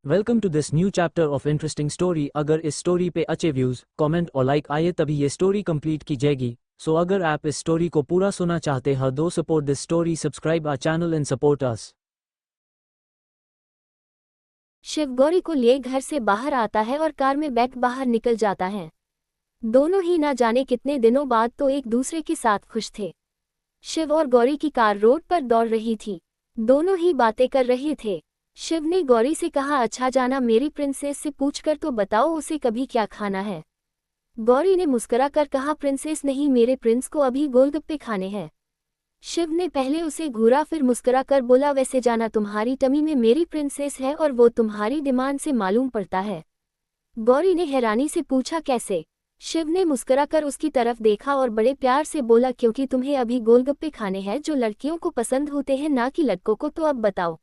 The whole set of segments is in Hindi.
Welcome to this new chapter of interesting story. अगर इस स्टोरी पे अच्छे व्यूज, कमेंट और लाइक आए तभी ये स्टोरी कंप्लीट की जाएगी। सो अगर आप इस स्टोरी को पूरा सुनना चाहते हैं तो support this story, subscribe our channel and support us. Shiv Gauri को लिए घर से बाहर आता है और कार में बैठ बाहर निकल जाता है। दोनों ही ना जाने कितने दिनों बाद तो एक दूसरे के साथ खुश थे। शिव और गौरी की कार रोड पर दौड़ रही थी। दोनों ही बातें कर रहे थे। शिव ने गौरी से कहा, अच्छा जाना मेरी प्रिंसेस से पूछकर तो बताओ उसे कभी क्या खाना है। गौरी ने मुस्कुरा कर कहा, प्रिंसेस नहीं, मेरे प्रिंस को अभी गोलगप्पे खाने हैं। शिव ने पहले उसे घूरा फिर मुस्कुरा कर बोला, वैसे जाना तुम्हारी टमी में मेरी प्रिंसेस है और वो तुम्हारी डिमांड से मालूम पड़ता है। गौरी ने हैरानी से पूछा, कैसे? शिव ने मुस्कुराकर उसकी तरफ देखा और बड़े प्यार से बोला, क्योंकि तुम्हें अभी गोलगप्पे खाने हैं जो लड़कियों को पसंद होते हैं, ना कि लड़कों को, तो अब बताओ।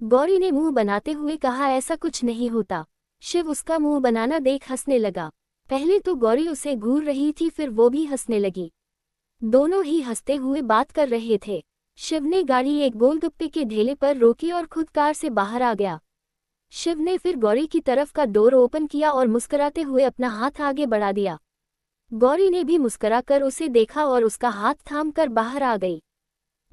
गौरी ने मुंह बनाते हुए कहा, ऐसा कुछ नहीं होता। शिव उसका मुंह बनाना देख हंसने लगा। पहले तो गौरी उसे घूर रही थी, फिर वो भी हंसने लगी। दोनों ही हंसते हुए बात कर रहे थे। शिव ने गाड़ी एक गोलगप्पे के ढेले पर रोकी और खुद कार से बाहर आ गया। शिव ने फिर गौरी की तरफ का डोर ओपन किया और मुस्कुराते हुए अपना हाथ आगे बढ़ा दिया। गौरी ने भी मुस्कुराकर उसे देखा और उसका हाथ थाम कर बाहर आ गई।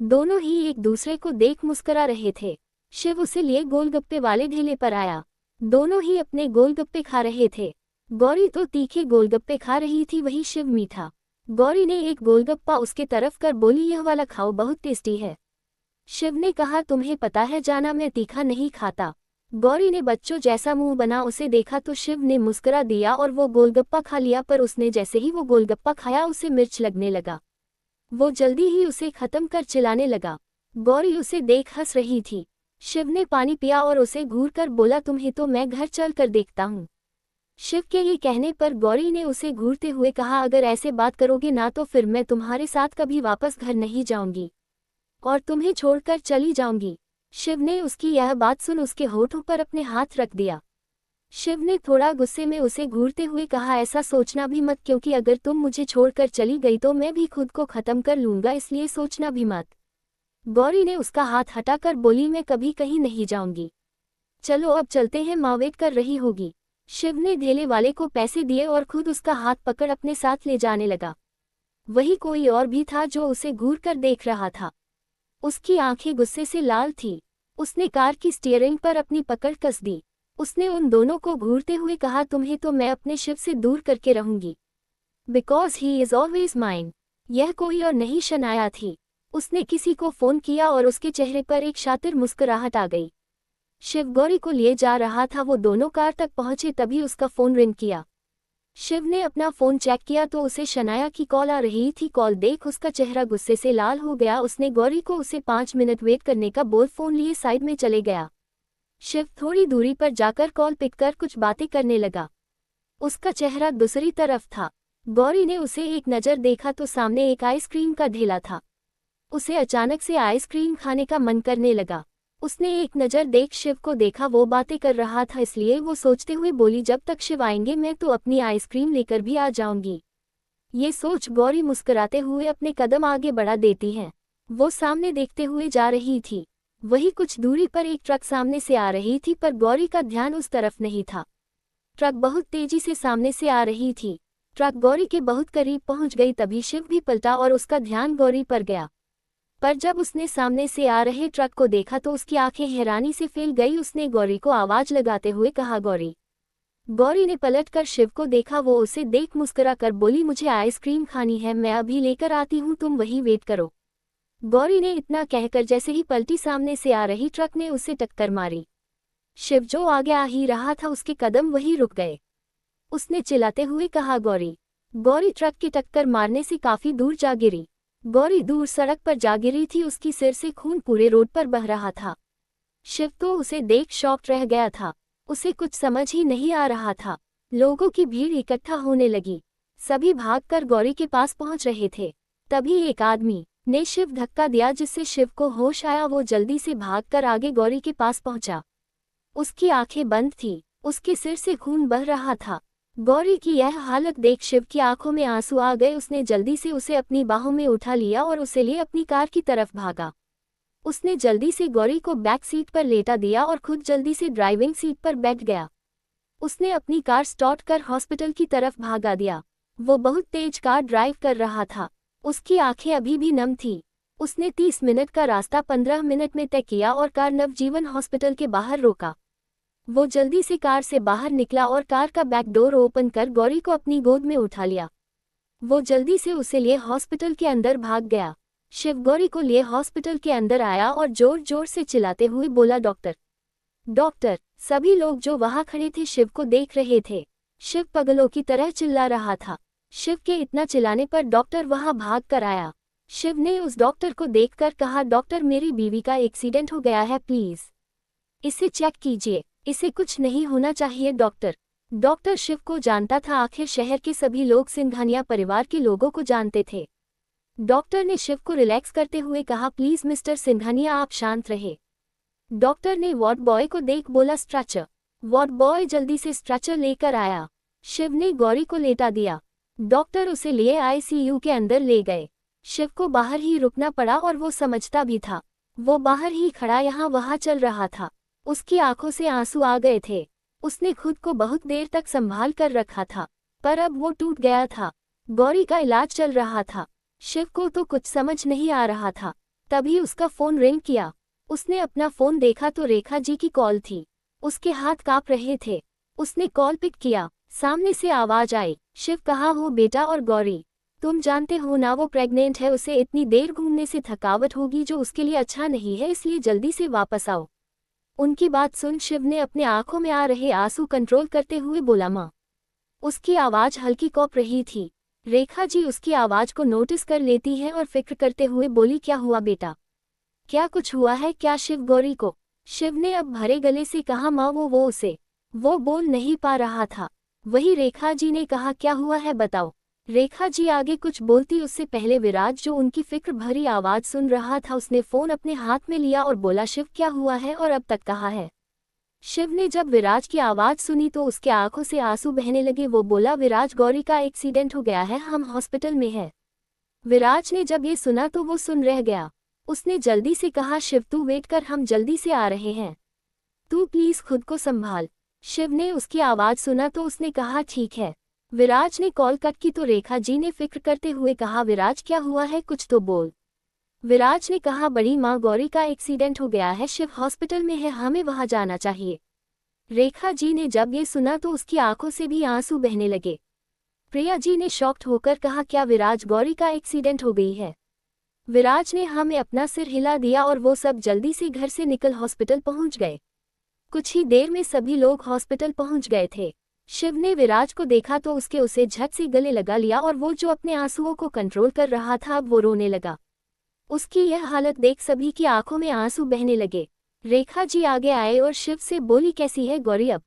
दोनों ही एक दूसरे को देख मुस्कुरा रहे थे। शिव उसे लिए गोलगप्पे वाले ढेले पर आया। दोनों ही अपने गोलगप्पे खा रहे थे। गौरी तो तीखे गोलगप्पे खा रही थी, वही शिव मीठा। गौरी ने एक गोलगप्पा उसके तरफ कर बोली, यह वाला खाओ, बहुत टेस्टी है। शिव ने कहा, तुम्हें पता है जाना, मैं तीखा नहीं खाता। गौरी ने बच्चों जैसा मुंह बना उसे देखा तो शिव ने मुस्कुरा दिया और वो गोलगप्पा खा लिया, पर उसने जैसे ही वो गोलगप्पा खाया उसे मिर्च लगने लगा। वो जल्दी ही उसे खत्म कर चिल्लाने लगा। गौरी उसे देख हंस रही थी। शिव ने पानी पिया और उसे घूर कर बोला, तुम्हें तो मैं घर चल कर देखता हूँ। शिव के ये कहने पर गौरी ने उसे घूरते हुए कहा, अगर ऐसे बात करोगे ना तो फिर मैं तुम्हारे साथ कभी वापस घर नहीं जाऊंगी और तुम्हें छोड़कर चली जाऊंगी। शिव ने उसकी यह बात सुन उसके होठों पर अपने हाथ रख दिया। शिव ने थोड़ा गुस्से में उसे घूरते हुए कहा, ऐसा सोचना भी मत, क्योंकि अगर तुम मुझे छोड़कर चली गई तो मैं भी खुद को खत्म कर लूंगा, इसलिए सोचना भी मत। गौरी ने उसका हाथ हटाकर बोली, मैं कभी कहीं नहीं जाऊंगी। चलो अब चलते हैं, माँ वेट कर रही होगी। शिव ने ढेले वाले को पैसे दिए और खुद उसका हाथ पकड़ अपने साथ ले जाने लगा। वही कोई और भी था जो उसे घूर कर देख रहा था। उसकी आंखें गुस्से से लाल थी। उसने कार की स्टीयरिंग पर अपनी पकड़ कस दी। उसने उन दोनों को घूरते हुए कहा, तुम्हें तो मैं अपने शिव से दूर करके रहूंगी, because he is always mine. यह कोई और नहीं, शनाया थी। उसने किसी को फोन किया और उसके चेहरे पर एक शातिर मुस्कुराहट आ गई। शिव गौरी को लिए जा रहा था। वो दोनों कार तक पहुंचे तभी उसका फोन रिंग किया। शिव ने अपना फोन चेक किया तो उसे शनाया की कॉल आ रही थी। कॉल देख उसका चेहरा गुस्से से लाल हो गया। उसने गौरी को उसे 5 मिनट वेट करने का बोल फोन लिए साइड में चले गया। शिव थोड़ी दूरी पर जाकर कॉल पिक कर कुछ बातें करने लगा। उसका चेहरा दूसरी तरफ था। गौरी ने उसे एक नज़र देखा तो सामने एक आइसक्रीम का ढेला था। उसे अचानक से आइसक्रीम खाने का मन करने लगा। उसने एक नज़र देख शिव को देखा, वो बातें कर रहा था, इसलिए वो सोचते हुए बोली, जब तक शिव आएंगे मैं तो अपनी आइसक्रीम लेकर भी आ जाऊंगी। ये सोच गौरी मुस्कुराते हुए अपने कदम आगे बढ़ा देती है। वो सामने देखते हुए जा रही थी। वही कुछ दूरी पर एक ट्रक सामने से आ रही थी, पर गौरी का ध्यान उस तरफ नहीं था। ट्रक बहुत तेजी से सामने से आ रही थी। ट्रक गौरी के बहुत करीब पहुंच गई तभी शिव भी पलटा और उसका ध्यान गौरी पर गया। पर जब उसने सामने से आ रहे ट्रक को देखा तो उसकी आंखें हैरानी से फैल गई। उसने गौरी को आवाज लगाते हुए कहा, गौरी। गौरी ने पलटकर शिव को देखा। वो उसे देख मुस्कुरा कर बोली, मुझे आइसक्रीम खानी है, मैं अभी लेकर आती हूँ, तुम वहीं वेट करो। गौरी ने इतना कहकर जैसे ही पलटी सामने से आ रही ट्रक ने उसे टक्कर मारी। शिव जो आगे आ ही रहा था उसके कदम वहीं रुक गए। उसने चिल्लाते हुए कहा, गौरी। गौरी ट्रक की टक्कर मारने से काफी दूर जा गिरी। गौरी दूर सड़क पर जा गिरी थी। उसकी सिर से खून पूरे रोड पर बह रहा था। शिव तो उसे देख शॉक्ड रह गया था। उसे कुछ समझ ही नहीं आ रहा था। लोगों की भीड़ इकट्ठा होने लगी। सभी भागकर गौरी के पास पहुंच रहे थे। तभी एक आदमी ने शिव धक्का दिया जिससे शिव को होश आया। वो जल्दी से भागकर आगे गौरी के पास पहुंचा। उसकी आंखें बंद थी। उसके सिर से खून बह रहा था। गौरी की यह हालत देख शिव की आंखों में आंसू आ गए। उसने जल्दी से उसे अपनी बाहों में उठा लिया और उसे लिए अपनी कार की तरफ भागा। उसने जल्दी से गौरी को बैक सीट पर लेटा दिया और खुद जल्दी से ड्राइविंग सीट पर बैठ गया। उसने अपनी कार स्टार्ट कर हॉस्पिटल की तरफ भागा दिया। वो बहुत तेज कार ड्राइव कर रहा था। उसकी आंखें अभी भी नम थी। उसने 30 मिनट का रास्ता 15 मिनट में तय किया और कार नवजीवन हॉस्पिटल के बाहर रोका। वो जल्दी से कार से बाहर निकला और कार का बैक डोर ओपन कर गौरी को अपनी गोद में उठा लिया। वो जल्दी से उसे लिए हॉस्पिटल के अंदर भाग गया। शिव गौरी को लिए हॉस्पिटल के अंदर आया और जोर जोर से चिल्लाते हुए बोला, डॉक्टर, डॉक्टर। सभी लोग जो वहां खड़े थे शिव को देख रहे थे। शिव पगलों की तरह चिल्ला रहा था। शिव के इतना चिल्लाने पर डॉक्टर वहां भाग कर आया। शिव ने उस डॉक्टर को देखकर कहा, डॉक्टर, मेरी बीवी का एक्सीडेंट हो गया है, प्लीज इसे चेक कीजिए, इसे कुछ नहीं होना चाहिए डॉक्टर। डॉक्टर शिव को जानता था, आखिर शहर के सभी लोग सिंघानिया परिवार के लोगों को जानते थे। डॉक्टर ने शिव को रिलैक्स करते हुए कहा, प्लीज मिस्टर सिंघानिया, आप शांत रहे। डॉक्टर ने वार्ड बॉय को देख बोला, स्ट्रेचर। वार्ड बॉय जल्दी से स्ट्रेचर लेकर आया। शिव ने गौरी को लेटा दिया। डॉक्टर उसे लिए आईसीयू के अंदर ले गए। शिव को बाहर ही रुकना पड़ा और वो समझता भी था। वो बाहर ही खड़ा यहाँ वहाँ चल रहा था। उसकी आंखों से आंसू आ गए थे। उसने खुद को बहुत देर तक संभाल कर रखा था, पर अब वो टूट गया था। गौरी का इलाज चल रहा था। शिव को तो कुछ समझ नहीं आ रहा था। तभी उसका फोन रिंग किया। उसने अपना फोन देखा तो रेखा जी की कॉल थी। उसके हाथ कांप रहे थे। उसने कॉल पिक किया। सामने से आवाज आई, शिव, कहाँ हो बेटा? और गौरी, तुम जानते हो ना वो प्रेग्नेंट है, उसे इतनी देर घूमने से थकावट होगी जो उसके लिए अच्छा नहीं है, इसलिए जल्दी से वापस आओ। उनकी बात सुन शिव ने अपने आंखों में आ रहे आंसू कंट्रोल करते हुए बोला, माँ। उसकी आवाज हल्की कौप रही थी। रेखा जी उसकी आवाज को नोटिस कर लेती है और फिक्र करते हुए बोली, क्या हुआ बेटा? क्या कुछ हुआ है क्या? शिव गौरी को। शिव ने अब भरे गले से कहा, माँ, वो उसे। वो बोल नहीं पा रहा था। वही रेखा जी ने कहा, क्या हुआ है बताओ। रेखा जी आगे कुछ बोलती उससे पहले विराज, जो उनकी फिक्र भरी आवाज सुन रहा था, उसने फोन अपने हाथ में लिया और बोला, शिव, क्या हुआ है और अब तक कहाँ है? शिव ने जब विराज की आवाज सुनी तो उसके आंखों से आंसू बहने लगे। वो बोला, विराज, गौरी का एक्सीडेंट हो गया है, हम हॉस्पिटल में हैं। विराज ने जब ये सुना तो वो सुन रह गया। उसने जल्दी से कहा, शिव, तू वेट कर, हम जल्दी से आ रहे हैं, तू प्लीज खुद को संभाल। शिव ने उसकी आवाज सुना तो उसने कहा, ठीक है। विराज ने कॉल कट की तो रेखा जी ने फिक्र करते हुए कहा, विराज, क्या हुआ है, कुछ तो बोल। विराज ने कहा, बड़ी माँ, गौरी का एक्सीडेंट हो गया है, शिव हॉस्पिटल में है, हमें वहां जाना चाहिए। रेखा जी ने जब ये सुना तो उसकी आंखों से भी आंसू बहने लगे। प्रिया जी ने शॉक्ड होकर कहा, क्या विराज, गौरी का एक्सीडेंट हो गई है? विराज ने हमें अपना सिर हिला दिया और वो सब जल्दी से घर से निकल हॉस्पिटल पहुंच गए। कुछ ही देर में सभी लोग हॉस्पिटल पहुंच गए थे। शिव ने विराज को देखा तो उसे झट से गले लगा लिया और वो जो अपने आंसुओं को कंट्रोल कर रहा था अब वो रोने लगा। उसकी यह हालत देख सभी की आंखों में आंसू बहने लगे। रेखा जी आगे आए और शिव से बोली, कैसी है गौरी अब?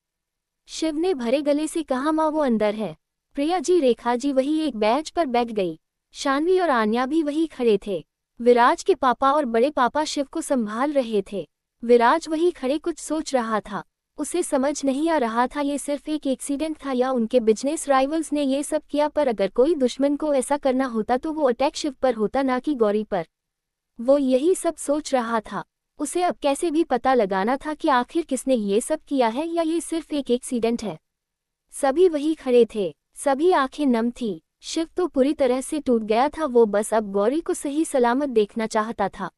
शिव ने भरे गले से कहा, माँ, वो अंदर है। प्रिया जी, रेखा जी वही एक बेंच पर बैठ गई। शानवी और आन्या भी वही खड़े थे। विराज के पापा और बड़े पापा शिव को संभाल रहे थे। विराज वही खड़े कुछ सोच रहा था। उसे समझ नहीं आ रहा था ये सिर्फ एक एक्सीडेंट था या उनके बिजनेस राइवल्स ने ये सब किया, पर अगर कोई दुश्मन को ऐसा करना होता तो वो अटैक शिव पर होता, ना कि गौरी पर। वो यही सब सोच रहा था। उसे अब कैसे भी पता लगाना था कि आखिर किसने ये सब किया है या ये सिर्फ एक एक्सीडेंट है। सभी वही खड़े थे। सभी आंखें नम थी। शिव तो पूरी तरह से टूट गया था। वो बस अब गौरी को सही सलामत देखना चाहता था।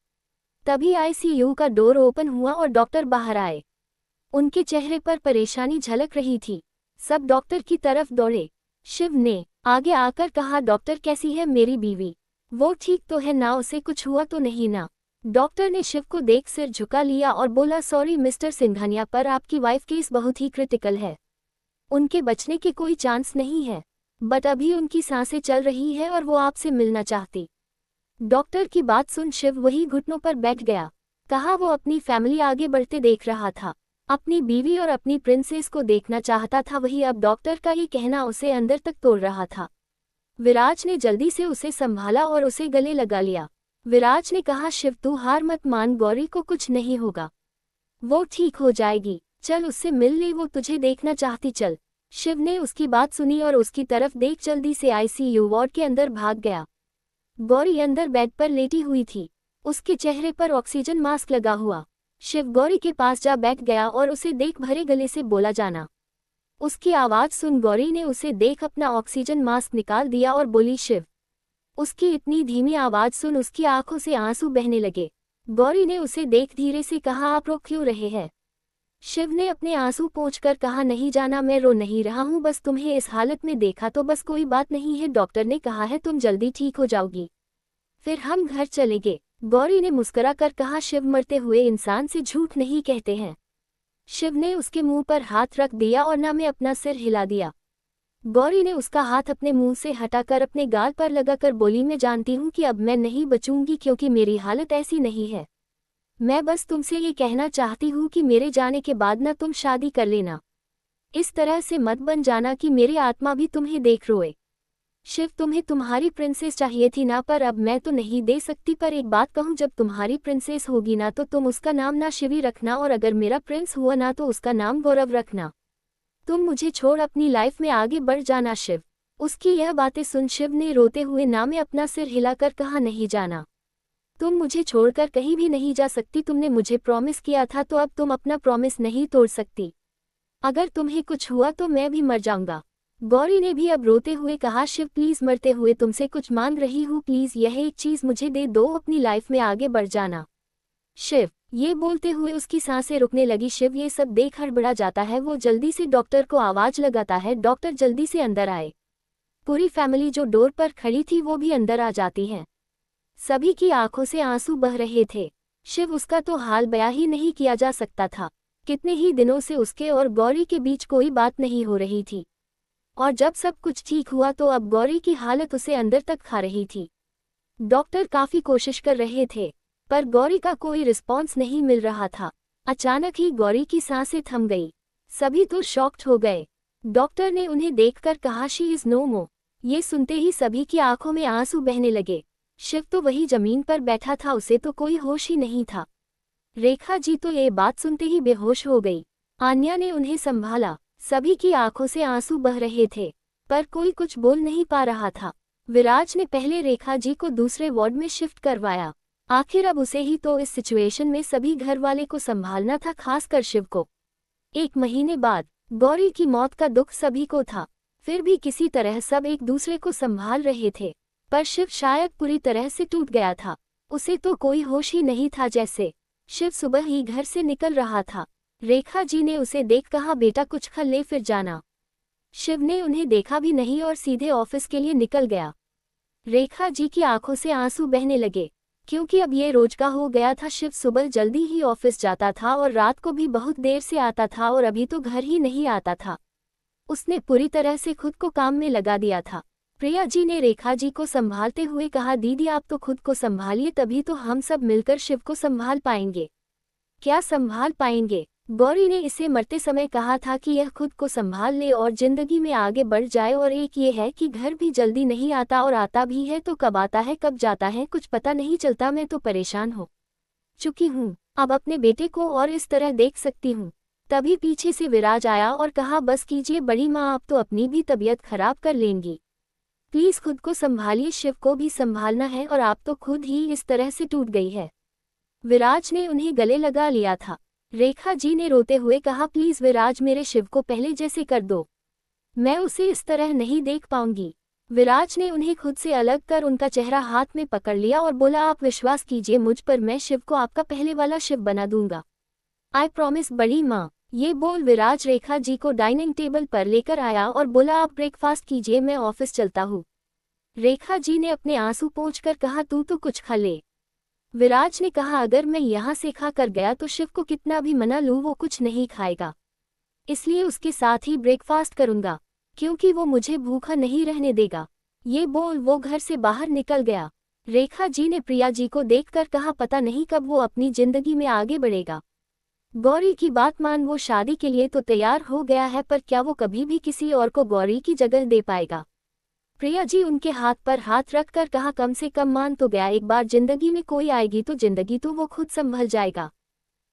तभी आईसीयू का डोर ओपन हुआ और डॉक्टर बाहर आए। उनके चेहरे पर परेशानी झलक रही थी। सब डॉक्टर की तरफ दौड़े। शिव ने आगे आकर कहा, डॉक्टर, कैसी है मेरी बीवी? वो ठीक तो है ना? उसे कुछ हुआ तो नहीं ना? डॉक्टर ने शिव को देख सिर झुका लिया और बोला, सॉरी मिस्टर सिंघानिया, पर आपकी वाइफ केस बहुत ही क्रिटिकल है। उनके बचने के कोई चांस नहीं है, बट अभी उनकी सांसें चल रही है और वो आपसे मिलना चाहती। डॉक्टर की बात सुन शिव वही घुटनों पर बैठ गया। कहा, वो अपनी फैमिली आगे बढ़ते देख रहा था, अपनी बीवी और अपनी प्रिंसेस को देखना चाहता था। वही अब डॉक्टर का ये कहना उसे अंदर तक तोड़ रहा था। विराज ने जल्दी से उसे संभाला और उसे गले लगा लिया। विराज ने कहा, शिव, तू हार मत मान, गौरी को कुछ नहीं होगा, वो ठीक हो जाएगी। चल उससे मिल ले, वो तुझे देखना चाहती, चल। शिव ने उसकी बात सुनी और उसकी तरफ देख जल्दी से आईसीयू वार्ड के अंदर भाग गया। गौरी अंदर बेड पर लेटी हुई थी। उसके चेहरे पर ऑक्सीजन मास्क लगा हुआ। शिव गौरी के पास जा बैठ गया और उसे देख भरे गले से बोला, जाना। उसकी आवाज़ सुन गौरी ने उसे देख अपना ऑक्सीजन मास्क निकाल दिया और बोली, शिव। उसकी इतनी धीमी आवाज़ सुन उसकी आंखों से आंसू बहने लगे। गौरी ने उसे देख धीरे से कहा, आप रो क्यों रहे हैं? शिव ने अपने आंसू पोंछकर कहा, नहीं जाना, मैं रो नहीं रहा हूँ, बस तुम्हें इस हालत में देखा तो बस, कोई बात नहीं है, डॉक्टर ने कहा है तुम जल्दी ठीक हो जाओगी, फिर हम घर चलेंगे। गौरी ने मुस्कुरा कर कहा, शिव मरते हुए इंसान से झूठ नहीं कहते हैं। शिव ने उसके मुंह पर हाथ रख दिया और ना में अपना सिर हिला दिया। गौरी ने उसका हाथ अपने मुंह से हटाकर अपने गाल पर लगाकर बोली, मैं जानती हूँ कि अब मैं नहीं बचूंगी क्योंकि मेरी हालत ऐसी नहीं है। मैं बस तुमसे ये कहना चाहती हूँ कि मेरे जाने के बाद ना तुम शादी कर लेना। इस तरह से मत बन जाना कि मेरी आत्मा भी तुम्हें देख रोए। शिव, तुम्हें तुम्हारी प्रिंसेस चाहिए थी ना, पर अब मैं तो नहीं दे सकती, पर एक बात कहूँ, जब तुम्हारी प्रिंसेस होगी ना तो तुम उसका नाम ना शिवी रखना, और अगर मेरा प्रिंस हुआ ना तो उसका नाम गौरव रखना। तुम मुझे छोड़ अपनी लाइफ में आगे बढ़ जाना शिव। उसकी यह बातें सुन शिव ने रोते हुए ना में अपना सिर हिलाकर कहा, नहीं जाना, तुम मुझे छोड़कर कहीं भी नहीं जा सकती। तुमने मुझे प्रॉमिस किया था तो अब तुम अपना प्रॉमिस नहीं तोड़ सकती। अगर तुम्हें कुछ हुआ तो मैं भी मर जाऊंगा। गौरी ने भी अब रोते हुए कहा, शिव प्लीज, मरते हुए तुमसे कुछ मांग रही हूँ, प्लीज यह एक चीज मुझे दे दो, अपनी लाइफ में आगे बढ़ जाना। शिव, ये बोलते हुए उसकी सांसें रुकने लगी। शिव ये सब देख हड़बड़ा जाता है। वो जल्दी से डॉक्टर को आवाज लगाता है, डॉक्टर जल्दी से अंदर आए। पूरी फैमिली जो डोर पर खड़ी थी वो भी अंदर आ जाती है। सभी की आंखों से आंसू बह रहे थे। शिव, उसका तो हाल बयां ही नहीं किया जा सकता था। कितने ही दिनों से उसके और गौरी के बीच कोई बात नहीं हो रही थी, और जब सब कुछ ठीक हुआ तो अब गौरी की हालत उसे अंदर तक खा रही थी। डॉक्टर काफी कोशिश कर रहे थे पर गौरी का कोई रिस्पॉन्स नहीं मिल रहा था। अचानक ही गौरी की सांसें थम गई। सभी तो शॉक्ड हो गए। डॉक्टर ने उन्हें देखकर कहा, शी इज नो मोर। ये सुनते ही सभी की आंखों में आंसू बहने लगे। शिव तो वही जमीन पर बैठा था, उसे तो कोई होश ही नहीं था। रेखा जी तो ये बात सुनते ही बेहोश हो गई। आन्या ने उन्हें संभाला। सभी की आंखों से आंसू बह रहे थे पर कोई कुछ बोल नहीं पा रहा था। विराज ने पहले रेखा जी को दूसरे वार्ड में शिफ्ट करवाया। आखिर अब उसे ही तो इस सिचुएशन में सभी घर वाले को संभालना था, खासकर शिव को। 1 महीने बाद गौरी की मौत का दुख सभी को था, फिर भी किसी तरह सब एक दूसरे को संभाल रहे थे। पर शिव शायद पूरी तरह से टूट गया था। उसे तो कोई होश ही नहीं था। जैसे शिव सुबह ही घर से निकल रहा था, रेखा जी ने उसे देख कहा, बेटा कुछ खा ले फिर जाना। शिव ने उन्हें देखा भी नहीं और सीधे ऑफिस के लिए निकल गया। रेखा जी की आंखों से आंसू बहने लगे क्योंकि अब ये रोज का हो गया था। शिव सुबह जल्दी ही ऑफिस जाता था और रात को भी बहुत देर से आता था, और अभी तो घर ही नहीं आता था। उसने पूरी तरह से खुद को काम में लगा दिया था। प्रिया जी ने रेखा जी को संभालते हुए कहा, दीदी आप तो खुद को संभालिए, तभी तो हम सब मिलकर शिव को संभाल पाएंगे। क्या संभाल पाएंगे? गौरी ने इसे मरते समय कहा था कि यह खुद को संभाल ले और जिंदगी में आगे बढ़ जाए। और एक ये है कि घर भी जल्दी नहीं आता, और आता भी है तो कब आता है कब जाता है कुछ पता नहीं चलता। मैं तो परेशान हो चुकी हूँ, अब अपने बेटे को और इस तरह देख सकती हूँ। तभी पीछे से विराज आया और कहा, बस कीजिए बड़ी माँ, आप तो अपनी भी तबीयत खराब कर लेंगी। प्लीज खुद को संभालिए, शिव को भी संभालना है, और आप तो खुद ही इस तरह से टूट गई है। विराज ने उन्हें गले लगा लिया था। रेखा जी ने रोते हुए कहा, प्लीज विराज, मेरे शिव को पहले जैसे कर दो, मैं उसे इस तरह नहीं देख पाऊंगी। विराज ने उन्हें खुद से अलग कर उनका चेहरा हाथ में पकड़ लिया और बोला, आप विश्वास कीजिए मुझ पर, मैं शिव को आपका पहले वाला शिव बना दूंगा। आई प्रॉमिस बड़ी माँ। ये बोल विराज रेखा जी को डाइनिंग टेबल पर लेकर आया और बोला, आप ब्रेकफास्ट कीजिए, मैं ऑफिस चलता हूँ। रेखा जी ने अपने आंसू पोंछकर कहा, तू तो कुछ खा ले। विराज ने कहा, अगर मैं यहाँ से खा कर गया तो शिव को कितना भी मना लूँ वो कुछ नहीं खाएगा, इसलिए उसके साथ ही ब्रेकफास्ट करूंगा क्योंकि वो मुझे भूखा नहीं रहने देगा। ये बोल वो घर से बाहर निकल गया। रेखा जी ने प्रिया जी को देखकर कहा, पता नहीं कब वो अपनी जिंदगी में आगे बढ़ेगा। गौरी की बात मान वो शादी के लिए तो तैयार हो गया है, पर क्या वो कभी भी किसी और को गौरी की जगह दे पाएगा? प्रिया जी उनके हाथ पर हाथ रखकर कहा, कम से कम मान तो गया, एक बार जिंदगी में कोई आएगी तो जिंदगी तो वो खुद संभल जाएगा।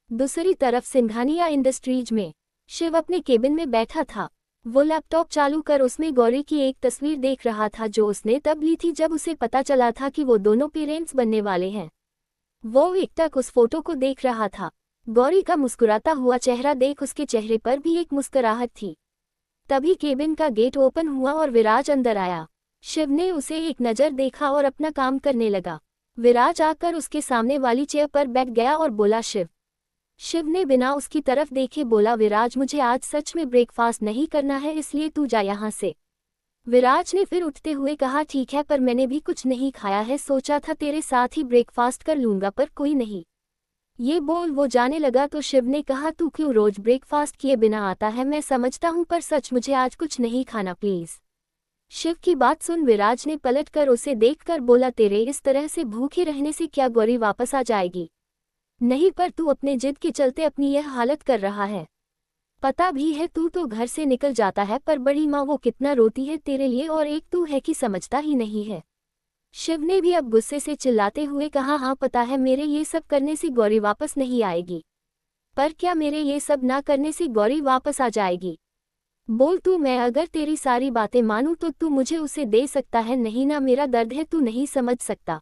दूसरी तरफ सिंघानिया इंडस्ट्रीज में शिव अपने केबिन में बैठा था। वो लैपटॉप चालू कर उसमें गौरी की एक तस्वीर देख रहा था जो उसने तब ली थी जब उसे पता चला था कि वो दोनों पेरेंट्स बनने वाले हैं। वो एकटक उस फोटो को देख रहा था। गौरी का मुस्कुराता हुआ चेहरा देख उसके चेहरे पर भी एक मुस्कुराहट थी। तभी केबिन का गेट ओपन हुआ और विराज अंदर आया। शिव ने उसे एक नज़र देखा और अपना काम करने लगा। विराज आकर उसके सामने वाली चेयर पर बैठ गया और बोला शिव। शिव ने बिना उसकी तरफ देखे बोला विराज मुझे आज सच में ब्रेकफास्ट नहीं करना है, इसलिए तू जा यहाँ से। विराज ने फिर उठते हुए कहा ठीक है, पर मैंने भी कुछ नहीं खाया है, सोचा था तेरे साथ ही ब्रेकफास्ट कर लूंगा पर कोई नहीं। ये बोल वो जाने लगा तो शिव ने कहा तू क्यों रोज ब्रेकफास्ट किए बिना आता है, मैं समझता हूँ पर सच मुझे आज कुछ नहीं खाना प्लीज। शिव की बात सुन विराज ने पलटकर उसे देखकर बोला तेरे इस तरह से भूखे रहने से क्या गौरी वापस आ जाएगी? नहीं, पर तू अपने जिद के चलते अपनी यह हालत कर रहा है। पता भी है तू तो घर से निकल जाता है, पर बड़ी माँ वो कितना रोती है तेरे लिए, और एक तू है कि समझता ही नहीं है। शिव ने भी अब गुस्से से चिल्लाते हुए कहा हाँ पता है, मेरे ये सब करने से गौरी वापस नहीं आएगी। पर क्या मेरे ये सब ना करने से गौरी वापस आ जाएगी? बोल तू, मैं अगर तेरी सारी बातें मानूं तो तू मुझे उसे दे सकता है, नहीं ना मेरा दर्द है तू नहीं समझ सकता,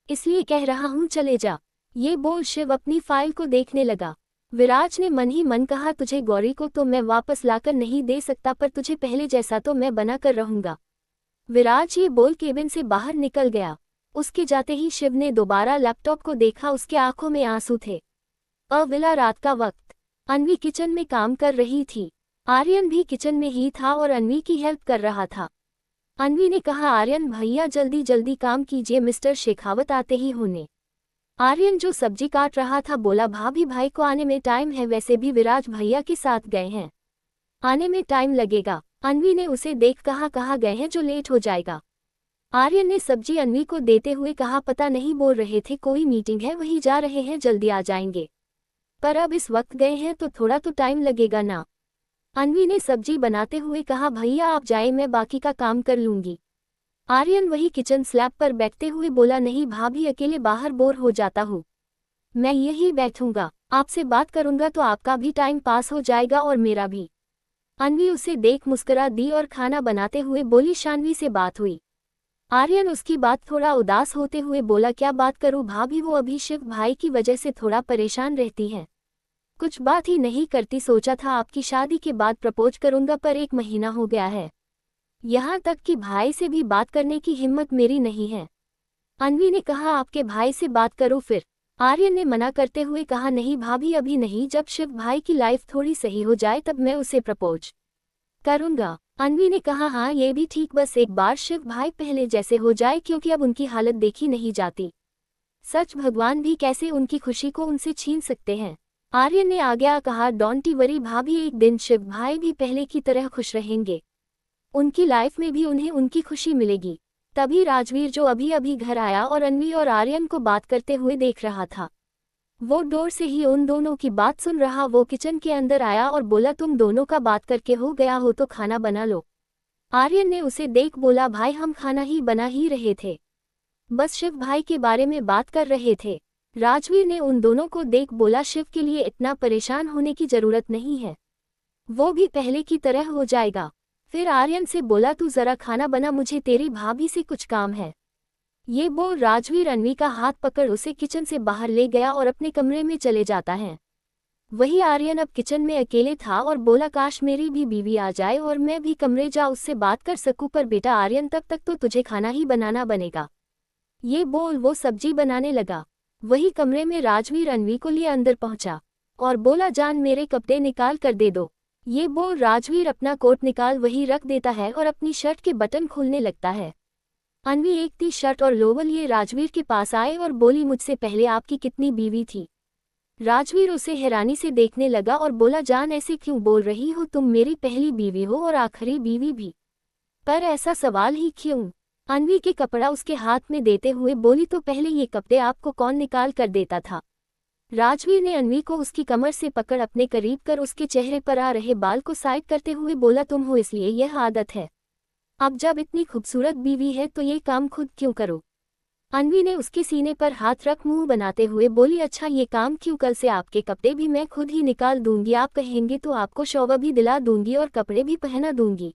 इसलिए कह रहा हूँ चले जा। ये बोल शिव अपनी फाइल को देखने लगा। विराज ने मन ही मन कहा तुझे गौरी को तो मैं वापस लाकर नहीं दे सकता, पर तुझे पहले जैसा तो मैं बना कर रहूंगा। विराज ये बोल केबिन से बाहर निकल गया। उसके जाते ही शिव ने दोबारा लैपटॉप को देखा, उसके आंखों में आंसू थे। अविला रात का वक्त। अनवी किचन में काम कर रही थी। आर्यन भी किचन में ही था और अनवी की हेल्प कर रहा था। अनवी ने कहा आर्यन भैया जल्दी जल्दी काम कीजिए, मिस्टर शेखावत आते ही होने। आर्यन जो सब्जी काट रहा था बोला भाभी भाई को आने में टाइम है, वैसे भी विराज भैया के साथ गए हैं, आने में टाइम लगेगा। अनवी ने उसे देख कहाँ गए हैं जो लेट हो जाएगा। आर्यन ने सब्जी अनवी को देते हुए कहा पता नहीं, बोल रहे थे कोई मीटिंग है वहीं जा रहे हैं, जल्दी आ जाएंगे, पर अब इस वक्त गए हैं तो थोड़ा तो टाइम लगेगा ना। अनवी ने सब्जी बनाते हुए कहा भैया आप जाए, मैं बाकी का काम कर लूंगी। आर्यन वही किचन स्लैब पर बैठते हुए बोला नहीं भाभी, अकेले बाहर बोर हो जाता हूँ, मैं यही बैठूंगा, आपसे बात करूंगा तो आपका भी टाइम पास हो जाएगा और मेरा भी। अनवी उसे देख मुस्कुरा दी और खाना बनाते हुए बोली शानवी से बात हुई? आर्यन उसकी बात थोड़ा उदास होते हुए बोला क्या बात करूं भाभी, वो अभी शिव भाई की वजह से थोड़ा परेशान रहती हैं, कुछ बात ही नहीं करती, सोचा था आपकी शादी के बाद प्रपोज करूंगा पर 1 महीना हो गया है, यहाँ तक कि भाई से भी बात करने की हिम्मत मेरी नहीं है। अनवी ने कहा आपके भाई से बात करो फिर। आर्यन ने मना करते हुए कहा नहीं भाभी अभी नहीं, जब शिव भाई की लाइफ थोड़ी सही हो जाए तब मैं उसे प्रपोज करूंगा। अनवी ने कहा हाँ ये भी ठीक, बस एक बार शिव भाई पहले जैसे हो जाए, क्योंकि अब उनकी हालत देखी नहीं जाती, सच भगवान भी कैसे उनकी खुशी को उनसे छीन सकते हैं। आर्यन ने आगे कहा डोंट वरी भाभी, एक दिन शिव भाई भी पहले की तरह खुश रहेंगे, उनकी लाइफ में भी उन्हें उनकी खुशी मिलेगी। तभी राजवीर जो अभी अभी घर आया और अनवी और आर्यन को बात करते हुए देख रहा था, वो डोर से ही उन दोनों की बात सुन रहा, वो किचन के अंदर आया और बोला तुम दोनों का बात करके हो गया हो तो खाना बना लो। आर्यन ने उसे देख बोला भाई हम खाना ही बना ही रहे थे, बस शिव भाई के बारे में बात कर रहे थे। राजवीर ने उन दोनों को देख बोला शिव के लिए इतना परेशान होने की जरूरत नहीं है, वो भी पहले की तरह हो जाएगा। फिर आर्यन से बोला तू जरा खाना बना, मुझे तेरी भाभी से कुछ काम है। ये बोल राजवीर अनवी का हाथ पकड़ उसे किचन से बाहर ले गया और अपने कमरे में चले जाता है। वही आर्यन अब किचन में अकेले था और बोला काश मेरी भी बीवी आ जाए और मैं भी कमरे जा उससे बात कर सकूं, पर बेटा आर्यन तब तक तो तुझे खाना ही बनाना बनेगा। ये बोल वो सब्जी बनाने लगा। वही कमरे में राजवीर अनवी को लिए अंदर पहुंचा और बोला जान मेरे कपड़े निकाल कर दे दो। ये बोल राजवीर अपना कोट निकाल वही रख देता है और अपनी शर्ट के बटन खोलने लगता है। अनवी एक टी शर्ट और लोवर लिए राजवीर के पास आए और बोली मुझसे पहले आपकी कितनी बीवी थी? राजवीर उसे हैरानी से देखने लगा और बोला जान ऐसे क्यों बोल रही हो, तुम मेरी पहली बीवी हो और आखिरी बीवी भी, पर ऐसा सवाल ही क्यों? अनवी के कपड़ा उसके हाथ में देते हुए बोली तो पहले ये कपड़े आपको कौन निकाल कर देता था? राजवीर ने अनवी को उसकी कमर से पकड़ अपने करीब कर उसके चेहरे पर आ रहे बाल को साइड करते हुए बोला तुम हो इसलिए यह आदत है, अब जब इतनी खूबसूरत बीवी है तो ये काम खुद क्यों करो? अनवी ने उसके सीने पर हाथ रख मुंह बनाते हुए बोली अच्छा ये काम क्यों, कल से आपके कपड़े भी मैं खुद ही निकाल दूंगी, आप कहेंगे तो आपको शौवर भी दिला दूंगी और कपड़े भी पहना दूंगी,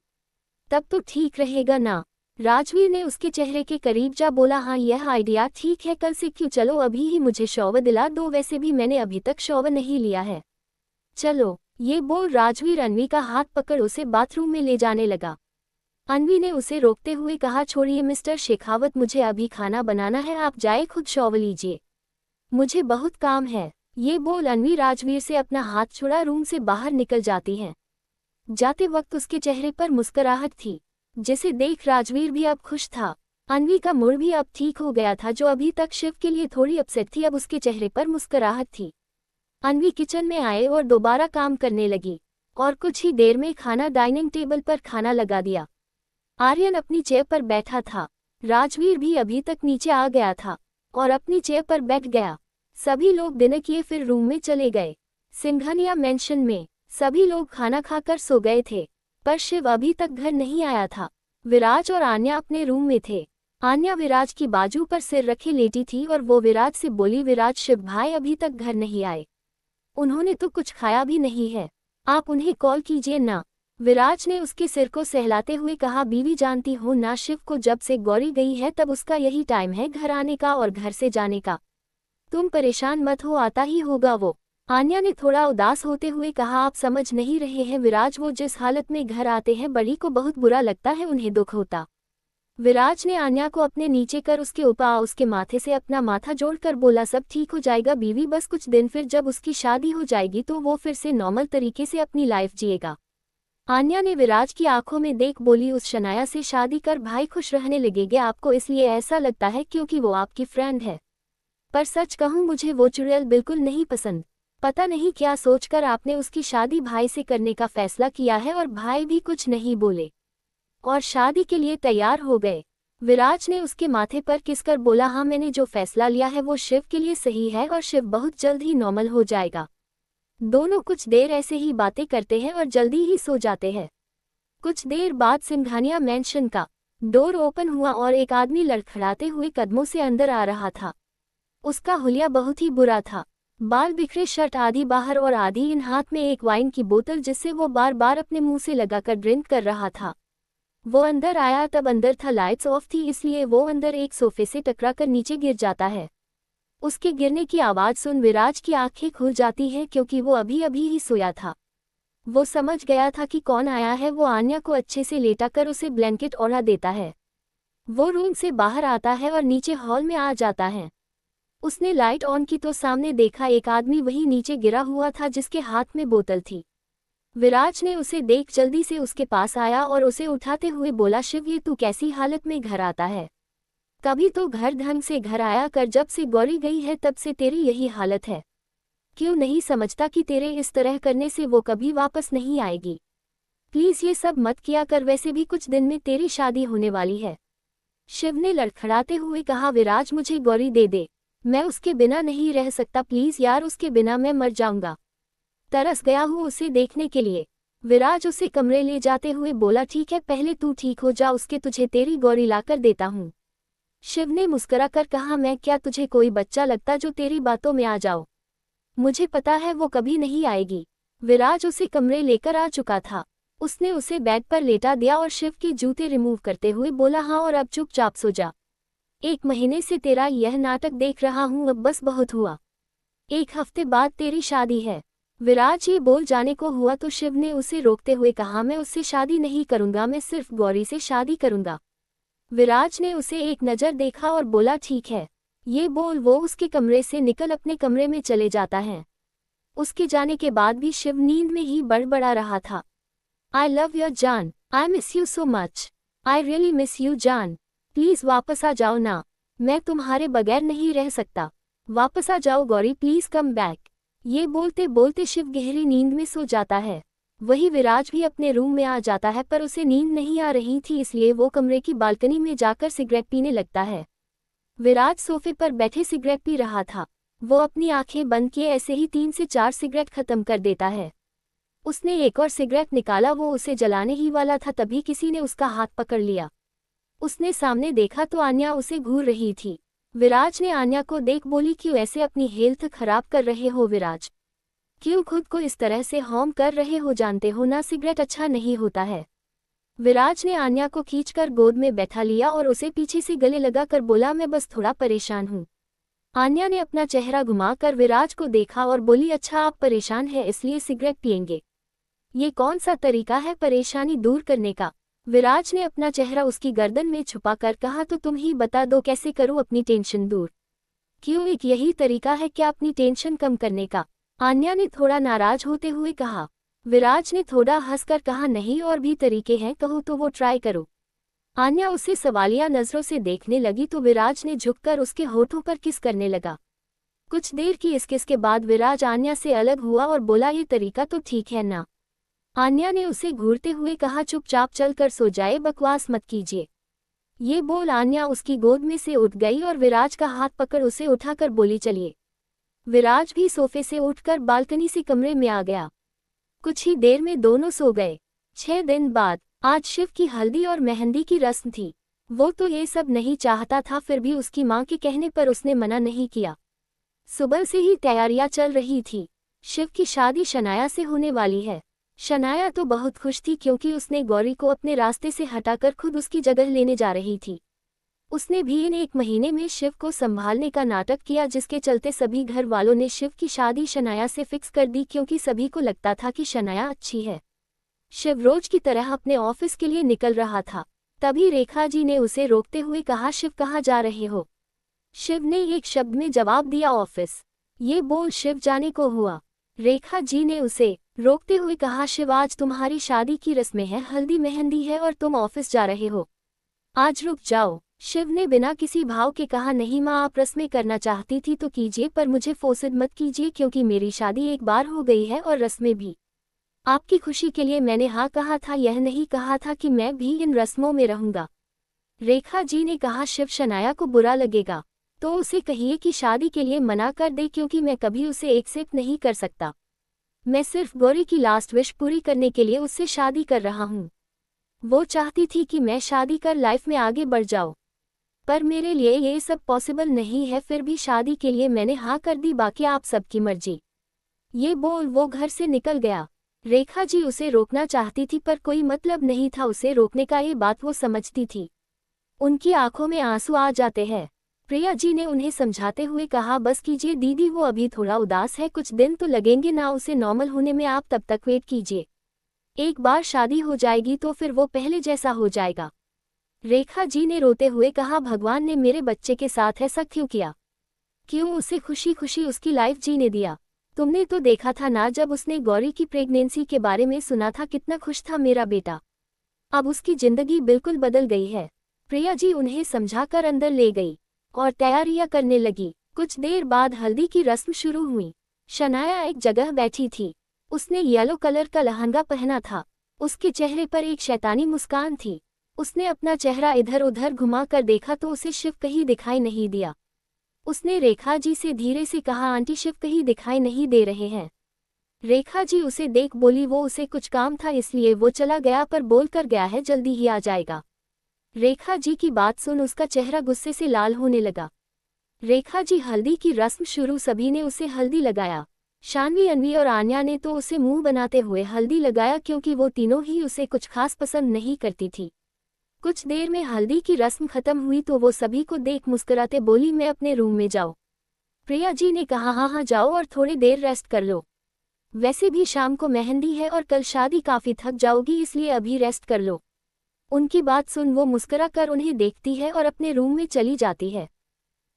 तब तो ठीक रहेगा ना? राजवीर ने उसके चेहरे के करीब जा बोला, हाँ यह आइडिया ठीक है, कल से क्यों, चलो अभी ही मुझे शॉवर दिला दो, वैसे भी मैंने अभी तक शॉवर नहीं लिया है। चलो, ये बोल राजवीर अन्वी का हाथ पकड़ उसे बाथरूम में ले जाने लगा। अन्वी ने उसे रोकते हुए कहा, छोड़िए मिस्टर शेखावत, मुझे अभी खाना बनाना है, आप जाए खुद शॉवर लीजिए, मुझे बहुत काम है। ये बोल अन्वी राजवीर से अपना हाथ छुड़ा रूम से बाहर निकल जाती है। जाते वक्त उसके चेहरे पर मुस्कुराहट थी, जिसे देख राजवीर भी अब खुश था। अन्वी का मूड भी अब ठीक हो गया था, जो अभी तक शिव के लिए थोड़ी अपसेट थी, अब उसके चेहरे पर मुस्कुराहट थी। अन्वी किचन में आए और दोबारा काम करने लगी और कुछ ही देर में खाना डाइनिंग टेबल पर खाना लगा दिया। आर्यन अपनी चेयर पर बैठा था। राजवीर भी अभी तक नीचे आ गया था और अपनी चेयर पर बैठ गया। सभी लोग डिनर किए फिर रूम में चले गए। सिंघानिया मेंशन में सभी लोग खाना खाकर सो गए थे, पर शिव अभी तक घर नहीं आया था। विराज और आन्या अपने रूम में थे। आन्या विराज की बाजू पर सिर रखे लेटी थी और वो विराज से बोली, विराज शिव भाई अभी तक घर नहीं आए, उन्होंने तो कुछ खाया भी नहीं है, आप उन्हें कॉल कीजिए ना। विराज ने उसके सिर को सहलाते हुए कहा, बीवी जानती हो ना, शिव को जब से गौरी गई है तब उसका यही टाइम है घर आने का और घर से जाने का, तुम परेशान मत हो, आता ही होगा वो। आन्या ने थोड़ा उदास होते हुए कहा, आप समझ नहीं रहे हैं विराज, वो जिस हालत में घर आते हैं बड़ी को बहुत बुरा लगता है, उन्हें दुख होता। विराज ने आन्या को अपने नीचे कर उसके ऊपर उसके माथे से अपना माथा जोड़कर बोला, सब ठीक हो जाएगा बीवी, बस कुछ दिन, फिर जब उसकी शादी हो जाएगी तो वो फिर से नॉर्मल तरीके से अपनी लाइफ जिएगा। आन्या ने विराज की आंखों में देख बोली, उस शनाया से शादी कर भाई खुश रहने लगेंगे, आपको इसलिए ऐसा लगता है क्योंकि वो आपकी फ्रेंड है, पर सच कहूँ मुझे वो चुड़ैल बिल्कुल नहीं पसंद। पता नहीं क्या सोचकर आपने उसकी शादी भाई से करने का फैसला किया है, और भाई भी कुछ नहीं बोले और शादी के लिए तैयार हो गए। विराज ने उसके माथे पर किसकर बोला, हाँ मैंने जो फैसला लिया है वो शिव के लिए सही है और शिव बहुत जल्द ही नॉर्मल हो जाएगा। दोनों कुछ देर ऐसे ही बातें करते हैं और जल्दी ही सो जाते हैं। कुछ देर बाद सिंघानिया मेंशन का डोर ओपन हुआ और एक आदमी लड़खड़ाते हुए कदमों से अंदर आ रहा था। उसका हुलिया बहुत ही बुरा था, बाल बिखरे, शर्ट आधी बाहर और आधी इन, हाथ में एक वाइन की बोतल जिससे वो बार बार अपने मुंह से लगाकर ड्रिंक कर रहा था। वो अंदर आया तब अंदर था, लाइट्स ऑफ थी, इसलिए वो अंदर एक सोफे से टकराकर नीचे गिर जाता है। उसके गिरने की आवाज़ सुन विराज की आंखें खुल जाती हैं क्योंकि वो अभी अभी ही सोया था। वो समझ गया था कि कौन आया है। वो आन्या को अच्छे से लेटाकर उसे ब्लैंकेट ओढ़ा देता है। वो रूम से बाहर आता है और नीचे हॉल में आ जाता है। उसने लाइट ऑन की तो सामने देखा एक आदमी वहीं नीचे गिरा हुआ था जिसके हाथ में बोतल थी। विराज ने उसे देख जल्दी से उसके पास आया और उसे उठाते हुए बोला, शिव ये तू कैसी हालत में घर आता है, कभी तो घर ढंग से घर आया कर, जब से गौरी गई है तब से तेरी यही हालत है, क्यों नहीं समझता कि तेरे इस तरह करने से वो कभी वापस नहीं आएगी, प्लीज ये सब मत किया कर, वैसे भी कुछ दिन में तेरी शादी होने वाली है। शिव ने लड़खड़ाते हुए कहा, विराज मुझे गौरी दे दे, मैं उसके बिना नहीं रह सकता, प्लीज यार, उसके बिना मैं मर जाऊंगा, तरस गया हूँ उसे देखने के लिए। विराज उसे कमरे ले जाते हुए बोला, ठीक है पहले तू ठीक हो जा, उसके तुझे तेरी गौरी लाकर देता हूँ। शिव ने मुस्कुराकर कहा, मैं क्या तुझे कोई बच्चा लगता जो तेरी बातों में आ जाओ, मुझे पता है वो कभी नहीं आएगी। विराज उसे कमरे लेकर आ चुका था। उसने उसे बेड पर लेटा दिया और शिव के जूते रिमूव करते हुए बोला, हाँ और अब चुपचाप सो जा, 1 महीने से तेरा यह नाटक देख रहा हूँ, अब बस बहुत हुआ, 1 हफ्ते बाद तेरी शादी है। विराज ये बोल जाने को हुआ तो शिव ने उसे रोकते हुए कहा, मैं उससे शादी नहीं करूंगा, मैं सिर्फ गौरी से शादी करूंगा। विराज ने उसे एक नज़र देखा और बोला, ठीक है। ये बोल वो उसके कमरे से निकल अपने कमरे में चले जाता है। उसके जाने के बाद भी शिव नींद में ही बड़बड़ा रहा था, आई लव यू जान, I miss you so much, I really miss you जान, प्लीज वापस आ जाओ ना, मैं तुम्हारे बगैर नहीं रह सकता, वापस आ जाओ गौरी, प्लीज कम बैक। ये बोलते बोलते शिव गहरी नींद में सो जाता है। वही विराज भी अपने रूम में आ जाता है, पर उसे नींद नहीं आ रही थी, इसलिए वो कमरे की बालकनी में जाकर सिगरेट पीने लगता है। विराज सोफे पर बैठे सिगरेट पी रहा था। वो अपनी आंखें बंद किए ऐसे ही 3 से 4 सिगरेट खत्म कर देता है। उसने एक और सिगरेट निकाला, वो उसे जलाने ही वाला था, तभी किसी ने उसका हाथ पकड़ लिया। उसने सामने देखा तो आन्या उसे घूर रही थी। विराज ने आन्या को देख बोली, क्यों ऐसे अपनी हेल्थ खराब कर रहे हो विराज, क्यों खुद को इस तरह से हार्म कर रहे हो, जानते हो ना सिगरेट अच्छा नहीं होता है। विराज ने आन्या को खींचकर गोद में बैठा लिया और उसे पीछे से गले लगाकर बोला, मैं बस थोड़ा परेशान हूँ। आन्या ने अपना चेहरा घुमाकर विराज को देखा और बोली, अच्छा आप परेशान हैं इसलिए सिगरेट पिएंगे? ये कौन सा तरीका है परेशानी दूर करने का? विराज ने अपना चेहरा उसकी गर्दन में छुपाकर कहा, तो तुम ही बता दो कैसे करूँ अपनी टेंशन दूर? क्यों एक यही तरीका है क्या अपनी टेंशन कम करने का? आन्या ने थोड़ा नाराज होते हुए कहा। विराज ने थोड़ा हंसकर कहा, नहीं और भी तरीके हैं, कहो तो वो ट्राई करो। आन्या उसे सवालिया नजरों से देखने लगी तो विराज ने झुककर उसके होठों पर किस करने लगा। कुछ देर की इस किस के बाद विराज आन्या से अलग हुआ और बोला, ये तरीका तो ठीक है ना? आन्या ने उसे घूरते हुए कहा, चुपचाप चलकर सो जाए, बकवास मत कीजिए। ये बोल आन्या उसकी गोद में से उठ गई और विराज का हाथ पकड़ उसे उठाकर बोली, चलिए। विराज भी सोफे से उठकर बालकनी से कमरे में आ गया। कुछ ही देर में दोनों सो गए। 6 दिन बाद आज शिव की हल्दी और मेहंदी की रस्म थी। वो तो ये सब नहीं चाहता था, फिर भी उसकी मां के कहने पर उसने मना नहीं किया। सुबह से ही तैयारियां चल रही थी। शिव की शादी शनाया से होने वाली है। शनाया तो बहुत खुश थी क्योंकि उसने गौरी को अपने रास्ते से हटाकर खुद उसकी जगह लेने जा रही थी। उसने भी इन 1 महीने में शिव को संभालने का नाटक किया, जिसके चलते सभी घर वालों ने शिव की शादी शनाया से फिक्स कर दी क्योंकि सभी को लगता था कि शनाया अच्छी है। शिव रोज की तरह अपने ऑफिस के लिए निकल रहा था। तभी रेखा जी ने उसे रोकते हुए कहा, शिव कहाँ जा रहे हो? शिव ने एक शब्द में जवाब दिया, ऑफिस। ये बोल शिव जाने को हुआ। रेखा जी ने उसे रोकते हुए कहा, शिव आज तुम्हारी शादी की रस्में हैं, हल्दी मेहंदी है और तुम ऑफिस जा रहे हो। आज रुक जाओ। शिव ने बिना किसी भाव के कहा, नहीं माँ, आप रस्में करना चाहती थी तो कीजिए, पर मुझे फोर्स मत कीजिए क्योंकि मेरी शादी एक बार हो गई है और रस्में भी। आपकी खुशी के लिए मैंने हाँ कहा था, यह नहीं कहा था कि मैं भी इन रस्मों में रहूंगा। रेखा जी ने कहा, शिव शनाया को बुरा लगेगा तो उसे कहिए कि शादी के लिए मना कर दे क्योंकि मैं कभी उसे एक्सेप्ट नहीं कर सकता। मैं सिर्फ गौरी की लास्ट विश पूरी करने के लिए उससे शादी कर रहा हूँ। वो चाहती थी कि मैं शादी कर लाइफ में आगे बढ़ जाऊँ, पर मेरे लिए ये सब पॉसिबल नहीं है, फिर भी शादी के लिए मैंने हाँ कर दी, बाकी आप सबकी मर्जी। ये बोल वो घर से निकल गया। रेखा जी उसे रोकना चाहती थी पर कोई मतलब नहीं था उसे रोकने का, ये बात वो समझती थी। उनकी आंखों में आंसू आ जाते हैं। प्रिया जी ने उन्हें समझाते हुए कहा, बस कीजिए दीदी, वो अभी थोड़ा उदास है, कुछ दिन तो लगेंगे ना उसे नॉर्मल होने में, आप तब तक वेट कीजिए। एक बार शादी हो जाएगी तो फिर वो पहले जैसा हो जाएगा। रेखा जी ने रोते हुए कहा, भगवान ने मेरे बच्चे के साथ ऐसा क्यों किया? क्यों उसे खुशी खुशी उसकी लाइफ जीने दिया? तुमने तो देखा था ना, जब उसने गौरी की प्रेगनेंसी के बारे में सुना था कितना खुश था मेरा बेटा। अब उसकी जिंदगी बिल्कुल बदल गई है। प्रिया जी उन्हें समझाकर अंदर ले गई और तैयारियां करने लगी। कुछ देर बाद हल्दी की रस्म शुरू हुई। शनाया एक जगह बैठी थी। उसने येलो कलर का लहंगा पहना था। उसके चेहरे पर एक शैतानी मुस्कान थी। उसने अपना चेहरा इधर उधर घुमा कर देखा तो उसे शिव कहीं दिखाई नहीं दिया। उसने रेखा जी से धीरे से कहा, आंटी शिव कहीं दिखाई नहीं दे रहे हैं। रेखा जी उसे देख बोली, वो उसे कुछ काम था इसलिए वो चला गया, पर बोल कर गया है जल्दी ही आ जाएगा। रेखा जी की बात सुन उसका चेहरा गुस्से से लाल होने लगा। रेखा जी हल्दी की रस्म शुरू, सभी ने उसे हल्दी लगाया। शानवी, अनवी और आन्या ने तो उसे मुंह बनाते हुए हल्दी लगाया क्योंकि वो तीनों ही उसे कुछ खास पसंद नहीं करती थी। कुछ देर में हल्दी की रस्म खत्म हुई तो वो सभी को देख मुस्कुराते बोली, मैं अपने रूम में जाऊँ? प्रिया जी ने कहा, हाँ जाओ और थोड़ी देर रेस्ट कर लो। वैसे भी शाम को मेहंदी है और कल शादी, काफी थक जाओगी इसलिए अभी रेस्ट कर लो। उनकी बात सुन वो मुस्कुरा कर उन्हें देखती है और अपने रूम में चली जाती है।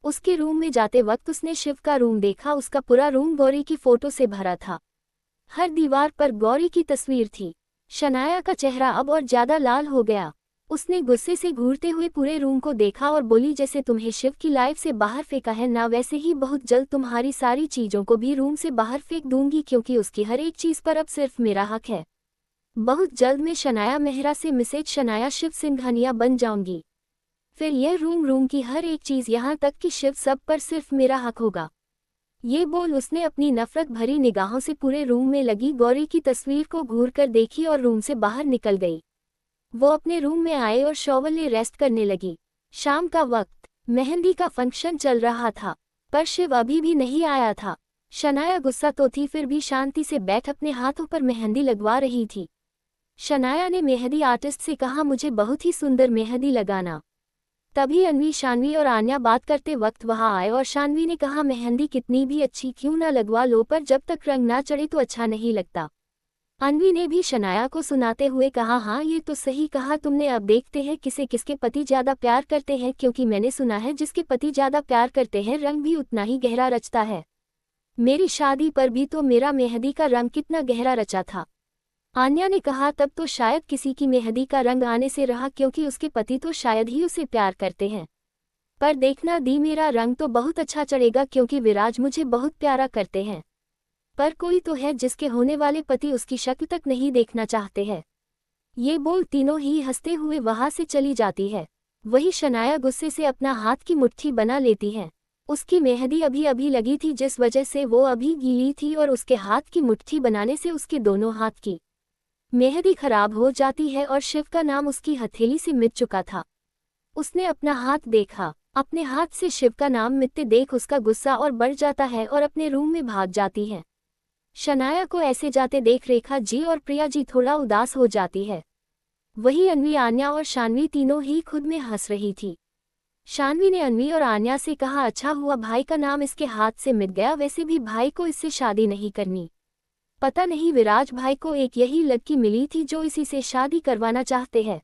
उसके रूम में जाते वक्त उसने शिव का रूम देखा। उसका पूरा रूम गौरी की फोटो से भरा था। हर दीवार पर गौरी की तस्वीर थी। शनाया का चेहरा अब और ज्यादा लाल हो गया। उसने गुस्से से घूरते हुए पूरे रूम को देखा और बोली, जैसे तुम्हें शिव की लाइफ से बाहर फेंका है ना, वैसे ही बहुत जल्द तुम्हारी सारी चीजों को भी रूम से बाहर फेंक दूंगी क्योंकि उसकी हर एक चीज पर अब सिर्फ मेरा हक है। बहुत जल्द मैं शनाया मेहरा से मिसेज शनाया शिव सिंघानिया बन जाऊंगी। फिर यह रूम की हर एक चीज यहाँ तक कि शिव सब पर सिर्फ मेरा हक होगा। ये बोल उसने अपनी नफरत भरी निगाहों से पूरे रूम में लगी गौरी की तस्वीर को घूरकर देखी और रूम से बाहर निकल गई। वो अपने रूम में आए और शॉवर ले रेस्ट करने लगी। शाम का वक्त, मेहंदी का फंक्शन चल रहा था पर शिव अभी भी नहीं आया था। शनाया गुस्सा तो थी फिर भी शांति से बैठ अपने हाथों पर मेहंदी लगवा रही थी। शनाया ने मेहंदी आर्टिस्ट से कहा, मुझे बहुत ही सुंदर मेहंदी लगाना। तभी अन्वी, शानवी और आन्या बात करते वक्त वहां आए और शानवी ने कहा, मेहंदी कितनी भी अच्छी क्यों ना लगवा लो, पर जब तक रंग ना चढ़े तो अच्छा नहीं लगता। अन्वी ने भी शनाया को सुनाते हुए कहा, हाँ ये तो सही कहा तुमने, अब देखते हैं किसे किसके पति ज्यादा प्यार करते हैं, क्योंकि मैंने सुना है जिसके पति ज्यादा प्यार करते हैं रंग भी उतना ही गहरा रचता है। मेरी शादी पर भी तो मेरा मेहंदी का रंग कितना गहरा रचा था। आन्या ने कहा, तब तो शायद किसी की मेहंदी का रंग आने से रहा, क्योंकि उसके पति तो शायद ही उसे प्यार करते हैं। पर देखना दी, मेरा रंग तो बहुत अच्छा चढ़ेगा, क्योंकि विराज मुझे बहुत प्यारा करते हैं। पर कोई तो है जिसके होने वाले पति उसकी शक्ल तक नहीं देखना चाहते हैं। ये बोल तीनों ही हंसते हुए वहां से चली जाती है। वही शनाया गुस्से से अपना हाथ की मुट्ठी बना लेती है। उसकी मेहंदी अभी अभी लगी थी, जिस वजह से वो अभी गीली थी, और उसके हाथ की मुट्ठी बनाने से उसके दोनों हाथ की मेहंदी खराब हो जाती है और शिव का नाम उसकी हथेली से मिट चुका था। उसने अपना हाथ देखा, अपने हाथ से शिव का नाम मिटते देख उसका गुस्सा और बढ़ जाता है और अपने रूम में भाग जाती है। शनाया को ऐसे जाते देख रेखा जी और प्रिया जी थोड़ा उदास हो जाती है। वही अन्वी, आन्या और शानवी तीनों ही खुद में हंस रही थी। शानवी ने अन्वी और आन्या से कहा, अच्छा हुआ भाई का नाम इसके हाथ से मिट गया, वैसे भी भाई को इससे शादी नहीं करनी। पता नहीं विराज भाई को एक यही लड़की मिली थी जो इसी से शादी करवाना चाहते हैं।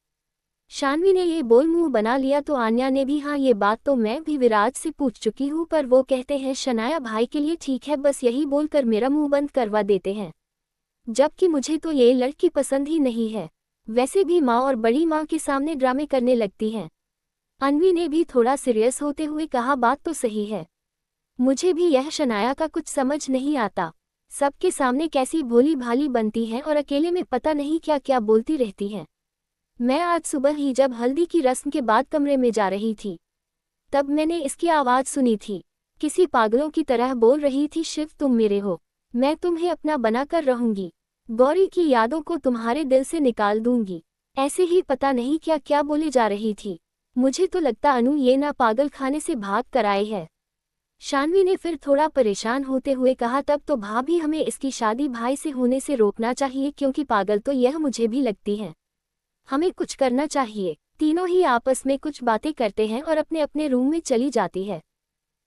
शानवी ने ये बोल मुंह बना लिया तो आन्या ने भी, हाँ ये बात तो मैं भी विराज से पूछ चुकी हूँ, पर वो कहते हैं शनाया भाई के लिए ठीक है, बस यही बोलकर मेरा मुंह बंद करवा देते हैं, जबकि मुझे तो ये लड़की पसंद ही नहीं है। वैसे भी माँ और बड़ी माँ के सामने ड्रामे करने लगती हैं। अन्वी ने भी थोड़ा सीरियस होते हुए कहा, बात तो सही है, मुझे भी यह शनाया का कुछ समझ नहीं आता। सबके सामने कैसी भोली भाली बनती है और अकेले में पता नहीं क्या क्या बोलती रहती है। मैं आज सुबह ही जब हल्दी की रस्म के बाद कमरे में जा रही थी, तब मैंने इसकी आवाज़ सुनी थी। किसी पागलों की तरह बोल रही थी, शिव तुम मेरे हो, मैं तुम्हें अपना बनाकर रहूंगी, गौरी की यादों को तुम्हारे दिल से निकाल दूंगी। ऐसे ही पता नहीं क्या क्या बोले जा रही थी। मुझे तो लगता अनु ये ना पागल खाने से भाग कर आई है। शानवी ने फिर थोड़ा परेशान होते हुए कहा, तब तो भाभी हमें इसकी शादी भाई से होने से रोकना चाहिए, क्योंकि पागल तो यह मुझे भी लगती है। हमें कुछ करना चाहिए। तीनों ही आपस में कुछ बातें करते हैं और अपने अपने रूम में चली जाती है।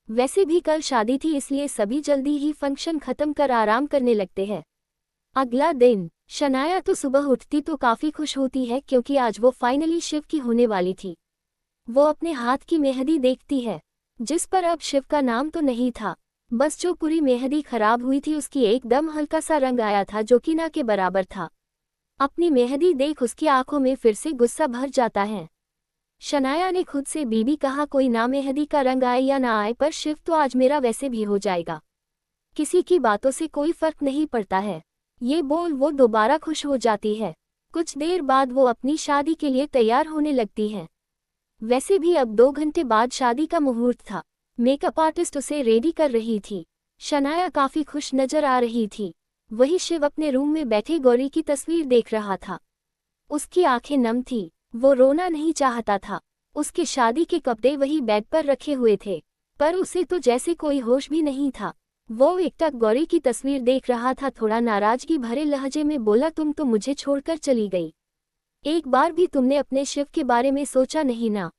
वैसे भी कल शादी थी, इसलिए सभी जल्दी ही फंक्शन खत्म कर आराम करने लगते हैं। अगला दिन शनाया तो सुबह उठती तो काफी खुश होती है, क्योंकि आज वो फाइनली शिव की होने वाली थी। वो अपने हाथ की मेहंदी देखती है, जिस पर अब शिव का नाम तो नहीं था। बस जो पूरी मेहंदी खराब हुई थी उसकी एकदम हल्का सा रंग आया था, जो कि ना के बराबर था। अपनी मेहंदी देख उसकी आंखों में फिर से गुस्सा भर जाता है। शनाया ने खुद से बीबी कहा, कोई ना मेहंदी का रंग आए या ना आए, पर शिव तो आज मेरा वैसे भी हो जाएगा, किसी की बातों से कोई फर्क नहीं पड़ता है। ये बोल वो दोबारा खुश हो जाती है। कुछ देर बाद वो अपनी शादी के लिए तैयार होने लगती है। वैसे भी अब 2 घंटे बाद शादी का मुहूर्त था। मेकअप आर्टिस्ट उसे रेडी कर रही थी। शनाया काफी खुश नजर आ रही थी। वही शिव अपने रूम में बैठे गौरी की तस्वीर देख रहा था। उसकी आंखें नम थी, वो रोना नहीं चाहता था। उसके शादी के कपड़े वही बेड पर रखे हुए थे, पर उसे तो जैसे कोई होश भी नहीं था। वो एकटक गौरी की तस्वीर देख रहा था। थोड़ा नाराजगी भरे लहजे में बोला, तुम तो मुझे छोड़कर चली गई, एक बार भी तुमने अपने शिव के बारे में सोचा नहीं ना?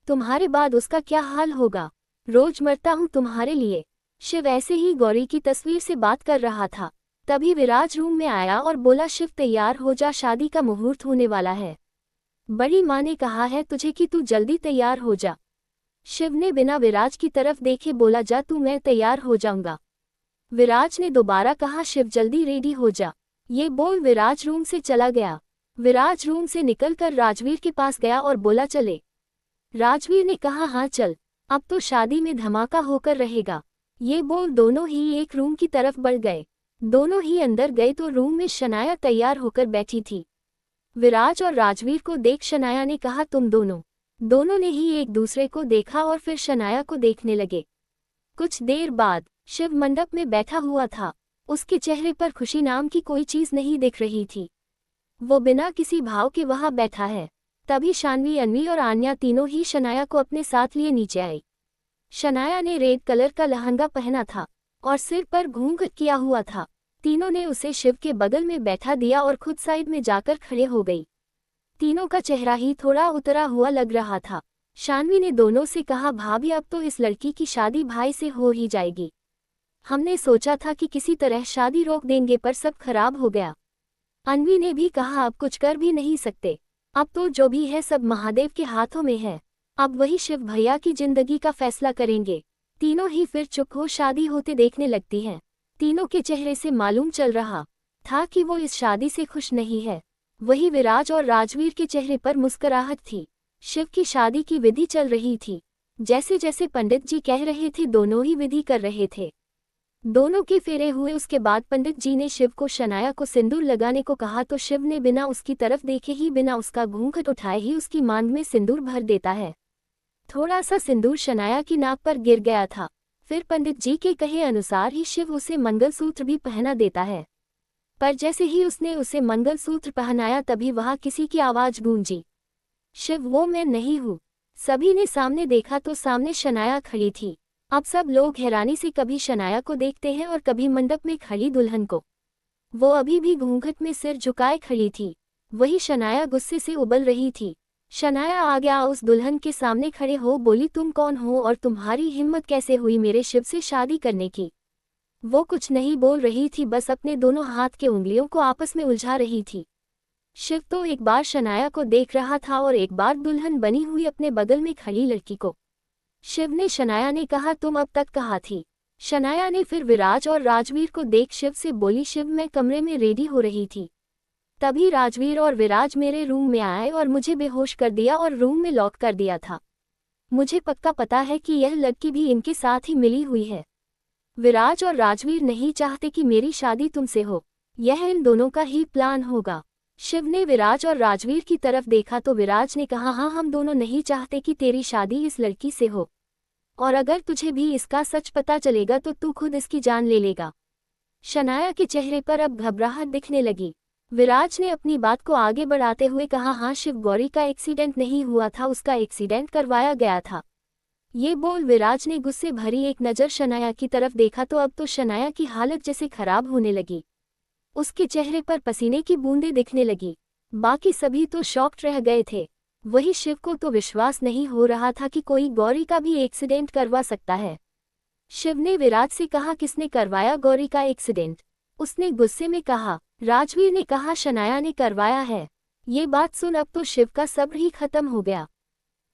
तुम्हारे बाद उसका क्या हाल होगा? रोज मरता हूँ तुम्हारे लिए। शिव ऐसे ही गौरी की तस्वीर से बात कर रहा था। तभी विराज रूम में आया और बोला, शिव तैयार हो जा, शादी का मुहूर्त होने वाला है। बड़ी माँ ने कहा है तुझे कि तू जल्दी तैयार हो जा। शिव ने बिना विराज की तरफ देखे बोला, जा तू, मैं तैयार हो जाऊंगा। विराज ने दोबारा कहा, शिव जल्दी रेडी हो जा। ये बोल विराज रूम से चला गया। विराज रूम से निकलकर राजवीर के पास गया और बोला, चले। राजवीर ने कहा, हाँ चल, अब तो शादी में धमाका होकर रहेगा। ये बोल दोनों ही एक रूम की तरफ बढ़ गए। दोनों ही अंदर गए तो रूम में शनाया तैयार होकर बैठी थी। विराज और राजवीर को देख शनाया ने कहा, तुम दोनों ने ही एक दूसरे को देखा और फिर शनाया को देखने लगे। कुछ देर बाद शिव मंडप में बैठा हुआ था। उसके चेहरे पर खुशी नाम की कोई चीज नहीं दिख रही थी। वो बिना किसी भाव के वहां बैठा है। तभी शानवी, अन्वी और आन्या तीनों ही शनाया को अपने साथ लिए नीचे आई। शनाया ने रेड कलर का लहंगा पहना था और सिर पर घूंघट किया हुआ था। तीनों ने उसे शिव के बगल में बैठा दिया और खुद साइड में जाकर खड़े हो गई। तीनों का चेहरा ही थोड़ा उतरा हुआ लग रहा था। शान्वी ने दोनों से कहा, भाभी अब तो इस लड़की की शादी भाई से हो ही जाएगी। हमने सोचा था कि किसी तरह शादी रोक देंगे पर सब खराब हो गया। अन्वी ने भी कहा, अब कुछ कर भी नहीं सकते, अब तो जो भी है सब महादेव के हाथों में है, अब वही शिव भैया की जिंदगी का फैसला करेंगे। तीनों ही फिर चुप हो शादी होते देखने लगती हैं। तीनों के चेहरे से मालूम चल रहा था कि वो इस शादी से खुश नहीं है। वही विराज और राजवीर के चेहरे पर मुस्कुराहट थी। शिव की शादी की विधि चल रही थी। जैसे जैसे पंडित जी कह रहे थे दोनों ही विधि कर रहे थे। दोनों के फेरे हुए उसके बाद पंडित जी ने शिव को शनाया को सिंदूर लगाने को कहा तो शिव ने बिना उसकी तरफ देखे ही बिना उसका घूंघट उठाए ही उसकी मांग में सिंदूर भर देता है। थोड़ा सा सिंदूर शनाया की नाक पर गिर गया था। फिर पंडित जी के कहे अनुसार ही शिव उसे मंगलसूत्र भी पहना देता है। पर जैसे ही उसने उसे मंगलसूत्र पहनाया तभी वहां किसी की आवाज गूंजी, शिव वो मैं नहीं हूँ। सभी ने सामने देखा तो सामने शनाया खड़ी थी। अब सब लोग हैरानी से कभी शनाया को देखते हैं और कभी मंडप में खड़ी दुल्हन को। वो अभी भी घूंघट में सिर झुकाए खड़ी थी। वही शनाया गुस्से से उबल रही थी। शनाया आ गया उस दुल्हन के सामने खड़े हो बोली, तुम कौन हो और तुम्हारी हिम्मत कैसे हुई मेरे शिव से शादी करने की। वो कुछ नहीं बोल रही थी, बस अपने दोनों हाथ के उंगलियों को आपस में उलझा रही थी। शिव तो एक बार शनाया को देख रहा था और एक बार दुल्हन बनी हुई अपने बगल में खड़ी लड़की को। शिव ने शनाया ने कहा, तुम अब तक कहाँ थी। शनाया ने फिर विराज और राजवीर को देख शिव से बोली, शिव मैं कमरे में रेडी हो रही थी, तभी राजवीर और विराज मेरे रूम में आए और मुझे बेहोश कर दिया और रूम में लॉक कर दिया था। मुझे पक्का पता है कि यह लड़की भी इनके साथ ही मिली हुई है। विराज और राजवीर नहीं चाहते कि मेरी शादी तुमसे हो, यह इन दोनों का ही प्लान होगा। शिव ने विराज और राजवीर की तरफ देखा तो विराज ने कहा, हाँ हम दोनों नहीं चाहते कि तेरी शादी इस लड़की से हो, और अगर तुझे भी इसका सच पता चलेगा तो तू खुद इसकी जान ले लेगा। शनाया के चेहरे पर अब घबराहट दिखने लगी। विराज ने अपनी बात को आगे बढ़ाते हुए कहा, हाँ शिव गौरी का एक्सीडेंट नहीं हुआ था, उसका एक्सीडेंट करवाया गया था। ये बोल विराज ने गुस्से भरी एक नज़र शनाया की तरफ देखा तो अब तो शनाया की हालत जैसे खराब होने लगी। उसके चेहरे पर पसीने की बूंदें दिखने लगी। बाकी सभी तो शॉक्ड रह गए थे। वही शिव को तो विश्वास नहीं हो रहा था कि कोई गौरी का भी एक्सीडेंट करवा सकता है। शिव ने विराज से कहा, किसने करवाया गौरी का एक्सीडेंट। उसने गुस्से में कहा। राजवीर ने कहा, शनाया ने करवाया है। ये बात सुन अब तो शिव का सब्र ही खत्म हो गया।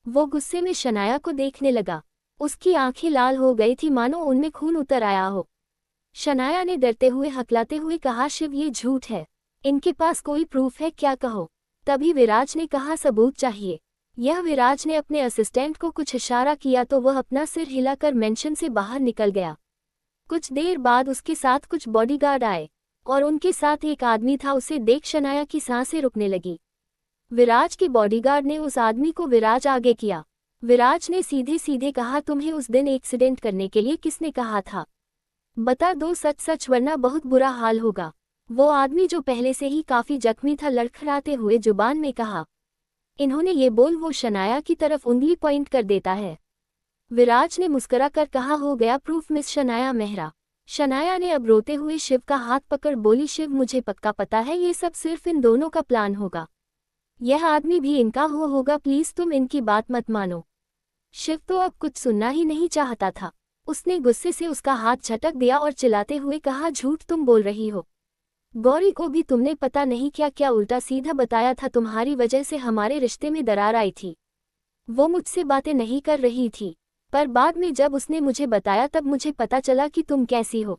वो गुस्से में शनाया को देखने लगा। उसकी आंखें लाल हो गई थी मानो उनमें खून उतर आया हो। शनाया ने डरते हुए हकलाते हुए कहा, शिव ये झूठ है, इनके पास कोई प्रूफ है क्या, कहो। तभी विराज ने कहा, सबूत चाहिए। यह विराज ने अपने असिस्टेंट को कुछ इशारा किया तो वह अपना सिर हिलाकर मेंशन से बाहर निकल गया। कुछ देर बाद उसके साथ कुछ बॉडीगार्ड आए और उनके साथ एक आदमी था। उसे देख शनाया की सांसें रुकने लगी। विराज के बॉडीगार्ड ने उस आदमी को विराज आगे किया। विराज ने सीधे सीधे कहा, तुम्हें उस दिन एक्सीडेंट करने के लिए किसने कहा था, बता दो सच सच वरना बहुत बुरा हाल होगा। वो आदमी जो पहले से ही काफी जख्मी था लड़खड़ाते हुए जुबान में कहा। इन्होंने ये बोल वो शनाया की तरफ उंगली पॉइंट कर देता है। विराज ने मुस्कुरा कर कहा, हो गया प्रूफ मिस शनाया मेहरा। शनाया ने अब रोते हुए शिव का हाथ पकड़ बोली, शिव मुझे पक्का पता है ये सब सिर्फ इन दोनों का प्लान होगा, यह आदमी भी इनका होगा, प्लीज तुम इनकी बात मत मानो। शिव तो अब कुछ सुनना ही नहीं चाहता था। उसने गुस्से से उसका हाथ झटक दिया और चिल्लाते हुए कहा, झूठ तुम बोल रही हो। गौरी को भी तुमने पता नहीं क्या क्या उल्टा सीधा बताया था, तुम्हारी वजह से हमारे रिश्ते में दरार आई थी। वो मुझसे बातें नहीं कर रही थी, पर बाद में जब उसने मुझे बताया तब मुझे पता चला कि तुम कैसी हो।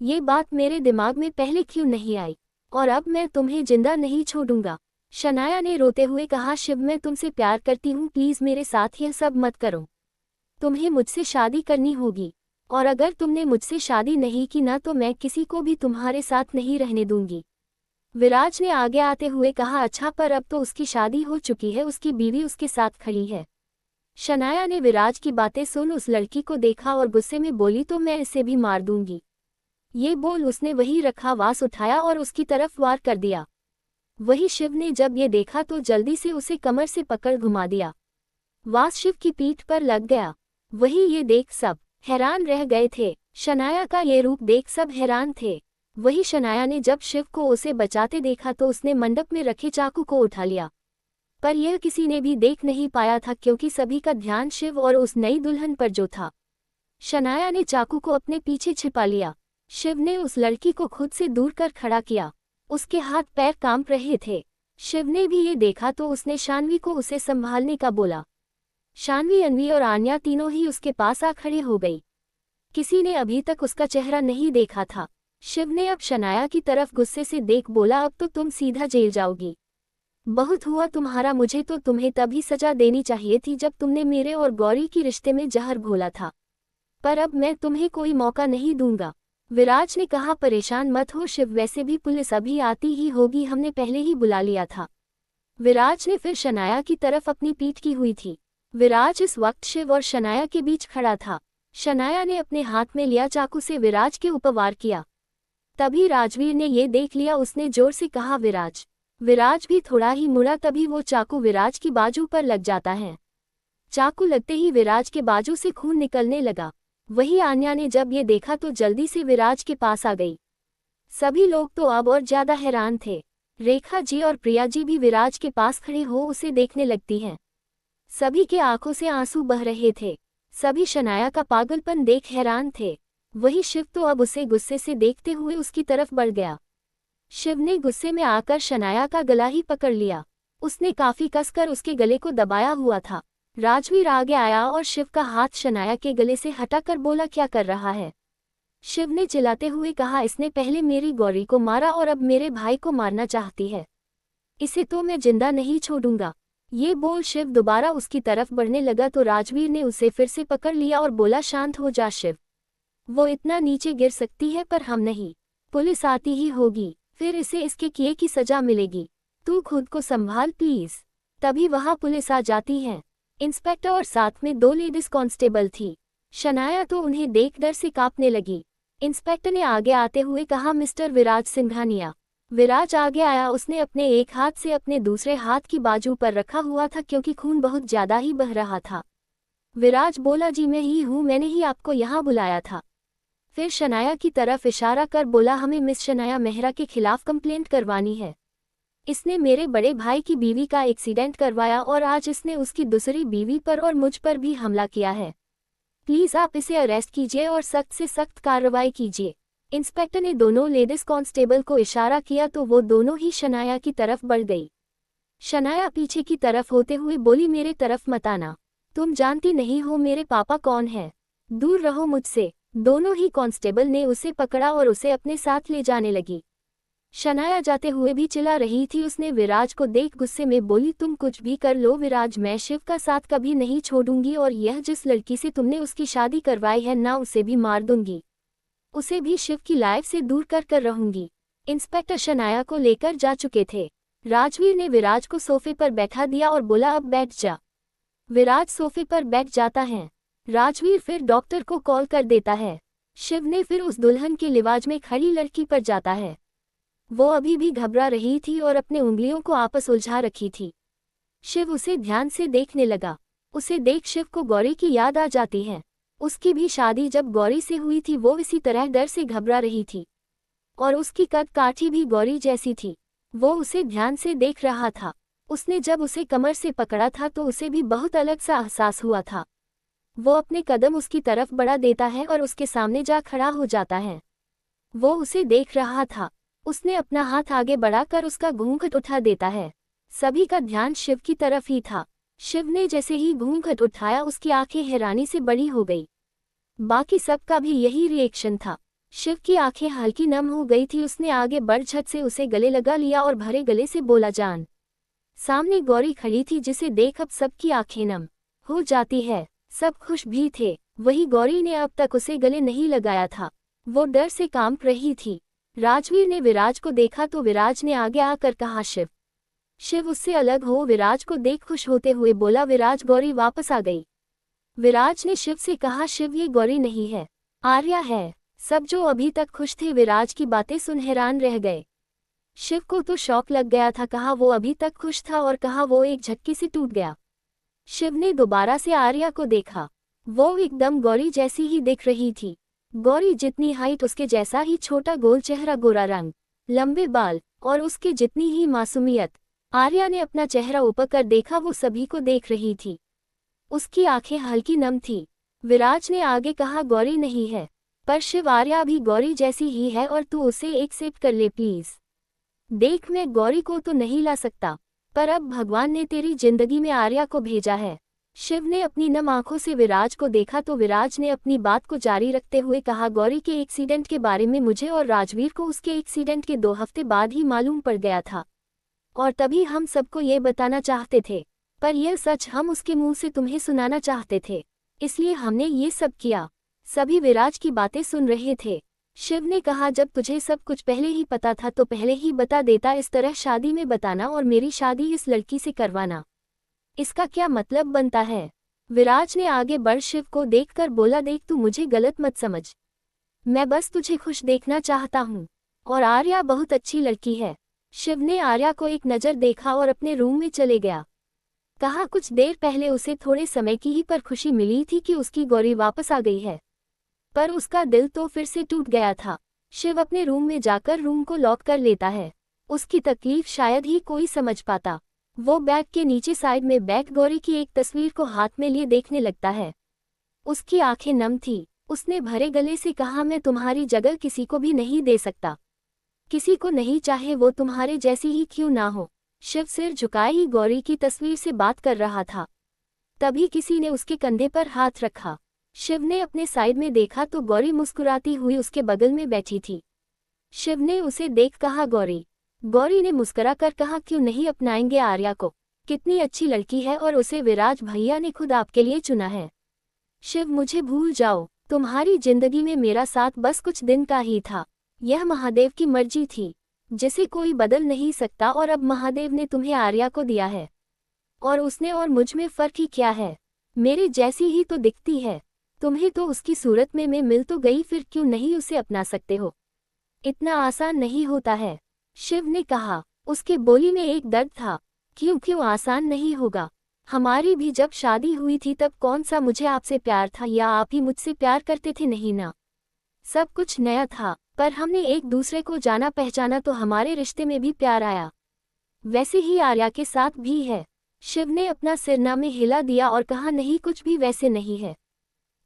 ये बात मेरे दिमाग में पहले क्यों नहीं आई, और अब मैं तुम्हें जिंदा नहीं छोड़ूंगा। शनाया ने रोते हुए कहा, शिव मैं तुमसे प्यार करती हूँ, प्लीज मेरे साथ यह सब मत करो। तुम्हें मुझसे शादी करनी होगी, और अगर तुमने मुझसे शादी नहीं की ना तो मैं किसी को भी तुम्हारे साथ नहीं रहने दूंगी। विराज ने आगे आते हुए कहा, अच्छा पर अब तो उसकी शादी हो चुकी है, उसकी बीवी उसके साथ खड़ी है। शनाया ने विराज की बातें सुन उस लड़की को देखा और गुस्से में बोली, तो मैं इसे भी मार दूंगी। ये बोल उसने वही रखा वास उठाया और उसकी तरफ वार कर दिया। वही शिव ने जब ये देखा तो जल्दी से उसे कमर से पकड़ घुमा दिया। वास शिव की पीठ पर लग गया। वही ये देख सब हैरान रह गए थे। शनाया का ये रूप देख सब हैरान थे। वही शनाया ने जब शिव को उसे बचाते देखा तो उसने मंडप में रखे चाकू को उठा लिया, पर यह किसी ने भी देख नहीं पाया था क्योंकि सभी का ध्यान शिव और उस नई दुल्हन पर जो था। शनाया ने चाकू को अपने पीछे छिपा लिया। शिव ने उस लड़की को खुद से दूर कर खड़ा किया। उसके हाथ पैर कांप रहे थे। शिव ने भी ये देखा तो उसने शान्वी को उसे संभालने का बोला। शान्वी, अन्वी और आन्या तीनों ही उसके पास आ खड़े हो गई। किसी ने अभी तक उसका चेहरा नहीं देखा था। शिव ने अब शनाया की तरफ गुस्से से देख बोला, अब तो तुम सीधा जेल जाओगी। बहुत हुआ तुम्हारा, मुझे तो तुम्हें तभी सजा देनी चाहिए थी जब तुमने मेरे और गौरी की रिश्ते में जहर घोला था, पर अब मैं तुम्हें कोई मौका नहीं दूंगा। विराज ने कहा, परेशान मत हो शिव, वैसे भी पुलिस अभी आती ही होगी, हमने पहले ही बुला लिया था। विराज ने फिर शनाया की तरफ अपनी पीठ की हुई थी। विराज इस वक्त शिव और शनाया के बीच खड़ा था। शनाया ने अपने हाथ में लिया चाकू से विराज के ऊपर वार किया। तभी राजवीर ने ये देख लिया। उसने जोर से कहा, विराज। विराज भी थोड़ा ही मुड़ा, तभी वो चाकू विराज की बाजू पर लग जाता है। चाकू लगते ही विराज के बाजू से खून निकलने लगा। वही आन्या ने जब ये देखा तो जल्दी से विराज के पास आ गई। सभी लोग तो अब और ज्यादा हैरान थे। रेखा जी और प्रिया जी भी विराज के पास खड़े हो उसे देखने लगती हैं। सभी के आंखों से आंसू बह रहे थे। सभी शनाया का पागलपन देख हैरान थे। वही शिव तो अब उसे गुस्से से देखते हुए उसकी तरफ बढ़ गया। शिव ने गुस्से में आकर शनाया का गला ही पकड़ लिया। उसने काफी कसकर उसके गले को दबाया हुआ था। राजवीर आगे आया और शिव का हाथ शनाया के गले से हटाकर बोला, क्या कर रहा है? शिव ने चिल्लाते हुए कहा, इसने पहले मेरी गौरी को मारा और अब मेरे भाई को मारना चाहती है। इसे तो मैं जिंदा नहीं छोड़ूंगा। ये बोल शिव दोबारा उसकी तरफ बढ़ने लगा तो राजवीर ने उसे फिर से पकड़ लिया और बोला, शांत हो जा शिव। वो इतना नीचे गिर सकती है पर हम नहीं। पुलिस आती ही होगी, फिर इसे इसके किए की सजा मिलेगी। तू खुद को संभाल प्लीज। तभी वहां पुलिस आ जाती है। इंस्पेक्टर और साथ में 2 लेडीज कांस्टेबल थी। शनाया तो उन्हें देख डर से कांपने लगी। इंस्पेक्टर ने आगे आते हुए कहा, मिस्टर विराज सिंघानिया। विराज आगे आया। उसने अपने एक हाथ से अपने दूसरे हाथ की बाजू पर रखा हुआ था क्योंकि खून बहुत ज्यादा ही बह रहा था। विराज बोला, जी मैं ही हूँ, मैंने ही आपको यहाँ बुलाया था। फिर शनाया की तरफ इशारा कर बोला, हमें मिस शनाया मेहरा के खिलाफ कंप्लेंट करवानी है। इसने मेरे बड़े भाई की बीवी का एक्सीडेंट करवाया और आज इसने उसकी दूसरी बीवी पर और मुझ पर भी हमला किया है। प्लीज आप इसे अरेस्ट कीजिए और सख्त से सख्त कार्रवाई कीजिए। इंस्पेक्टर ने दोनों लेडीज कांस्टेबल को इशारा किया तो वो दोनों ही शनाया की तरफ बढ़ गई। शनाया पीछे की तरफ होते हुए बोली, मेरे तरफ मत आना, तुम जानती नहीं हो मेरे पापा कौन है, दूर रहो मुझसे। दोनों ही कांस्टेबल ने उसे पकड़ा और उसे अपने साथ ले जाने लगी। शनाया जाते हुए भी चिल्ला रही थी। उसने विराज को देख गुस्से में बोली, तुम कुछ भी कर लो विराज, मैं शिव का साथ कभी नहीं छोड़ूंगी और यह जिस लड़की से तुमने उसकी शादी करवाई है ना, उसे भी मार दूंगी। उसे भी शिव की लाइफ से दूर कर रहूंगी। इंस्पेक्टर शनाया को लेकर जा चुके थे। राजवीर ने विराज को सोफे पर बैठा दिया और बोला, अब बैठ जा। विराज सोफे पर बैठ जाता है। राजवीर फिर डॉक्टर को कॉल कर देता है। शिव ने फिर उस दुल्हन के लिवाज में खड़ी लड़की पर जाता है। वो अभी भी घबरा रही थी और अपने उंगलियों को आपस उलझा रखी थी। शिव उसे ध्यान से देखने लगा। उसे देख शिव को गौरी की याद आ जाती है। उसकी भी शादी जब गौरी से हुई थी, वो इसी तरह डर से घबरा रही थी और उसकी कद काठी भी गौरी जैसी थी। वो उसे ध्यान से देख रहा था। उसने जब उसे कमर से पकड़ा था तो उसे भी बहुत अलग सा एहसास हुआ था। वो अपने कदम उसकी तरफ बढ़ा देता है और उसके सामने जा खड़ा हो जाता है। वो उसे देख रहा था। उसने अपना हाथ आगे बढ़ाकर उसका घूंघट उठा देता है। सभी का ध्यान शिव की तरफ ही था। शिव ने जैसे ही घूंघट उठाया, उसकी आंखें हैरानी से बड़ी हो गई। बाकी सबका भी यही रिएक्शन था। शिव की आंखें हल्की नम हो गई थी। उसने आगे बढ़ झट से उसे गले लगा लिया और भरे गले से बोला, जान। सामने गौरी खड़ी थी जिसे देख अब सबकी आंखें नम हो जाती है। सब खुश भी थे। वही गौरी ने अब तक उसे गले नहीं लगाया था। वो डर से कांप रही थी। राजवीर ने विराज को देखा तो विराज ने आगे आकर कहा, शिव। शिव उससे अलग हो विराज को देख खुश होते हुए बोला, विराज गौरी वापस आ गई। विराज ने शिव से कहा, शिव ये गौरी नहीं है, आर्या है। सब जो अभी तक खुश थे विराज की बातें सुन हैरान रह गए। शिव को तो शौक लग गया था। कहा वो अभी तक खुश था और कहा वो एक झटके से टूट गया। शिव ने दोबारा से आर्या को देखा। वो एकदम गौरी जैसी ही दिख रही थी। गौरी जितनी हाइट उसके जैसा ही छोटा गोल चेहरा, गोरा रंग, लंबे बाल और उसके जितनी ही मासूमियत। आर्या ने अपना चेहरा ऊपर कर देखा, वो सभी को देख रही थी। उसकी आंखें हल्की नम थी। विराज ने आगे कहा, गौरी नहीं है, पर शिव, आर्या भी गौरी जैसी ही है और तू उसे एक्सेप्ट कर ले प्लीज। देख, मैं गौरी को तो नहीं ला सकता, पर अब भगवान ने तेरी जिंदगी में आर्या को भेजा है। शिव ने अपनी नम आंखों से विराज को देखा तो विराज ने अपनी बात को जारी रखते हुए कहा, गौरी के एक्सीडेंट के बारे में मुझे और राजवीर को उसके एक्सीडेंट के 2 हफ्ते बाद ही मालूम पड़ गया था, और तभी हम सबको ये बताना चाहते थे, पर यह सच हम उसके मुंह से तुम्हें सुनाना चाहते थे, इसलिए हमने ये सब किया। सभी विराज की बातें सुन रहे थे। शिव ने कहा, जब तुझे सब कुछ पहले ही पता था तो पहले ही बता देता, इस तरह शादी में बताना और मेरी शादी इस लड़की से करवाना, इसका क्या मतलब बनता है। विराज ने आगे बढ़ शिव को देखकर बोला, देख, तू मुझे गलत मत समझ, मैं बस तुझे खुश देखना चाहता हूँ, और आर्या बहुत अच्छी लड़की है। शिव ने आर्या को एक नज़र देखा और अपने रूम में चले गया। कहा, कुछ देर पहले उसे थोड़े समय की ही पर खुशी मिली थी कि उसकी गौरी वापस आ गई है, पर उसका दिल तो फिर से टूट गया था। शिव अपने रूम में जाकर रूम को लॉक कर लेता है। उसकी तकलीफ शायद ही कोई समझ पाता। वो बैग के नीचे साइड में बैठ गौरी की एक तस्वीर को हाथ में लिए देखने लगता है। उसकी आंखें नम थी। उसने भरे गले से कहा, मैं तुम्हारी जगह किसी को भी नहीं दे सकता, किसी को नहीं, चाहे वो तुम्हारे जैसी ही क्यों ना हो। शिव सिर झुकाए ही गौरी की तस्वीर से बात कर रहा था, तभी किसी ने उसके कंधे पर हाथ रखा। शिव ने अपने साइड में देखा तो गौरी मुस्कुराती हुई उसके बगल में बैठी थी। शिव ने उसे देख कहा, गौरी। गौरी ने मुस्कुरा कर कहा, क्यों नहीं अपनाएंगे आर्या को, कितनी अच्छी लड़की है और उसे विराज भैया ने खुद आपके लिए चुना है। शिव, मुझे भूल जाओ, तुम्हारी जिंदगी में मेरा साथ बस कुछ दिन का ही था। यह महादेव की मर्जी थी, जिसे कोई बदल नहीं सकता, और अब महादेव ने तुम्हें आर्या को दिया है, और उसने और मुझ में फर्क ही क्या है, मेरे जैसी ही तो दिखती है। तुम्हें तो उसकी सूरत में मैं मिल तो गई, फिर क्यों नहीं उसे अपना सकते हो। इतना आसान नहीं होता है, शिव ने कहा। उसके बोली में एक दर्द था। क्यों आसान नहीं होगा। हमारी भी जब शादी हुई थी तब कौन सा मुझे आपसे प्यार था, या आप ही मुझसे प्यार करते थे, नहीं ना। सब कुछ नया था, पर हमने एक दूसरे को जाना पहचाना तो हमारे रिश्ते में भी प्यार आया। वैसे ही आर्या के साथ भी है। शिव ने अपना सिरना में हिला दिया और कहा, नहीं, कुछ भी वैसे नहीं है,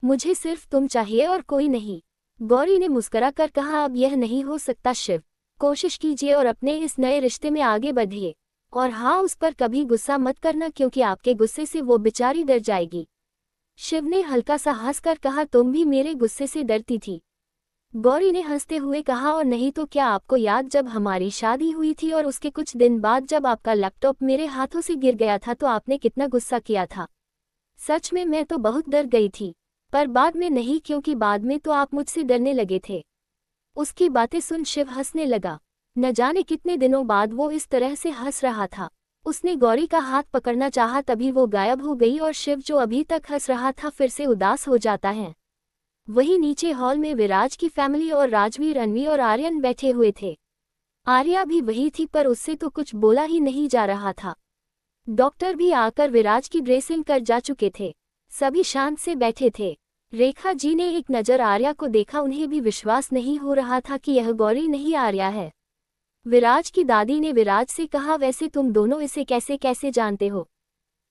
मुझे सिर्फ तुम चाहिए और कोई नहीं। गौरी ने मुस्कुरा कर कहा, अब यह नहीं हो सकता शिव, कोशिश कीजिए और अपने इस नए रिश्ते में आगे बढ़िए, और हाँ, उस पर कभी गुस्सा मत करना, क्योंकि आपके गुस्से से वो बेचारी डर जाएगी। शिव ने हल्का सा हंसकर कहा, तुम भी मेरे गुस्से से डरती थी। गौरी ने हंसते हुए कहा, और नहीं तो क्या, आपको याद जब हमारी शादी हुई थी और उसके कुछ दिन बाद जब आपका लैपटॉप मेरे हाथों से गिर गया था तो आपने कितना गुस्सा किया था। सच में मैं तो बहुत डर गई थी, पर बाद में नहीं, क्योंकि बाद में तो आप मुझसे डरने लगे थे। उसकी बातें सुन शिव हंसने लगा। न जाने कितने दिनों बाद वो इस तरह से हंस रहा था। उसने गौरी का हाथ पकड़ना चाहा, तभी वो गायब हो गई और शिव, जो अभी तक हंस रहा था, फिर से उदास हो जाता है। वहीं नीचे हॉल में विराज की फैमिली और राजवीर, अनवी और आर्यन बैठे हुए थे। आर्या भी वही थी, पर उससे तो कुछ बोला ही नहीं जा रहा था। डॉक्टर भी आकर विराज की ड्रेसिंग कर जा चुके थे। सभी शांत से बैठे थे। रेखा जी ने एक नज़र आर्या को देखा, उन्हें भी विश्वास नहीं हो रहा था कि यह गौरी नहीं आर्या है। विराज की दादी ने विराज से कहा, वैसे तुम दोनों इसे कैसे कैसे जानते हो।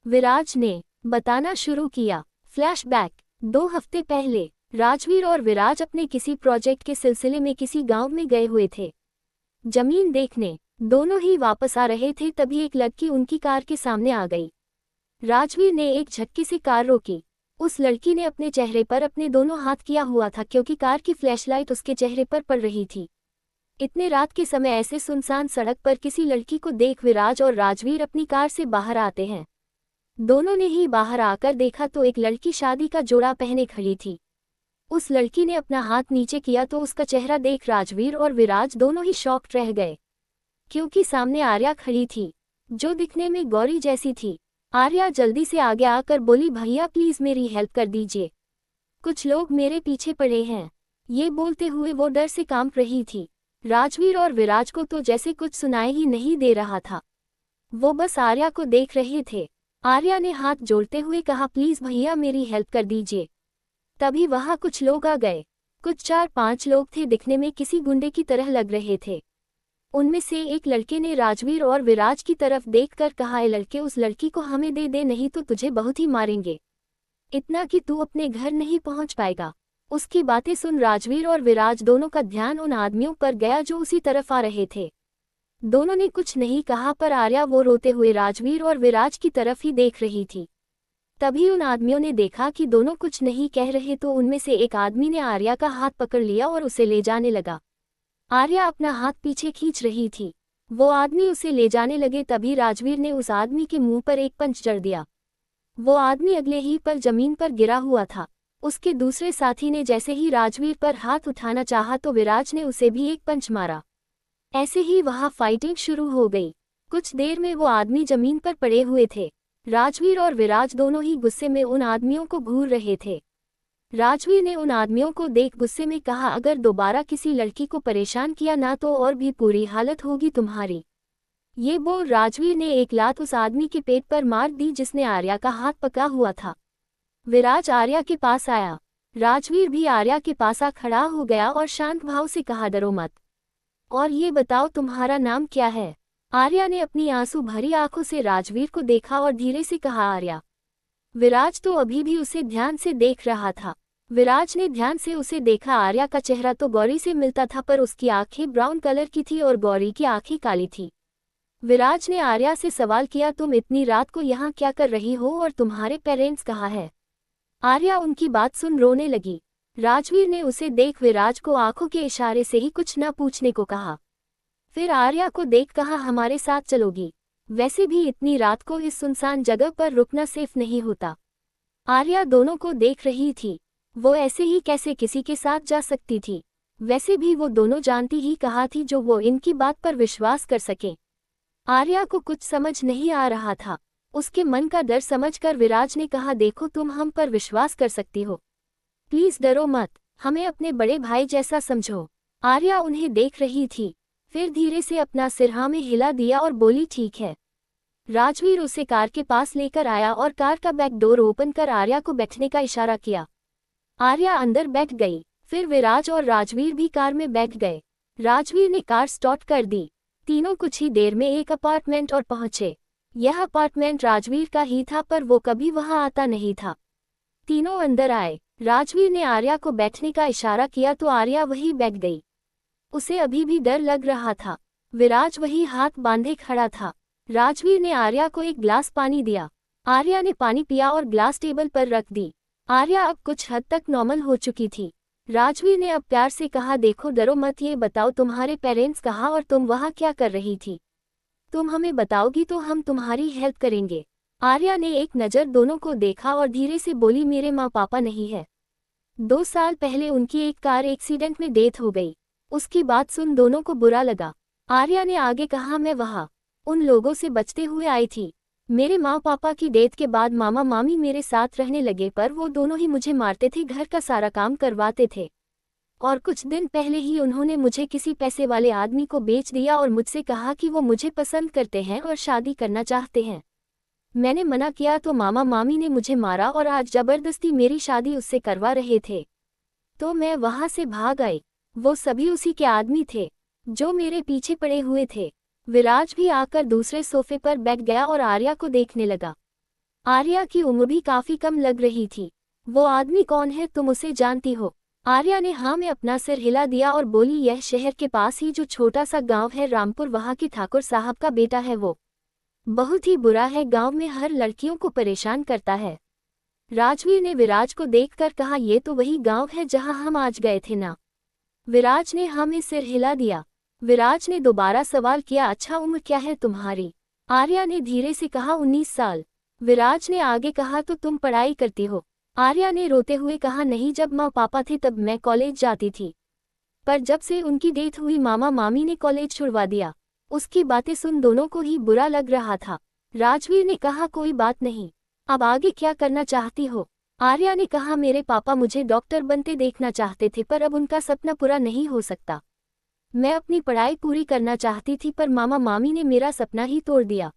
विराज ने बताना शुरू किया। फ्लैशबैक। 2 हफ्ते पहले राजवीर और विराज अपने किसी प्रोजेक्ट के सिलसिले में किसी गांव में गए हुए थे जमीन देखने। दोनों ही वापस आ रहे थे, तभी एक लड़की उनकी कार के सामने आ गई। राजवीर ने एक झटके से कार रोकी। उस लड़की ने अपने चेहरे पर अपने दोनों हाथ किया हुआ था, क्योंकि कार की फ्लैशलाइट उसके चेहरे पर पड़ रही थी। इतने रात के समय ऐसे सुनसान सड़क पर किसी लड़की को देख विराज और राजवीर अपनी कार से बाहर आते हैं। दोनों ने ही बाहर आकर देखा तो एक लड़की शादी का जोड़ा पहने खड़ी थी। उस लड़की ने अपना हाथ नीचे किया तो उसका चेहरा देख राजवीर और विराज दोनों ही शॉक्ड रह गए, क्योंकि सामने आर्या खड़ी थी, जो दिखने में गौरी जैसी थी। आर्या जल्दी से आगे आकर बोली, भैया प्लीज मेरी हेल्प कर दीजिए, कुछ लोग मेरे पीछे पड़े हैं। ये बोलते हुए वो डर से कांप रही थी। राजवीर और विराज को तो जैसे कुछ सुनाई ही नहीं दे रहा था, वो बस आर्या को देख रहे थे। आर्या ने हाथ जोड़ते हुए कहा, प्लीज भैया मेरी हेल्प कर दीजिए। तभी वहां कुछ लोग आ गए। कुछ 4-5 लोग थे, दिखने में किसी गुंडे की तरह लग रहे थे। उनमें से एक लड़के ने राजवीर और विराज की तरफ देखकर कहा, ए लड़के, उस लड़की को हमें दे दे, नहीं तो तुझे बहुत ही मारेंगे, इतना कि तू अपने घर नहीं पहुंच पाएगा। उसकी बातें सुन राजवीर और विराज दोनों का ध्यान उन आदमियों पर गया जो उसी तरफ आ रहे थे। दोनों ने कुछ नहीं कहा, पर आर्या वो रोते हुए राजवीर और विराज की तरफ ही देख रही थी। तभी उन आदमियों ने देखा कि दोनों कुछ नहीं कह रहे, तो उनमें से एक आदमी ने आर्या का हाथ पकड़ लिया और उसे ले जाने लगा। आर्या अपना हाथ पीछे खींच रही थी। वो आदमी उसे ले जाने लगे, तभी राजवीर ने उस आदमी के मुंह पर एक पंच जड़ दिया। वो आदमी अगले ही पल जमीन पर गिरा हुआ था। उसके दूसरे साथी ने जैसे ही राजवीर पर हाथ उठाना चाहा तो विराज ने उसे भी एक पंच मारा। ऐसे ही वहां फाइटिंग शुरू हो गई। कुछ देर में वो आदमी जमीन पर पड़े हुए थे। राजवीर और विराज दोनों ही गुस्से में उन आदमियों को घूर रहे थे। राजवीर ने उन आदमियों को देख गुस्से में कहा, अगर दोबारा किसी लड़की को परेशान किया ना तो और भी बुरी हालत होगी तुम्हारी। ये बोल राजवीर ने एक लात उस आदमी के पेट पर मार दी जिसने आर्या का हाथ पकड़ा हुआ था। विराज आर्या के पास आया। राजवीर भी आर्या के पास आ खड़ा हो गया और शांत भाव से कहा, डरो मत, और ये बताओ तुम्हारा नाम क्या है। आर्या ने अपनी आंसू भरी आंखों से राजवीर को देखा और धीरे से कहा, आर्या। विराज तो अभी भी उसे ध्यान से देख रहा था। विराज ने ध्यान से उसे देखा। आर्या का चेहरा तो गौरी से मिलता था, पर उसकी आंखें ब्राउन कलर की थी और गौरी की आंखें काली थी। विराज ने आर्या से सवाल किया, तुम इतनी रात को यहाँ क्या कर रही हो और तुम्हारे पेरेंट्स कहाँ है। आर्या उनकी बात सुन रोने लगी। राजवीर ने उसे देख विराज को आंखों के इशारे से ही कुछ न पूछने को कहा। फिर आर्या को देख कहा, हमारे साथ चलोगी। वैसे भी इतनी रात को इस सुनसान जगह पर रुकना सेफ नहीं होता। आर्या दोनों को देख रही थी। वो ऐसे ही कैसे किसी के साथ जा सकती थी। वैसे भी वो दोनों जानती ही कहा थी जो वो इनकी बात पर विश्वास कर सके। आर्या को कुछ समझ नहीं आ रहा था। उसके मन का डर समझकर विराज ने कहा, देखो तुम हम पर विश्वास कर सकती हो, प्लीज डरो मत, हमें अपने बड़े भाई जैसा समझो। आर्या उन्हें देख रही थी। फिर धीरे से अपना सिर हाँ में हिला दिया और बोली, ठीक है। राजवीर उसे कार के पास लेकर आया और कार का बैक डोर ओपन कर आर्या को बैठने का इशारा किया। आर्या अंदर बैठ गई। फिर विराज और राजवीर भी कार में बैठ गए। राजवीर ने कार स्टार्ट कर दी। तीनों कुछ ही देर में एक अपार्टमेंट और पहुंचे। यह अपार्टमेंट राजवीर का ही था, पर वो कभी वहां आता नहीं था। तीनों अंदर आए। राजवीर ने आर्या को बैठने का इशारा किया तो आर्या वहीं बैठ गई। उसे अभी भी डर लग रहा था। विराज वहीं हाथ बांधे खड़ा था। राजवीर ने आर्या को एक ग्लास पानी दिया। आर्या ने पानी पिया और ग्लास टेबल पर रख दी। आर्या अब कुछ हद तक नॉर्मल हो चुकी थी। राजवीर ने अब प्यार से कहा, देखो डरो मत, ये बताओ तुम्हारे पेरेंट्स कहाँ और तुम वहाँ क्या कर रही थी। तुम हमें बताओगी तो हम तुम्हारी हेल्प करेंगे। आर्या ने एक नज़र दोनों को देखा और धीरे से बोली, मेरे माँ पापा नहीं है। 2 साल पहले उनकी एक कार एक्सीडेंट में डेथ हो गई। उसकी बात सुन दोनों को बुरा लगा। आर्या ने आगे कहा, मैं वहाँ उन लोगों से बचते हुए आई थी। मेरे माँ पापा की डेथ के बाद मामा मामी मेरे साथ रहने लगे, पर वो दोनों ही मुझे मारते थे, घर का सारा काम करवाते थे। और कुछ दिन पहले ही उन्होंने मुझे किसी पैसे वाले आदमी को बेच दिया और मुझसे कहा कि वो मुझे पसंद करते हैं और शादी करना चाहते हैं। मैंने मना किया तो मामा मामी ने मुझे मारा और आज जबरदस्ती मेरी शादी उससे करवा रहे थे। तो मैं वहां से भाग आई। वो सभी उसी के आदमी थे जो मेरे पीछे पड़े हुए थे। विराज भी आकर दूसरे सोफे पर बैठ गया और आर्या को देखने लगा। आर्या की उम्र भी काफी कम लग रही थी। वो आदमी कौन है, तुम उसे जानती हो। आर्या ने हाँ में अपना सिर हिला दिया और बोली, यह शहर के पास ही जो छोटा सा गांव है रामपुर, वहाँ के ठाकुर साहब का बेटा है। वो बहुत ही बुरा है, गांव में हर लड़कियों को परेशान करता है। राजवीर ने विराज को देखकर कहा, ये तो वही गांव है जहां हम आज गए थे ना। विराज ने हाँ में सिर हिला दिया। विराज ने दोबारा सवाल किया, अच्छा उम्र क्या है तुम्हारी। आर्या ने धीरे से कहा, 19 साल। विराज ने आगे कहा, तो तुम पढ़ाई करती हो। आर्या ने रोते हुए कहा, नहीं, जब माँ पापा थे तब मैं कॉलेज जाती थी, पर जब से उनकी डेथ हुई मामा मामी ने कॉलेज छुड़वा दिया। उसकी बातें सुन दोनों को ही बुरा लग रहा था। राजवीर ने कहा, कोई बात नहीं, अब आगे क्या करना चाहती हो। आर्या ने कहा, मेरे पापा मुझे डॉक्टर बनते देखना चाहते थे, पर अब उनका सपना पूरा नहीं हो सकता। मैं अपनी पढ़ाई पूरी करना चाहती थी, पर मामा मामी ने मेरा सपना ही तोड़ दिया।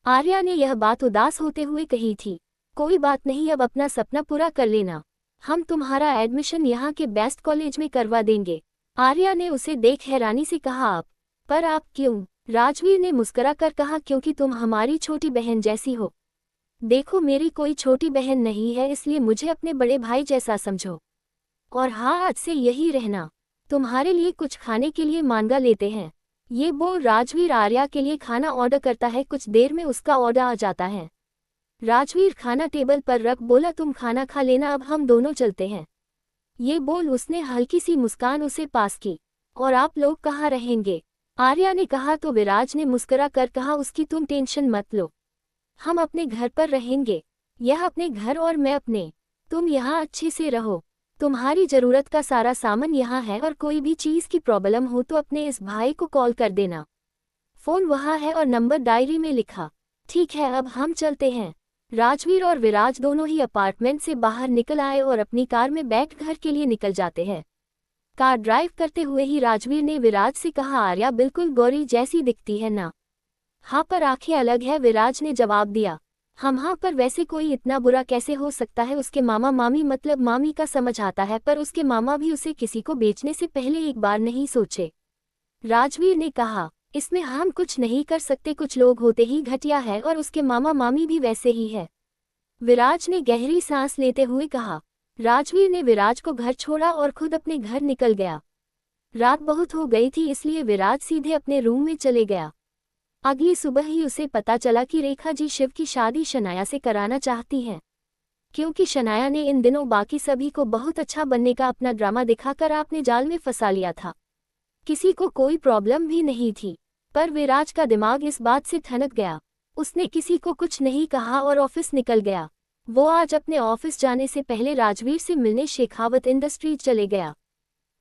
आर्या ने यह बात उदास होते हुए कही थी। कोई बात नहीं, अब अपना सपना पूरा कर लेना। हम तुम्हारा एडमिशन यहाँ के बेस्ट कॉलेज में करवा देंगे। आर्या ने उसे देख हैरानी से कहा, आप? पर आप क्यों? राजवीर ने मुस्कुरा कर कहा, क्योंकि तुम हमारी छोटी बहन जैसी हो। देखो, मेरी कोई छोटी बहन नहीं है, इसलिए मुझे अपने बड़े भाई जैसा समझो। और हाँ, आज से यही रहना। तुम्हारे लिए कुछ खाने के लिए मांगा लेते हैं। ये बोल राजवीर आर्या के लिए खाना ऑर्डर करता है। कुछ देर में उसका ऑर्डर आ जाता है। राजवीर खाना टेबल पर रख बोला, तुम खाना खा लेना, अब हम दोनों चलते हैं। ये बोल उसने हल्की सी मुस्कान उसे पास की। और आप लोग कहाँ रहेंगे? आर्या ने कहा। तो विराज ने मुस्कुरा कर कहा, उसकी तुम टेंशन मत लो, हम अपने घर पर रहेंगे। यह अपने घर और मैं अपने। तुम यहाँ अच्छे से रहो। तुम्हारी जरूरत का सारा सामान यहाँ है और कोई भी चीज़ की प्रॉब्लम हो तो अपने इस भाई को कॉल कर देना। फ़ोन वहाँ है और नंबर डायरी में लिखा। ठीक है, अब हम चलते हैं। राजवीर और विराज दोनों ही अपार्टमेंट से बाहर निकल आए और अपनी कार में बैठ घर के लिए निकल जाते हैं। कार ड्राइव करते हुए ही राजवीर ने विराज से कहा, आर्या बिल्कुल गौरी जैसी दिखती है ना? हाँ, पर आंखें अलग है, विराज ने जवाब दिया। हाँ, पर वैसे कोई इतना बुरा कैसे हो सकता है? उसके मामा मामी, मतलब मामी का समझ आता है, पर उसके मामा भी उसे किसी को बेचने से पहले एक बार नहीं सोचे। राजवीर ने कहा, इसमें हम कुछ नहीं कर सकते, कुछ लोग होते ही घटिया है और उसके मामा मामी भी वैसे ही है। विराज ने गहरी सांस लेते हुए कहा। राजवीर ने विराज को घर छोड़ा और खुद अपने घर निकल गया। रात बहुत हो गई थी, इसलिए विराज सीधे अपने रूम में चले गया। अगली सुबह ही उसे पता चला कि रेखा जी शिव की शादी शनाया से कराना चाहती हैं। क्योंकि शनाया ने इन दिनों बाकी सभी को बहुत अच्छा बनने का अपना ड्रामा दिखाकर आपने जाल में फंसा लिया था। किसी को कोई प्रॉब्लम भी नहीं थी, पर विराज का दिमाग इस बात से ठनक गया। उसने किसी को कुछ नहीं कहा और ऑफिस निकल गया। वो आज अपने ऑफिस जाने से पहले राजवीर से मिलने शेखावत इंडस्ट्रीज चले गया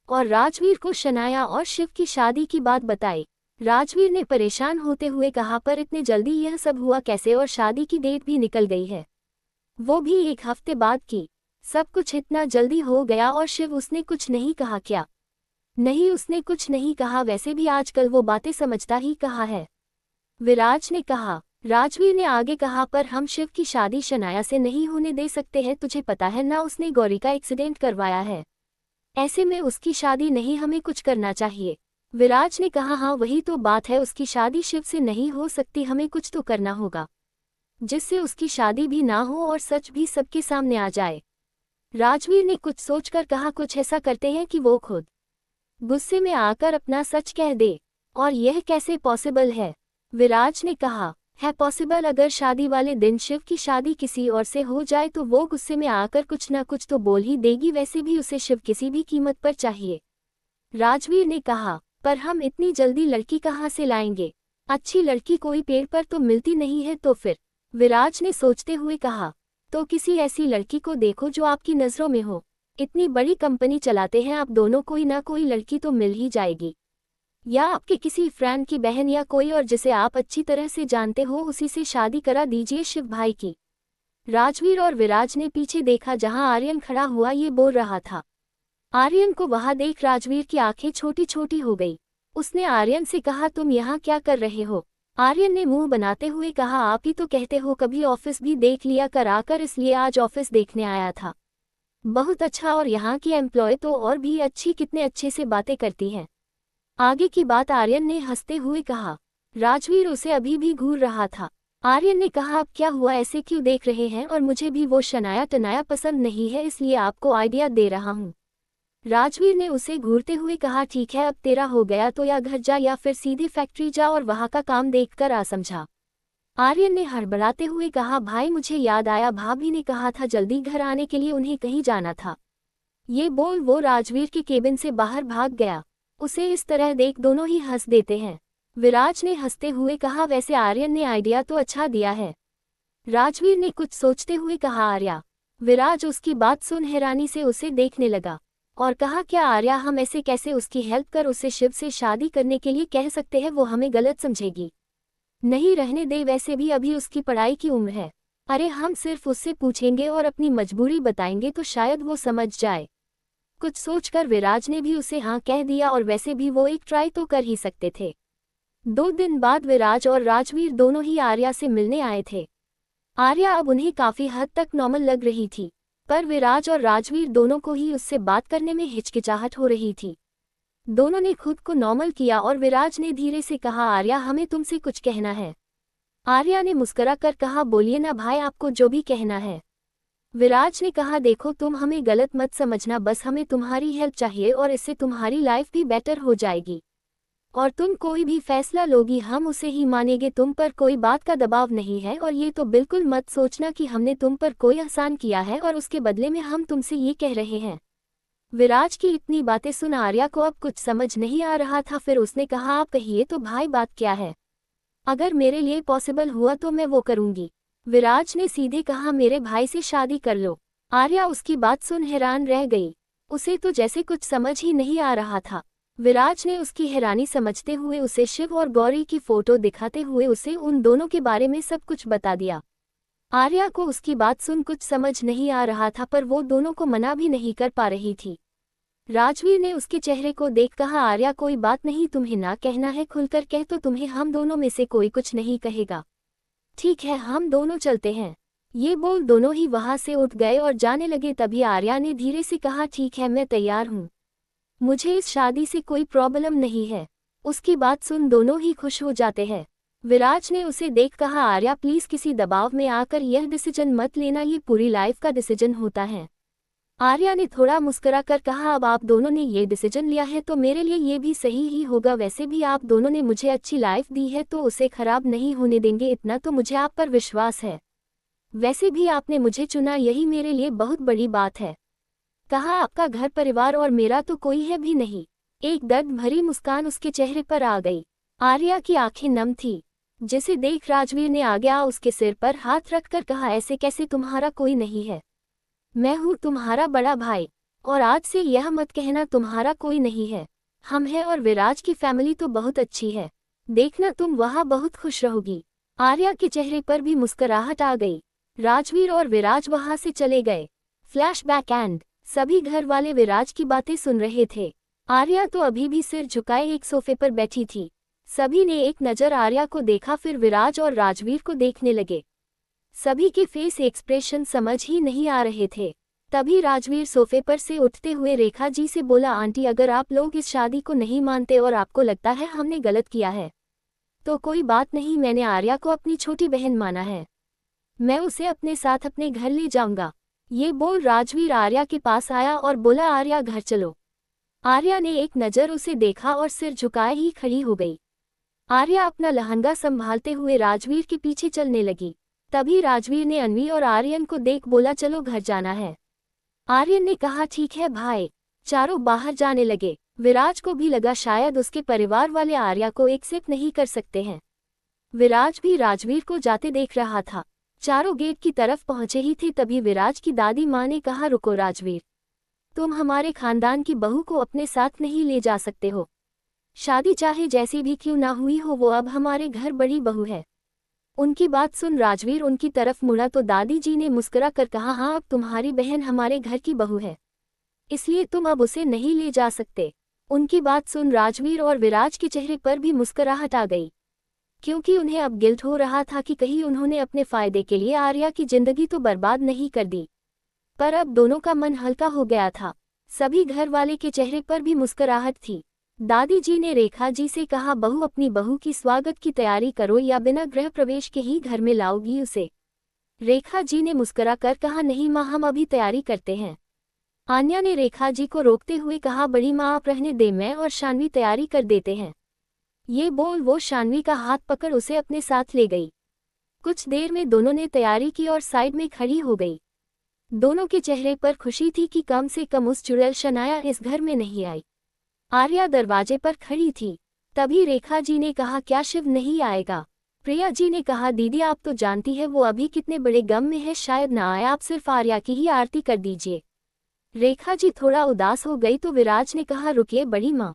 और राजवीर को शनाया और शिव की शादी की बात बताई। राजवीर ने परेशान होते हुए कहा, पर इतने जल्दी यह सब हुआ कैसे? और शादी की डेट भी निकल गई है, वो भी 1 हफ्ते बाद की। सब कुछ इतना जल्दी हो गया। और शिव, उसने कुछ नहीं कहा क्या? नहीं, उसने कुछ नहीं कहा, वैसे भी आजकल वो बातें समझता ही कहाँ है, विराज ने कहा। राजवीर ने आगे कहा, पर हम शिव की शादी शनाया से नहीं होने दे सकते हैं। तुझे पता है ना, उसने गौरी का एक्सीडेंट करवाया है। ऐसे में उसकी शादी नहीं, हमें कुछ करना चाहिए। विराज ने कहा, हाँ वही तो बात है, उसकी शादी शिव से नहीं हो सकती, हमें कुछ तो करना होगा जिससे उसकी शादी भी ना हो और सच भी सबके सामने आ जाए। राजवीर ने कुछ सोचकर कहा, कुछ ऐसा करते हैं कि वो खुद गुस्से में आकर अपना सच कह दे। और यह कैसे पॉसिबल है? विराज ने कहा, है पॉसिबल। अगर शादी वाले दिन शिव की शादी किसी और से हो जाए तो वो गुस्से में आकर कुछ ना कुछ तो बोल ही देगी, वैसे भी उसे शिव किसी भी कीमत पर चाहिए। राजवीर ने कहा, पर हम इतनी जल्दी लड़की कहाँ से लाएंगे? अच्छी लड़की कोई पेड़ पर तो मिलती नहीं है। तो फिर? विराज ने सोचते हुए कहा, तो किसी ऐसी लड़की को देखो जो आपकी नज़रों में हो। इतनी बड़ी कंपनी चलाते हैं आप दोनों, कोई ना कोई लड़की तो मिल ही जाएगी। या आपके किसी फ्रेंड की बहन या कोई और जिसे आप अच्छी तरह से जानते हो, उसी से शादी करा दीजिए शिव भाई की। राजवीर और विराज ने पीछे देखा जहां आर्यन खड़ा हुआ ये बोल रहा था। आर्यन को वहां देख राजवीर की आंखें छोटी छोटी हो गई। उसने आर्यन से कहा, तुम यहाँ क्या कर रहे हो? आर्यन ने मुंह बनाते हुए कहा, आप ही तो कहते हो कभी ऑफिस भी देख लिया कर आकर, इसलिए आज ऑफिस देखने आया था। बहुत अच्छा, और यहाँ की एम्प्लॉय तो और भी अच्छी, कितने अच्छे से बातें करती हैं। आगे की बात आर्यन ने हंसते हुए कहा। राजवीर उसे अभी भी घूर रहा था। आर्यन ने कहा, अब क्या हुआ, ऐसे क्यों देख रहे हैं? और मुझे भी वो शनाया टनाया पसंद नहीं है, इसलिए आपको आइडिया दे रहा हूँ। राजवीर ने उसे घूरते हुए कहा, ठीक है, अब तेरा हो गया तो या घर जा या फिर सीधे फैक्ट्री जा और वहाँ का काम देखकर आ, समझा? आर्यन ने हड़बड़ाते हुए कहा, भाई मुझे याद आया, भाभी ने कहा था जल्दी घर आने के लिए, उन्हें कहीं जाना था। ये बोल वो राजवीर के केबिन से बाहर भाग गया। उसे इस तरह देख दोनों ही हंस देते हैं। विराज ने हंसते हुए कहा, वैसे आर्यन ने आइडिया तो अच्छा दिया है। राजवीर ने कुछ सोचते हुए कहा, आर्या। विराज उसकी बात सुन हैरानी से उसे देखने लगा और कहा, क्या आर्या, हम ऐसे कैसे उसकी हेल्प कर उसे शिव से शादी करने के लिए कह सकते हैं? वो हमें गलत समझेगी। नहीं, रहने दे, वैसे भी अभी उसकी पढ़ाई की उम्र है। अरे हम सिर्फ उससे पूछेंगे और अपनी मजबूरी बताएंगे तो शायद वो समझ जाए। कुछ सोचकर विराज ने भी उसे हाँ कह दिया, और वैसे भी वो एक ट्राई तो कर ही सकते थे। 2 दिन बाद विराज और राजवीर दोनों ही आर्या से मिलने आए थे। आर्या अब उन्हें काफी हद तक नॉर्मल लग रही थी। पर विराज और राजवीर दोनों को ही उससे बात करने में हिचकिचाहट हो रही थी। दोनों ने खुद को नॉर्मल किया और विराज ने धीरे से कहा, आर्या हमें तुमसे कुछ कहना है। आर्या ने मुस्कुरा कर कहा, बोलिए ना भाई, आपको जो भी कहना है। विराज ने कहा, देखो तुम हमें गलत मत समझना, बस हमें तुम्हारी हेल्प चाहिए और इससे तुम्हारी लाइफ भी बेटर हो जाएगी। और तुम कोई भी फैसला लोगी हम उसे ही मानेंगे, तुम पर कोई बात का दबाव नहीं है और ये तो बिल्कुल मत सोचना कि हमने तुम पर कोई एहसान किया है और उसके बदले में हम तुमसे ये कह रहे हैं। विराज की इतनी बातें सुन आर्या को अब कुछ समझ नहीं आ रहा था। फिर उसने कहा, आप कहिए तो भाई, बात क्या है? अगर मेरे लिए पॉसिबल हुआ तो मैं वो करूंगी। विराज ने सीधे कहा, मेरे भाई से शादी कर लो। आर्या उसकी बात सुन हैरान रह गई। उसे तो जैसे कुछ समझ ही नहीं आ रहा था। विराज ने उसकी हैरानी समझते हुए उसे शिव और गौरी की फोटो दिखाते हुए उसे उन दोनों के बारे में सब कुछ बता दिया। आर्या को उसकी बात सुन कुछ समझ नहीं आ रहा था, पर वो दोनों को मना भी नहीं कर पा रही थी। राजवीर ने उसके चेहरे को देख कहा, आर्या कोई बात नहीं, तुम्हें ना कहना है खुलकर कह तो तुम्हें हम दोनों में से कोई कुछ नहीं कहेगा। ठीक है, हम दोनों चलते हैं। ये बोल दोनों ही वहां से उठ गए और जाने लगे। तभी आर्या ने धीरे से कहा, ठीक है, मैं तैयार हूँ, मुझे इस शादी से कोई प्रॉब्लम नहीं है। उसकी बात सुन दोनों ही खुश हो जाते हैं। विराज ने उसे देख कहा, आर्या प्लीज किसी दबाव में आकर यह डिसीजन मत लेना, ये पूरी लाइफ का डिसीजन होता है। आर्या ने थोड़ा मुस्कुरा कर कहा, अब आप दोनों ने ये डिसीजन लिया है तो मेरे लिए ये भी सही ही होगा। वैसे भी आप दोनों ने मुझे अच्छी लाइफ दी है तो उसे खराब नहीं होने देंगे, इतना तो मुझे आप पर विश्वास है। वैसे भी आपने मुझे चुना, यही मेरे लिए बहुत बड़ी बात है। कहा, आपका घर परिवार और मेरा तो कोई है भी नहीं। एक दर्द भरी मुस्कान उसके चेहरे पर आ गई। आर्या की आंखें नम थी। जिसे देख राजवीर ने आगे आ उसके सिर पर हाथ रखकर कहा, ऐसे कैसे, तुम्हारा कोई नहीं है? मैं हूँ तुम्हारा बड़ा भाई, और आज से यह मत कहना तुम्हारा कोई नहीं है। हम हैं और विराज की फैमिली तो बहुत अच्छी है, देखना तुम वहाँ बहुत खुश रहोगी। आर्या के चेहरे पर भी मुस्कुराहट आ गई। राजवीर और विराज वहाँ से चले गए। फ्लैशबैक एंड सभी घर वाले विराज की बातें सुन रहे थे। आर्या तो अभी भी सिर झुकाए एक सोफे पर बैठी थी। सभी ने एक नज़र आर्या को देखा, फिर विराज और राजवीर को देखने लगे। सभी के फेस एक्सप्रेशन समझ ही नहीं आ रहे थे। तभी राजवीर सोफे पर से उठते हुए रेखा जी से बोला, आंटी अगर आप लोग इस शादी को नहीं मानते और आपको लगता है हमने गलत किया है तो कोई बात नहीं, मैंने आर्या को अपनी छोटी बहन माना है, मैं उसे अपने साथ अपने घर ले जाऊंगा। ये बोल राजवीर आर्या के पास आया और बोला, आर्या घर चलो। आर्या ने एक नज़र उसे देखा और सिर झुकाए ही खड़ी हो गई। आर्या अपना लहंगा संभालते हुए राजवीर के पीछे चलने लगी। तभी राजवीर ने अनवी और आर्यन को देख बोला, चलो घर जाना है। आर्यन ने कहा, ठीक है भाई। चारों बाहर जाने लगे। विराज को भी लगा शायद उसके परिवार वाले आर्या को एक्सेप्ट नहीं कर सकते हैं। विराज भी राजवीर को जाते देख रहा था। चारों गेट की तरफ पहुंचे ही थे, तभी विराज की दादी माँ ने कहा, रुको राजवीर, तुम हमारे खानदान की बहू को अपने साथ नहीं ले जा सकते हो। शादी चाहे जैसी भी क्यों ना हुई हो, वो अब हमारे घर बड़ी बहू है। उनकी बात सुन राजवीर उनकी तरफ मुड़ा तो दादी जी ने मुस्कुरा कर कहा, हाँ अब तुम्हारी बहन हमारे घर की बहू है, इसलिए तुम अब उसे नहीं ले जा सकते। उनकी बात सुन राजवीर और विराज के चेहरे पर भी मुस्कुराहट आ गई, क्योंकि उन्हें अब गिल्ट हो रहा था कि कहीं उन्होंने अपने फायदे के लिए आर्या की जिंदगी तो बर्बाद नहीं कर दी। पर अब दोनों का मन हल्का हो गया था। सभी घर वाले के चेहरे पर भी मुस्कुराहट थी। दादी जी ने रेखा जी से कहा, बहू अपनी बहू की स्वागत की तैयारी करो या बिना गृह प्रवेश के ही घर में लाओगी उसे। रेखा जी ने मुस्कुरा कर कहा, नहीं माँ, हम अभी तैयारी करते हैं। आन्या ने रेखा जी को रोकते हुए कहा, बड़ी माँ आप रहने दे, मैं और शान्वी तैयारी कर देते हैं। ये बोल वो शान्वी का हाथ पकड़ उसे अपने साथ ले गई। कुछ देर में दोनों ने तैयारी की और साइड में खड़ी हो गई। दोनों के चेहरे पर खुशी थी कि कम से कम उस चुड़ैल शनाया इस घर में नहीं आई। आर्या दरवाजे पर खड़ी थी। तभी रेखा जी ने कहा, क्या शिव नहीं आएगा? प्रिया जी ने कहा, दीदी आप तो जानती है वो अभी कितने बड़े गम में है, शायद ना आए, आप सिर्फ आर्या की ही आरती कर दीजिए। रेखा जी थोड़ा उदास हो गई तो विराज ने कहा, रुकिए बड़ी माँ,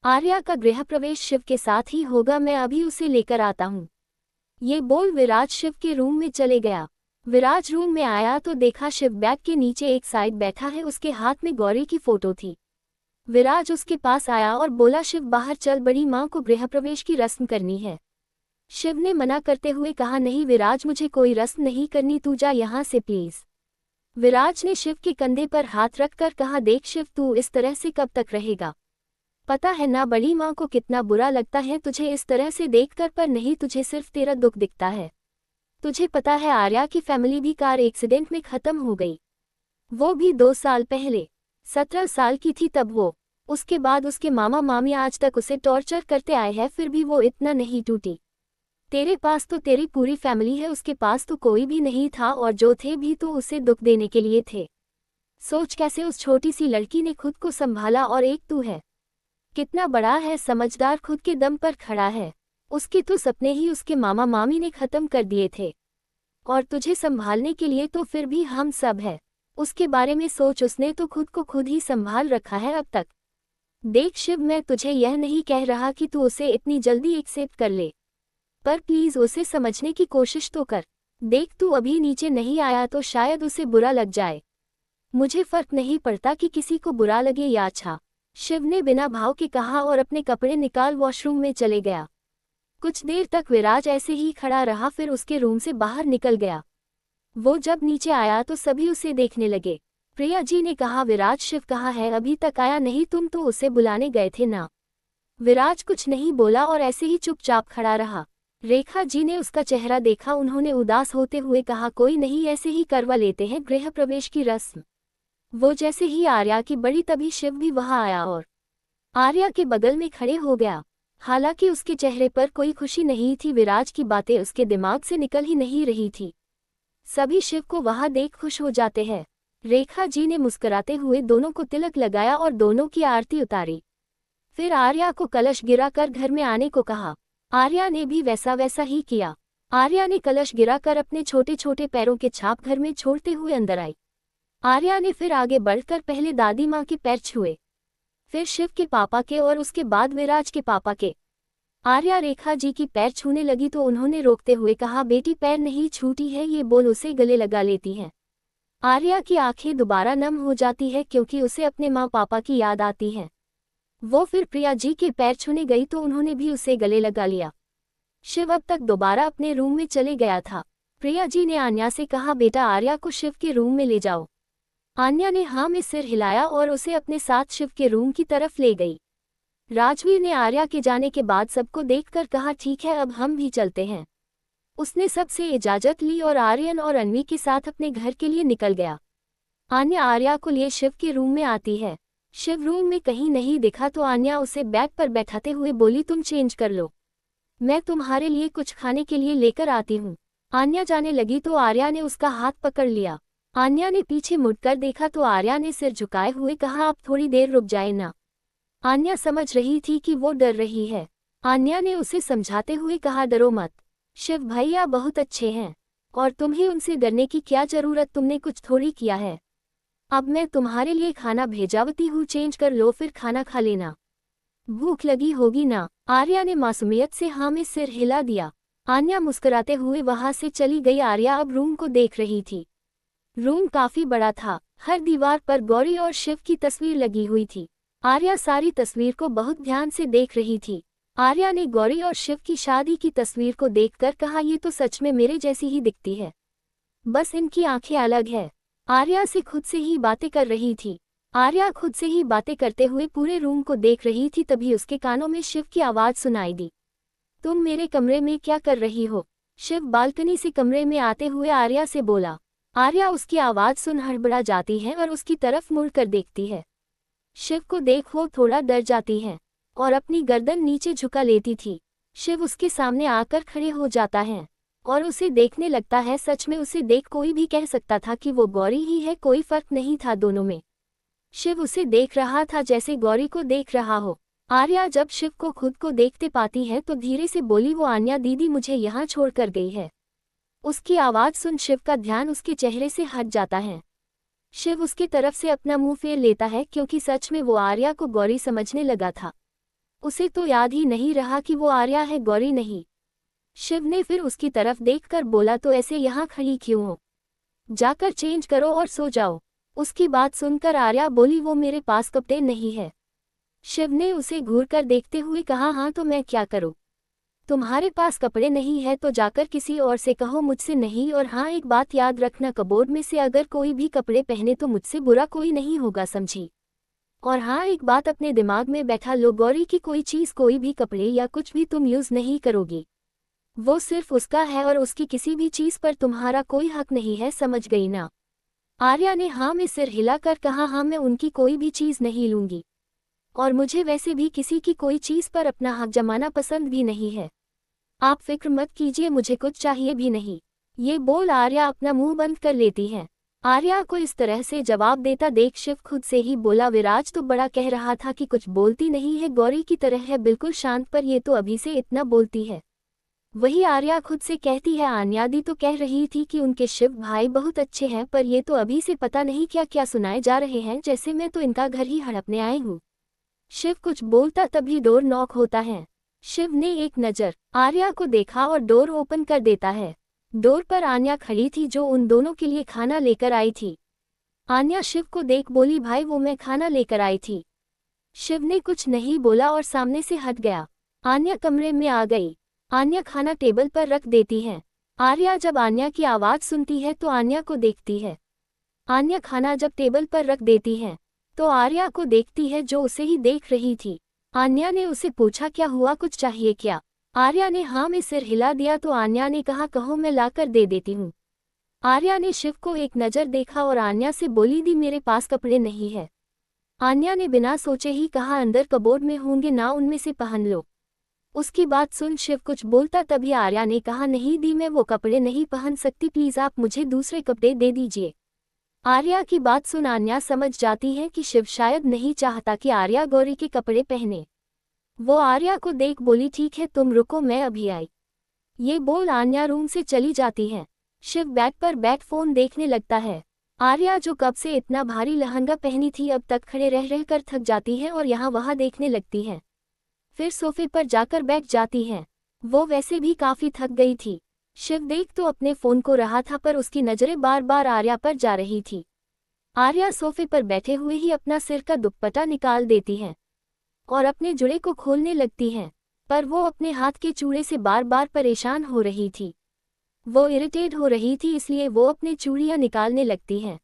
आर्या का गृह प्रवेश शिव के साथ ही होगा, मैं अभी उसे लेकर आता हूँ। ये बोल विराज शिव के रूम में चले गया। विराज रूम में आया तो देखा शिव बैग के नीचे एक साइड बैठा है, उसके हाथ में गौरी की फोटो थी। विराज उसके पास आया और बोला, शिव बाहर चल, बड़ी माँ को गृह प्रवेश की रस्म करनी है। शिव ने मना करते हुए कहा, नहीं विराज, मुझे कोई रस्म नहीं करनी, तू जा यहाँ से प्लीज। विराज ने शिव के कंधे पर हाथ रखकर कहा, देख शिव, तू इस तरह से कब तक रहेगा? पता है ना बड़ी माँ को कितना बुरा लगता है तुझे इस तरह से देखकर, पर नहीं, तुझे सिर्फ तेरा दुख दिखता है। तुझे पता है आर्या की फैमिली भी कार एक्सीडेंट में खत्म हो गई, वो भी 2 साल पहले। 17 साल की थी तब वो। उसके बाद उसके मामा मामी आज तक उसे टॉर्चर करते आए हैं, फिर भी वो इतना नहीं टूटी। तेरे पास तो तेरी पूरी फैमिली है, उसके पास तो कोई भी नहीं था, और जो थे भी तो उसे दुख देने के लिए थे। सोच कैसे उस छोटी सी लड़की ने खुद को संभाला, और एक तू है, कितना बड़ा है, समझदार, खुद के दम पर खड़ा है। उसके तो सपने ही उसके मामा मामी ने खत्म कर दिए थे, और तुझे संभालने के लिए तो फिर भी हम सब है। उसके बारे में सोच, उसने तो खुद को खुद ही संभाल रखा है अब तक। देख शिव, मैं तुझे यह नहीं कह रहा कि तू उसे इतनी जल्दी एक्सेप्ट कर ले, पर प्लीज उसे समझने की कोशिश तो कर। देख, तू अभी नीचे नहीं आया तो शायद उसे बुरा लग जाए। मुझे फर्क नहीं पड़ता कि किसी को बुरा लगे या अच्छा, शिव ने बिना भाव के कहा और अपने कपड़े निकाल वॉशरूम में चले गया। कुछ देर तक विराज ऐसे ही खड़ा रहा, फिर उसके रूम से बाहर निकल गया। वो जब नीचे आया तो सभी उसे देखने लगे। प्रिया जी ने कहा, विराज, शिव कहाँ है? अभी तक आया नहीं? तुम तो उसे बुलाने गए थे ना? विराज कुछ नहीं बोला और ऐसे ही चुपचाप खड़ा रहा। रेखा जी ने उसका चेहरा देखा, उन्होंने उदास होते हुए कहा, कोई नहीं, ऐसे ही करवा लेते हैं गृह प्रवेश की रस्म। वो जैसे ही आर्या की बड़ी तभी शिव भी वहां आया और आर्या के बगल में खड़े हो गया। हालांकि उसके चेहरे पर कोई खुशी नहीं थी, विराज की बातें उसके दिमाग से निकल ही नहीं रही थी। सभी शिव को वहां देख खुश हो जाते हैं। रेखा जी ने मुस्कुराते हुए दोनों को तिलक लगाया और दोनों की आरती उतारी। फिर आर्या को कलश गिराकर घर में आने को कहा। आर्या ने भी वैसा ही किया। आर्या ने कलश गिराकर अपने छोटे छोटे पैरों के छाप घर में छोड़ते हुए अंदर आई। आर्या ने फिर आगे बढ़कर पहले दादी माँ के पैर छुए, फिर शिव के पापा के और उसके बाद विराज के पापा के। आर्या रेखा जी की पैर छूने लगी तो उन्होंने रोकते हुए कहा, बेटी पैर नहीं छूटी है, ये बोल उसे गले लगा लेती हैं। आर्या की आंखें दोबारा नम हो जाती है क्योंकि उसे अपने माँ पापा की याद आती है। वो फिर प्रिया जी के पैर छूने गई तो उन्होंने भी उसे गले लगा लिया। शिव अब तक दोबारा अपने रूम में चले गया था। प्रिया जी ने आन्या से कहा, बेटा आर्या को शिव के रूम में ले जाओ। आन्या ने हाँ में सिर हिलाया और उसे अपने साथ शिव के रूम की तरफ ले गई। राजवीर ने आर्या के जाने के बाद सबको देखकर कहा, ठीक है, अब हम भी चलते हैं। उसने सबसे इजाजत ली और आर्यन और अन्वी के साथ अपने घर के लिए निकल गया। आन्या आर्या को लिए शिव के रूम में आती है। शिव रूम में कहीं नहीं दिखा तो आन्या उसे बेड पर बैठाते हुए बोली, तुम चेंज कर लो, मैं तुम्हारे लिए कुछ खाने के लिए लेकर आती हूँ। आन्या जाने लगी तो आर्या ने उसका हाथ पकड़ लिया। आन्या ने पीछे मुड़कर देखा तो आर्या ने सिर झुकाए हुए कहा, आप थोड़ी देर रुक जाए ना। आन्या समझ रही थी कि वो डर रही है। आन्या ने उसे समझाते हुए कहा, डरो मत, शिव भैया बहुत अच्छे हैं और तुम्हें उनसे डरने की क्या जरूरत, तुमने कुछ थोड़ी किया है। अब मैं तुम्हारे लिए खाना भेजावती हूँ, चेंज कर लो फिर खाना खा लेना, भूख लगी होगी ना। आर्या ने मासूमियत से हाँ में सिर हिला दिया। आन्या मुस्कुराते हुए वहां से चली गई। आर्या अब रूम को देख रही थी। रूम काफी बड़ा था, हर दीवार पर गौरी और शिव की तस्वीर लगी हुई थी। आर्या सारी तस्वीर को बहुत ध्यान से देख रही थी। आर्या ने गौरी और शिव की शादी की तस्वीर को देखकर कहा, ये तो सच में मेरे जैसी ही दिखती है, बस इनकी आंखें अलग है। आर्या से खुद से ही बातें कर रही थी। आर्या खुद से ही बातें करते हुए पूरे रूम को देख रही थी, तभी उसके कानों में शिव की आवाज सुनाई दी, तुम मेरे कमरे में क्या कर रही हो? शिव बालकनी से कमरे में आते हुए आर्या से बोला। आर्या उसकी आवाज सुन हड़बड़ा जाती है और उसकी तरफ मुड़कर देखती है। शिव को देख वो थोड़ा डर जाती है और अपनी गर्दन नीचे झुका लेती थी। शिव उसके सामने आकर खड़े हो जाता है और उसे देखने लगता है। सच में उसे देख कोई भी कह सकता था कि वो गौरी ही है, कोई फर्क नहीं था दोनों में। शिव उसे देख रहा था जैसे गौरी को देख रहा हो। आर्या जब शिव को खुद को देखते पाती है तो धीरे से बोली, वो आन्या दीदी मुझे यहाँ छोड़कर गई है। उसकी आवाज सुन शिव का ध्यान उसके चेहरे से हट जाता है। शिव उसकी तरफ से अपना मुंह फेर लेता है क्योंकि सच में वो आर्या को गौरी समझने लगा था। उसे तो याद ही नहीं रहा कि वो आर्या है, गौरी नहीं। शिव ने फिर उसकी तरफ देखकर बोला, तो ऐसे यहाँ खड़ी क्यों हो? जाकर चेंज करो और सो जाओ। उसकी बात सुनकर आर्या बोली, वो मेरे पास कपड़े नहीं है। शिव ने उसे घूरकर देखते हुए कहा, हाँ तो मैं क्या करूँ? तुम्हारे पास कपड़े नहीं है तो जाकर किसी और से कहो, मुझसे नहीं। और हाँ, एक बात याद रखना, कबोर्ड में से अगर कोई भी कपड़े पहने तो मुझसे बुरा कोई नहीं होगा, समझी। और हाँ, एक बात अपने दिमाग में बैठा लो, गौरी की कोई चीज़, कोई भी कपड़े या कुछ भी तुम यूज़ नहीं करोगी। वो सिर्फ उसका है और उसकी किसी भी चीज़ पर तुम्हारा कोई हक नहीं है, समझ गई ना। आर्या ने हाँ में सिर हिलाकर कहा, हाँ मैं उनकी कोई भी चीज़ नहीं लूंगी, और मुझे वैसे भी किसी की कोई चीज़ पर अपना हक जमाना पसंद भी नहीं है। आप फिक्र मत कीजिए, मुझे कुछ चाहिए भी नहीं। ये बोल आर्या अपना मुंह बंद कर लेती है। आर्या को इस तरह से जवाब देता देख शिव खुद से ही बोला, विराज तो बड़ा कह रहा था कि कुछ बोलती नहीं है, गौरी की तरह है बिल्कुल शांत, पर ये तो अभी से इतना बोलती है। वही आर्या खुद से कहती है, आन्यादी तो कह रही थी कि उनके शिव भाई बहुत अच्छे हैं, पर ये तो अभी से पता नहीं क्या क्या सुनाए जा रहे हैं, जैसे मैं तो इनका घर ही हड़पने आई हूँ। शिव कुछ बोलता तभी डोर नॉक होता है। शिव ने एक नज़र आर्या को देखा और डोर ओपन कर देता है। डोर पर आन्या खड़ी थी जो उन दोनों के लिए खाना लेकर आई थी। आन्या शिव को देख बोली, भाई वो मैं खाना लेकर आई थी। शिव ने कुछ नहीं बोला और सामने से हट गया। आन्या कमरे में आ गई। आन्या खाना टेबल पर रख देती है। आर्या जब आन्या की आवाज़ सुनती है तो आन्या को देखती है। आन्या खाना जब टेबल पर रख देती है तो आर्या को देखती है जो उसे ही देख रही थी। आन्या ने उसे पूछा, क्या हुआ, कुछ चाहिए क्या? आर्या ने हाँ में सिर हिला दिया तो आन्या ने कहा, कहो मैं लाकर दे देती हूँ। आर्या ने शिव को एक नज़र देखा और आन्या से बोली, दी मेरे पास कपड़े नहीं है। आन्या ने बिना सोचे ही कहा, अंदर कबोर्ड में होंगे ना, उनमें से पहन लो। उसकी बात सुन शिव कुछ बोलता तभी आर्या ने कहा, नहीं दी, मैं वो कपड़े नहीं पहन सकती, प्लीज़ आप मुझे दूसरे कपड़े दे दीजिए। आर्या की बात सुन आन्या समझ जाती है कि शिव शायद नहीं चाहता कि आर्या गौरी के कपड़े पहने। वो आर्या को देख बोली, ठीक है तुम रुको, मैं अभी आई। ये बोल आन्या रूम से चली जाती है। शिव बेड पर बैठ फोन देखने लगता है। आर्या जो कब से इतना भारी लहंगा पहनी थी अब तक खड़े रह रह कर थक जाती है और यहाँ वहाँ देखने लगती है। फिर सोफे पर जाकर बैठ जाती है। वो वैसे भी काफी थक गई थी। शिव देख तो अपने फोन को रहा था पर उसकी नजरें बार बार आर्या पर जा रही थी। आर्या सोफे पर बैठे हुए ही अपना सिर का दुपट्टा निकाल देती है और अपने जुड़े को खोलने लगती है, पर वो अपने हाथ के चूड़े से बार बार परेशान हो रही थी। वो इरिटेट हो रही थी, इसलिए वो अपनी चूड़ियां निकालने लगती है।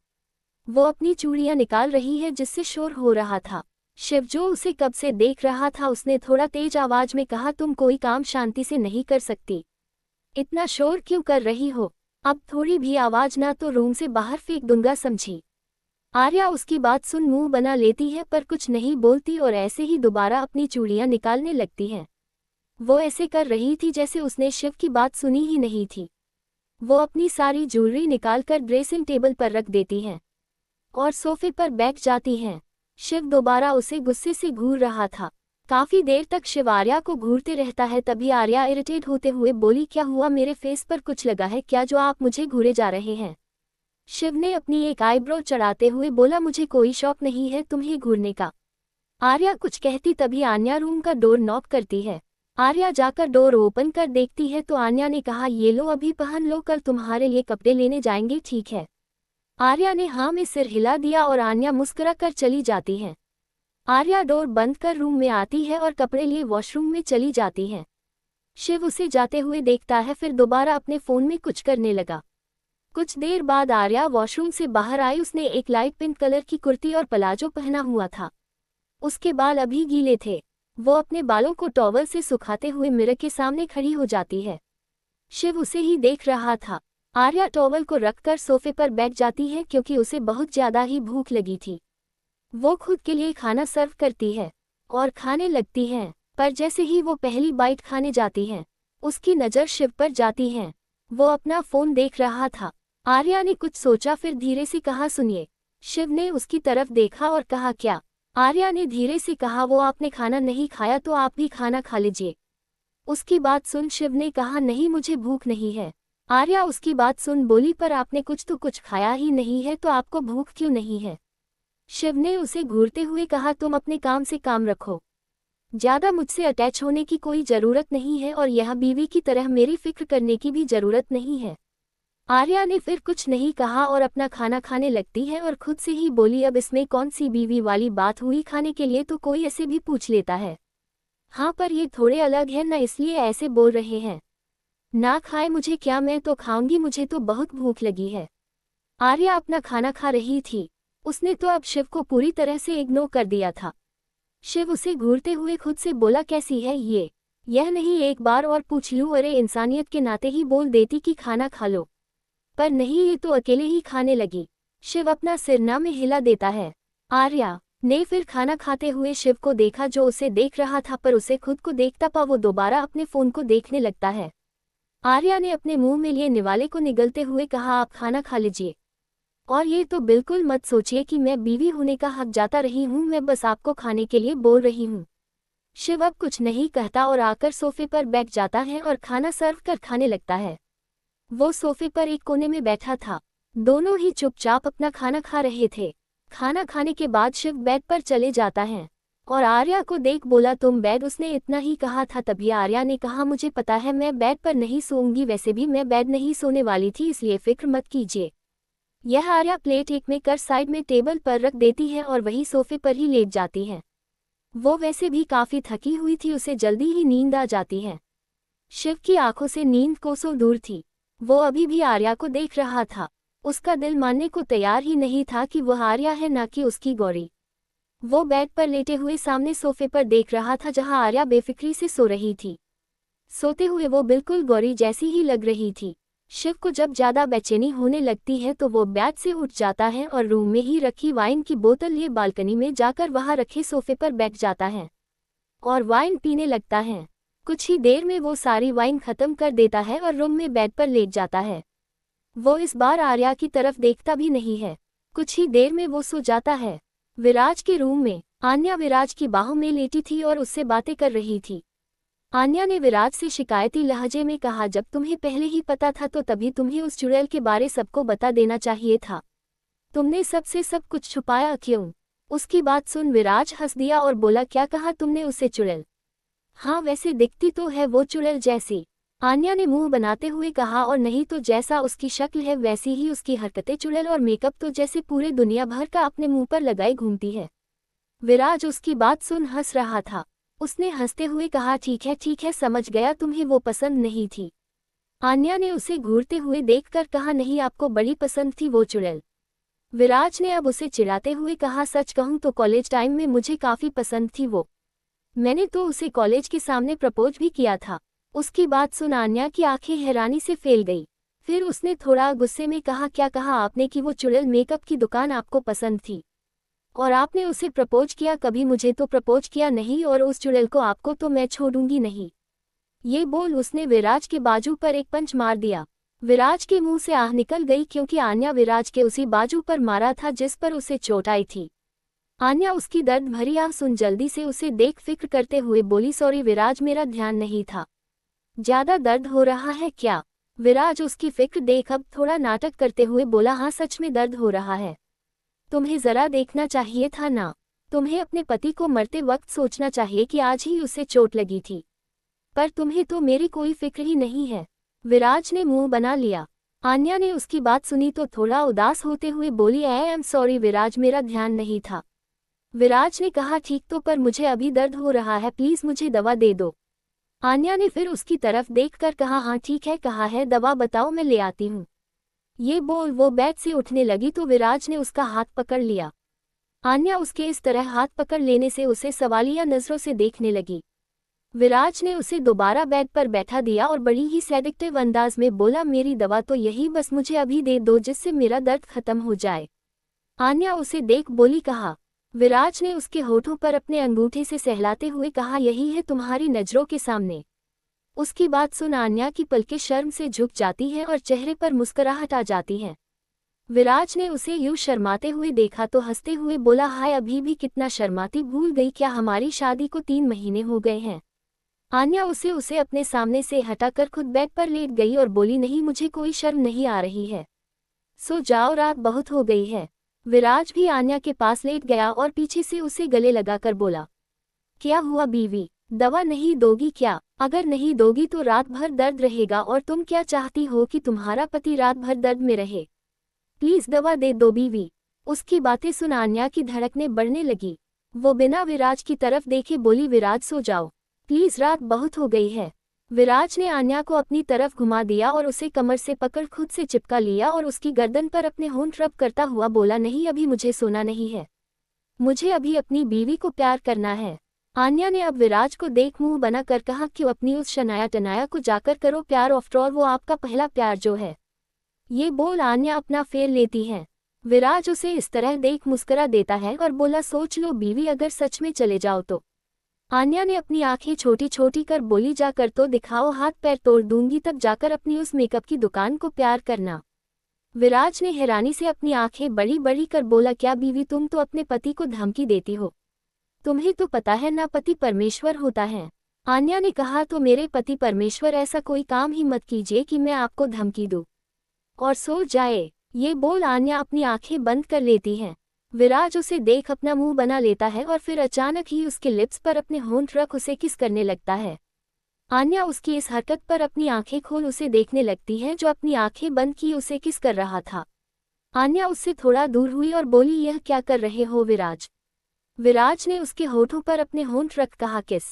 वो अपनी चूड़ियां निकाल रही है जिससे शोर हो रहा था। शिव जो उसे कब से देख रहा था उसने थोड़ा तेज आवाज में कहा, तुम कोई काम शांति से नहीं कर सकती? इतना शोर क्यों कर रही हो? अब थोड़ी भी आवाज ना तो रूम से बाहर फेंक दूंगा, समझी? आर्या उसकी बात सुन मुंह बना लेती है पर कुछ नहीं बोलती और ऐसे ही दोबारा अपनी चूड़ियां निकालने लगती है। वो ऐसे कर रही थी जैसे उसने शिव की बात सुनी ही नहीं थी। वो अपनी सारी ज्वेलरी निकालकर ड्रेसिंग टेबल पर रख देती है और सोफे पर बैठ जाती है। शिव दोबारा उसे गुस्से से घूर रहा था। काफी देर तक शिव आर्या को घूरते रहता है। तभी आर्या इरिटेट होते हुए बोली, क्या हुआ, मेरे फेस पर कुछ लगा है क्या जो आप मुझे घूरे जा रहे हैं? शिव ने अपनी एक आईब्रो चढ़ाते हुए बोला, मुझे कोई शौक नहीं है तुम्हें घूरने का। आर्या कुछ कहती तभी आन्या रूम का डोर नॉक करती है। आर्या जाकर डोर ओपन कर देखती है तो आन्या ने कहा, ये लो अभी पहन लो, कल तुम्हारे लिए कपड़े लेने जाएंगे, ठीक है? आर्या ने हाँ में सिर हिला दिया और आन्या मुस्कुरा कर चली जाती है। आर्या डोर बंद कर रूम में आती है और कपड़े लिए वॉशरूम में चली जाती है। शिव उसे जाते हुए देखता है, फिर दोबारा अपने फोन में कुछ करने लगा। कुछ देर बाद आर्या वॉशरूम से बाहर आई। उसने एक लाइट पिंक कलर की कुर्ती और प्लाजो पहना हुआ था। उसके बाल अभी गीले थे। वो अपने बालों को टॉवल से सुखाते हुए मिरर के सामने खड़ी हो जाती है। शिव उसे ही देख रहा था। आर्या टॉवल को रखकर सोफे पर बैठ जाती है क्योंकि उसे बहुत ज्यादा ही भूख लगी थी। वो खुद के लिए खाना सर्व करती है और खाने लगती है, पर जैसे ही वो पहली बाइट खाने जाती है उसकी नज़र शिव पर जाती है। वो अपना फोन देख रहा था। आर्या ने कुछ सोचा, फिर धीरे से कहा, सुनिए। शिव ने उसकी तरफ देखा और कहा, क्या? आर्या ने धीरे से कहा, वो आपने खाना नहीं खाया तो आप भी खाना खा लीजिए। उसकी बात सुन शिव ने कहा, नहीं मुझे भूख नहीं है। आर्या उसकी बात सुन बोली, पर आपने कुछ खाया ही नहीं है तो आपको भूख क्यों नहीं है? शिव ने उसे घूरते हुए कहा, तुम अपने काम से काम रखो, ज्यादा मुझसे अटैच होने की कोई जरूरत नहीं है और यह बीवी की तरह मेरी फिक्र करने की भी जरूरत नहीं है। आर्या ने फिर कुछ नहीं कहा और अपना खाना खाने लगती है और खुद से ही बोली, अब इसमें कौन सी बीवी वाली बात हुई, खाने के लिए तो कोई ऐसे भी पूछ लेता है। हाँ पर ये थोड़े अलग है ना, इसलिए ऐसे बोल रहे हैं। ना खाए मुझे क्या, मैं तो खाऊंगी, मुझे तो बहुत भूख लगी है। आर्या अपना खाना खा रही थी। उसने तो अब शिव को पूरी तरह से इग्नोर कर दिया था। शिव उसे घूरते हुए खुद से बोला, कैसी है ये? यह नहीं एक बार और पूछ लूं? अरे इंसानियत के नाते ही बोल देती कि खाना खा लो, पर नहीं, ये तो अकेले ही खाने लगी। शिव अपना सिरना में हिला देता है। आर्या ने फिर खाना खाते हुए शिव को देखा जो उसे देख रहा था, पर उसे खुद को देखता पा वो दोबारा अपने फोन को देखने लगता है। आर्या ने अपने मुंह में लिए निवाले को निगलते हुए कहा, आप खाना खा लीजिए। और ये तो बिल्कुल मत सोचिए कि मैं बीवी होने का हक जाता रही हूँ, मैं बस आपको खाने के लिए बोल रही हूँ। शिव अब कुछ नहीं कहता और आकर सोफे पर बैठ जाता है और खाना सर्व कर खाने लगता है। वो सोफे पर एक कोने में बैठा था। दोनों ही चुपचाप अपना खाना खा रहे थे। खाना खाने के बाद शिव बेड पर चले जाता है और आर्या को देख बोला, तुम बेड? उसने इतना ही कहा था तभी आर्या ने कहा, मुझे पता है मैं बेड पर नहीं सोऊंगी, वैसे भी मैं बेड नहीं सोने वाली थी, इसलिए फिक्र मत कीजिए। यह आर्या प्लेट एक में कर साइड में टेबल पर रख देती है और वही सोफे पर ही लेट जाती है। वो वैसे भी काफी थकी हुई थी, उसे जल्दी ही नींद आ जाती है। शिव की आंखों से नींद कोसों दूर थी। वो अभी भी आर्या को देख रहा था। उसका दिल मानने को तैयार ही नहीं था कि वह आर्या है, ना कि उसकी गौरी। वो बेड पर लेटे हुए सामने सोफे पर देख रहा था जहां आर्या बेफिक्री से सो रही थी। सोते हुए वो बिल्कुल गौरी जैसी ही लग रही थी। शिव को जब ज्यादा बेचैनी होने लगती है तो वो बेड से उठ जाता है और रूम में ही रखी वाइन की बोतल लिए बालकनी में जाकर वहां रखे सोफे पर बैठ जाता है और वाइन पीने लगता है। कुछ ही देर में वो सारी वाइन खत्म कर देता है और रूम में बेड पर लेट जाता है। वो इस बार आर्या की तरफ देखता भी नहीं है। कुछ ही देर में वो सो जाता है। विराज के रूम में आन्या विराज की बाहों में लेटी थी और उससे बातें कर रही थी। आन्या ने विराज से शिकायती लहजे में कहा, जब तुम्हें पहले ही पता था तो तभी तुम्हें उस चुड़ैल के बारे सबको बता देना चाहिए था। तुमने सबसे सब कुछ छुपाया क्यों? उसकी बात सुन विराज हंस दिया और बोला, क्या कहा तुमने उसे चुड़ैल? हाँ वैसे दिखती तो है वो चुड़ैल जैसी, आन्या ने मुंह बनाते हुए कहा, और नहीं तो जैसा उसकी शक्ल है वैसी ही उसकी हरकतें, चुड़ैल और मेकअप तो जैसे पूरे दुनिया भर का अपने मुंह पर लगाए घूमती है। विराज उसकी बात सुन हंस रहा था। उसने हंसते हुए कहा, ठीक है समझ गया, तुम्हें वो पसंद नहीं थी। आन्या ने उसे घूरते हुए देखकर कहा, नहीं आपको बड़ी पसंद थी वो चुड़ैल। विराज ने अब उसे चिढ़ाते हुए कहा, सच कहूं तो कॉलेज टाइम में मुझे काफी पसंद थी वो। मैंने तो उसे कॉलेज के सामने प्रपोज भी किया था। उसकी बात सुन आन्या की आंखें हैरानी से फैल गई। फिर उसने थोड़ा गुस्से में कहा, क्या कहा आपने कि वो चुड़ैल मेकअप की दुकान आपको पसंद थी और आपने उसे प्रपोज किया? कभी मुझे तो प्रपोज किया नहीं, और उस चुड़ैल को आपको तो मैं छोड़ूंगी नहीं। ये बोल उसने विराज के बाजू पर एक पंच मार दिया। विराज के मुंह से आह निकल गई क्योंकि आन्या विराज के उसी बाजू पर मारा था जिस पर उसे चोट आई थी। आन्या उसकी दर्द भरी आह सुन जल्दी से उसे देख फिक्र करते हुए बोली, सॉरी विराज, मेरा ध्यान नहीं था। ज्यादा दर्द हो रहा है क्या? विराज उसकी फिक्र देख अब थोड़ा नाटक करते हुए बोला, हाँ सच में दर्द हो रहा है। तुम्हें जरा देखना चाहिए था ना। तुम्हें अपने पति को मरते वक्त सोचना चाहिए कि आज ही उसे चोट लगी थी, पर तुम्हें तो मेरी कोई फिक्र ही नहीं है। विराज ने मुंह बना लिया। आन्या ने उसकी बात सुनी तो थोड़ा उदास होते हुए बोली, आई एम सॉरी विराज, मेरा ध्यान नहीं था। विराज ने कहा, ठीक तो, पर मुझे अभी दर्द हो रहा है, प्लीज मुझे दवा दे दो। आन्या ने फिर उसकी तरफ देखकर कहा, हाँ ठीक है, कहा है दवा बताओ, मैं ले आती हूँ। ये बोल वो बेड से उठने लगी तो विराज ने उसका हाथ पकड़ लिया। आन्या उसके इस तरह हाथ पकड़ लेने से उसे सवालिया नजरों से देखने लगी। विराज ने उसे दोबारा बेड पर बैठा दिया और बड़ी ही सेडिक्टिव अंदाज में बोला, मेरी दवा तो यही, बस मुझे अभी दे दो जिससे मेरा दर्द खत्म हो जाए। आन्या उसे देख बोली, कहा। विराज ने उसके होठों पर अपने अंगूठे से सहलाते हुए कहा, यही है तुम्हारी नजरों के सामने। उसकी बात सुन आन्या की पलकें शर्म से झुक जाती हैं और चेहरे पर मुस्कुराहट आ जाती है। विराज ने उसे यूं शर्माते हुए देखा तो हंसते हुए बोला, हाय अभी भी कितना शर्माती, भूल गई क्या हमारी शादी को 3 महीने हो गए हैं? आन्या उसे अपने सामने से हटाकर खुद बेड पर लेट गई और बोली, नहीं मुझे कोई शर्म नहीं आ रही है, सो जाओ, रात बहुत हो गई है। विराज भी आन्या के पास लेट गया और पीछे से उसे गले लगाकर बोला, क्या हुआ बीवी, दवा नहीं दोगी क्या? अगर नहीं दोगी तो रात भर दर्द रहेगा, और तुम क्या चाहती हो कि तुम्हारा पति रात भर दर्द में रहे? प्लीज दवा दे दो बीवी। उसकी बातें सुन आन्या की धड़कनें बढ़ने लगी। वो बिना विराज की तरफ देखे बोली, विराज सो जाओ, प्लीज, रात बहुत हो गई है। विराज ने आन्या को अपनी तरफ घुमा दिया और उसे कमर से पकड़ खुद से चिपका लिया और उसकी गर्दन पर अपने होंठ रब करता हुआ बोला, नहीं, अभी मुझे सोना नहीं है, मुझे अभी अपनी बीवी को प्यार करना है। आन्या ने अब विराज को देख मुंह बनाकर कहा, क्यों अपनी उस शनाया टनाया को जाकर करो प्यार, आफ्टर ऑल वो आपका पहला प्यार जो है। ये बोल आन्या अपना फेर लेती है। विराज उसे इस तरह देख मुस्करा देता है और बोला, सोच लो बीवी, अगर सच में चले जाओ तो। आन्या ने अपनी आंखें छोटी छोटी कर बोली, जाकर तो दिखाओ, हाथ पैर तोड़ दूंगी तब जाकर अपनी उस मेकअप की दुकान को प्यार करना। विराज ने हैरानी से अपनी आंखें बड़ी बड़ी कर बोला, क्या बीवी, तुम तो अपने पति को धमकी देती हो, तुम्हें तो पता है ना पति परमेश्वर होता है। आन्या ने कहा, तो मेरे पति परमेश्वर, ऐसा कोई काम ही मत कीजिए कि मैं आपको धमकी दूं और सो जाए। ये बोल आन्या अपनी आंखें बंद कर लेती है। विराज उसे देख अपना मुंह बना लेता है और फिर अचानक ही उसके लिप्स पर अपने होंठ रख उसे किस करने लगता है। आन्या उसकी इस हरकत पर अपनी आंखें खोल उसे देखने लगती है, जो अपनी आंखें बंद की उसे किस कर रहा था। आन्या उससे थोड़ा दूर हुई और बोली, यह क्या कर रहे हो विराज। विराज ने उसके होठों पर अपने होंठ रख कहा, किस।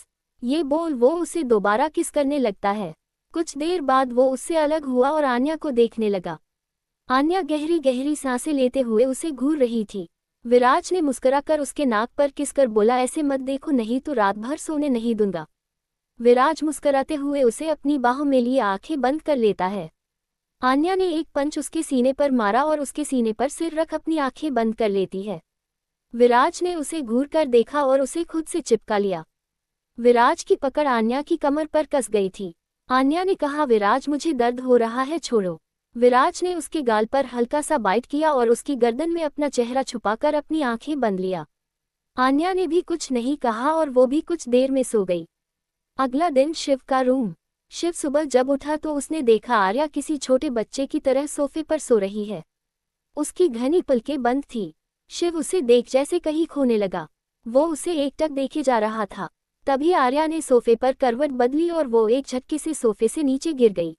ये बोल वो उसे दोबारा किस करने लगता है। कुछ देर बाद वो उससे अलग हुआ और आन्या को देखने लगा। आन्या गहरी गहरी सांसें लेते हुए उसे घूर रही थी। विराज ने मुस्कुराकर उसके नाक पर किस कर बोला, ऐसे मत देखो, नहीं तो रात भर सोने नहीं दूंगा। विराज मुस्कुराते हुए उसे अपनी बाहों में लिए आंखें बंद कर लेता है। आन्या ने एक पंच उसके सीने पर मारा और उसके सीने पर सिर रख अपनी आंखें बंद कर लेती है। विराज ने उसे घूर कर देखा और उसे खुद से चिपका लिया। विराज की पकड़ आन्या की कमर पर कस गई थी। आन्या ने कहा, विराज, मुझे दर्द हो रहा है, छोड़ो। विराज ने उसके गाल पर हल्का सा बाइट किया और उसकी गर्दन में अपना चेहरा छुपाकर अपनी आंखें बंद लिया। आन्या ने भी कुछ नहीं कहा और वो भी कुछ देर में सो गई। अगला दिन शिव का रूम। शिव सुबह जब उठा तो उसने देखा आर्या किसी छोटे बच्चे की तरह सोफे पर सो रही है। उसकी घनी पलकें बंद थी। शिव उसे देख जैसे कहीं खोने लगा। वो उसे एकटक देखे जा रहा था। तभी आर्या ने सोफे पर करवट बदली और वो एक झटके से सोफे से नीचे गिर गई।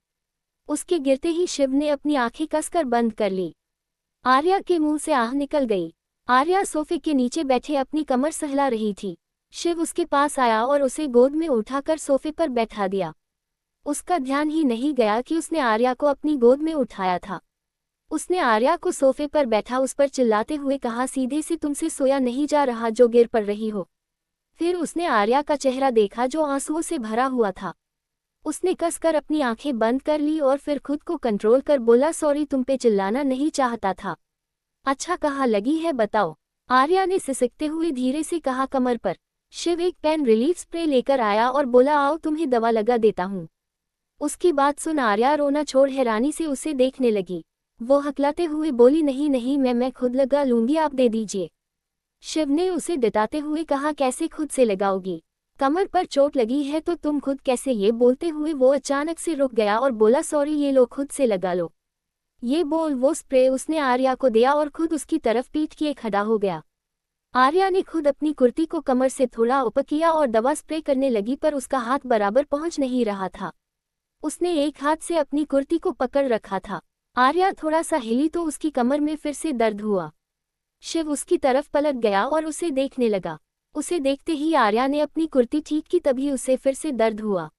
उसके गिरते ही शिव ने अपनी आंखें कसकर बंद कर ली। आर्या के मुंह से आह निकल गई। आर्या सोफे के नीचे बैठे अपनी कमर सहला रही थी। शिव उसके पास आया और उसे गोद में उठाकर सोफे पर बैठा दिया। उसका ध्यान ही नहीं गया कि उसने आर्या को अपनी गोद में उठाया था। उसने आर्या को सोफे पर बैठा उस पर चिल्लाते हुए कहा, सीधे से तुमसे सोया नहीं जा रहा जो गिर पड़ रही हो। फिर उसने आर्या का चेहरा देखा जो आंसुओं से भरा हुआ था। उसने कसकर अपनी आंखें बंद कर ली और फिर खुद को कंट्रोल कर बोला, सॉरी, तुम पे चिल्लाना नहीं चाहता था। अच्छा, कहाँ लगी है बताओ। आर्या ने सिसकते हुए धीरे से कहा, कमर पर। शिव एक पेन रिलीफ स्प्रे लेकर आया और बोला, आओ तुम्हें दवा लगा देता हूँ। उसकी बात सुन आर्या रोना छोड़ हैरानी से उसे देखने लगी। वो हकलाते हुए बोली, नहीं नहीं, मैं खुद लगा लूंगी, आप दे दीजिए। शिव ने उसे डटाते हुए कहा, कैसे खुद से लगाओगी, कमर पर चोट लगी है तो तुम खुद कैसे। ये बोलते हुए वो अचानक से रुक गया और बोला, सॉरी, ये लो खुद से लगा लो। ये बोल वो स्प्रे उसने आर्या को दिया और खुद उसकी तरफ पीठ किए खड़ा हो गया। आर्या ने खुद अपनी कुर्ती को कमर से थोड़ा ऊपर किया और दवा स्प्रे करने लगी, पर उसका हाथ बराबर पहुंच नहीं रहा था। उसने एक हाथ से अपनी कुर्ती को पकड़ रखा था। आर्या थोड़ा सा हिली तो उसकी कमर में फिर से दर्द हुआ। शिव उसकी तरफ पलट गया और उसे देखने लगा। उसे देखते ही आर्या ने अपनी कुर्ती ठीक की, तभी उसे फिर से दर्द हुआ।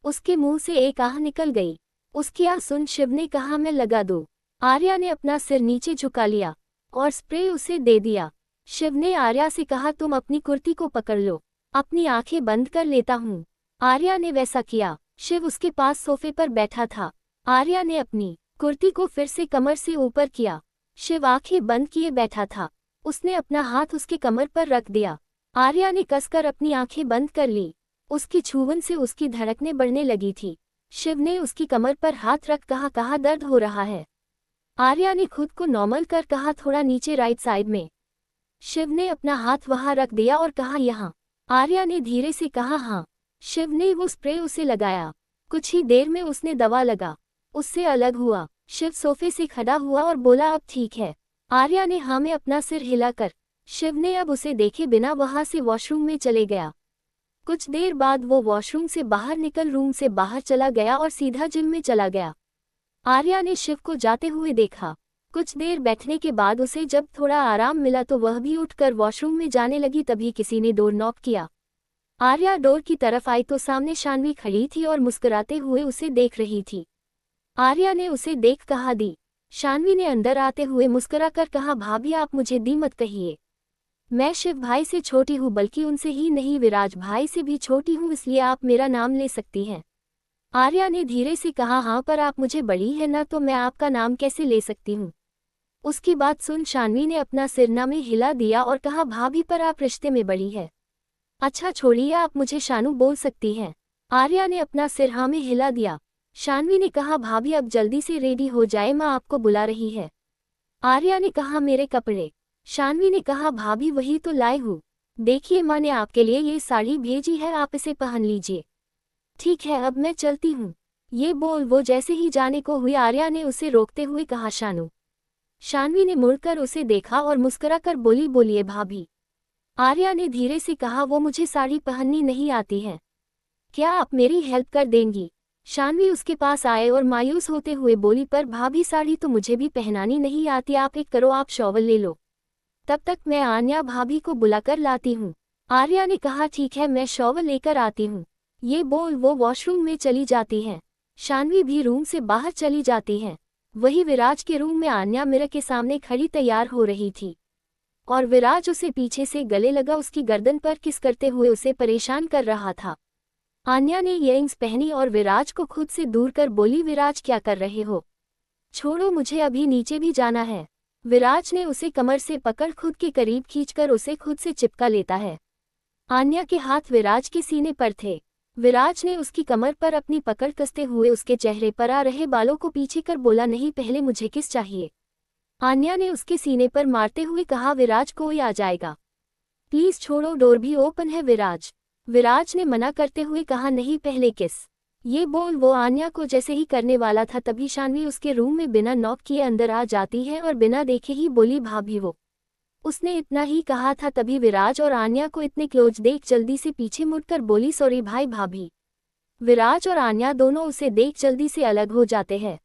उसके मुंह से एक आह निकल गई। उसकी आह सुन शिव ने कहा, मैं लगा दूं। आर्या ने अपना सिर नीचे झुका लिया और स्प्रे उसे दे दिया। शिव ने आर्या से कहा, तुम अपनी कुर्ती को पकड़ लो, अपनी आंखें बंद कर लेता हूँ। आर्या ने वैसा किया। शिव उसके पास सोफे पर बैठा था। आर्या ने अपनी कुर्ती को फिर से कमर से ऊपर किया। शिव आंखें बंद किए बैठा था। उसने अपना हाथ उसके कमर पर रख दिया। आर्या ने कसकर अपनी आंखें बंद कर ली। उसकी छुवन से उसकी धड़कनें बढ़ने लगी थी। शिव ने उसकी कमर पर हाथ रख कहा, कहाँ दर्द हो रहा है। आर्या ने खुद को नॉर्मल कर कहा, थोड़ा नीचे राइट साइड में। शिव ने अपना हाथ वहां रख दिया और कहा, यहाँ। आर्या ने धीरे से कहा, हाँ। शिव ने वो स्प्रे उसे लगाया। कुछ ही देर में उसने दवा लगा उससे अलग हुआ। शिव सोफे से खड़ा हुआ और बोला, अब ठीक है। आर्या ने हाँ में अपना सिर हिलाकर। शिव ने अब उसे देखे बिना वहां से वॉशरूम में चले गया। कुछ देर बाद वो वॉशरूम से बाहर निकल रूम से बाहर चला गया और सीधा जिम में चला गया। आर्या ने शिव को जाते हुए देखा। कुछ देर बैठने के बाद उसे जब थोड़ा आराम मिला तो वह भी उठकर वॉशरूम में जाने लगी, तभी किसी ने डोर नॉक किया। आर्या डोर की तरफ आई तो सामने शान्वी खड़ी थी और मुस्कुराते हुए उसे देख रही थी। आर्या ने उसे देख कहा दी। शान्वी ने अंदर आते हुए मुस्कुराकर कहा भाभी आप मुझे दी मत कहिए। मैं शिव भाई से छोटी हूँ, बल्कि उनसे ही नहीं विराज भाई से भी छोटी हूँ, इसलिए आप मेरा नाम ले सकती हैं। आर्या ने धीरे से कहा हाँ पर आप मुझे बड़ी है ना, तो मैं आपका नाम कैसे ले सकती हूँ। उसकी बात सुन शान्वी ने अपना सिरना में हिला दिया और कहा भाभी पर आप रिश्ते में बड़ी है। अच्छा छोड़िए, आप मुझे शानू बोल सकती हैं। आर्या ने अपना सिर हाँ में हिला दिया। शान्वी ने कहा भाभी अब जल्दी से रेडी हो जाए, माँ आपको बुला रही है। आर्या ने कहा मेरे कपड़े। शान्वी ने कहा भाभी वही तो लाए हूँ, देखिए माँ ने आपके लिए ये साड़ी भेजी है, आप इसे पहन लीजिए। ठीक है अब मैं चलती हूँ। ये बोल वो जैसे ही जाने को हुई आर्या ने उसे रोकते हुए कहा शानू। शान्वी ने मुड़कर उसे देखा और मुस्कुराकर बोली बोलिए भाभी। आर्या ने धीरे से कहा वो मुझे साड़ी पहननी नहीं आती है, क्या आप मेरी हेल्प कर देंगी। शान्वी उसके पास आए और मायूस होते हुए बोली पर भाभी साड़ी तो मुझे भी पहनानी नहीं आती, आप एक करो आप शॉवल ले लो, तब तक मैं आन्या भाभी को बुलाकर लाती हूँ। आर्या ने कहा ठीक है मैं शॉवल लेकर आती हूँ। ये बोल वो वॉशरूम में चली जाती है। शान्वी भी रूम से बाहर चली जाती है। वही विराज के रूम में आन्या मिरर के सामने खड़ी तैयार हो रही थी और विराज उसे पीछे से गले लगा उसकी गर्दन पर किस करते हुए उसे परेशान कर रहा था। आन्या ने इयरिंग्स पहनी और विराज को खुद से दूर कर बोली विराज क्या कर रहे हो, छोड़ो मुझे अभी नीचे भी जाना है। विराज ने उसे कमर से पकड़ खुद के करीब खींचकर उसे खुद से चिपका लेता है। आन्या के हाथ विराज के सीने पर थे। विराज ने उसकी कमर पर अपनी पकड़ कसते हुए उसके चेहरे पर आ रहे बालों को पीछे कर बोला नहीं पहले मुझे किस चाहिए। आन्या ने उसके सीने पर मारते हुए कहा विराज कोई आ जाएगा, प्लीज छोड़ो डोर भी ओपन है विराज। विराज ने मना करते हुए कहा नहीं पहले किस। ये बोल वो आन्या को जैसे ही करने वाला था तभी शान्वी उसके रूम में बिना नॉक किए अंदर आ जाती है और बिना देखे ही बोली भाभी वो। उसने इतना ही कहा था तभी विराज और आन्या को इतने क्लोज देख जल्दी से पीछे मुड़कर बोली सॉरी भाई भाभी। विराज और आन्या दोनों उसे देख जल्दी से अलग हो जाते हैं।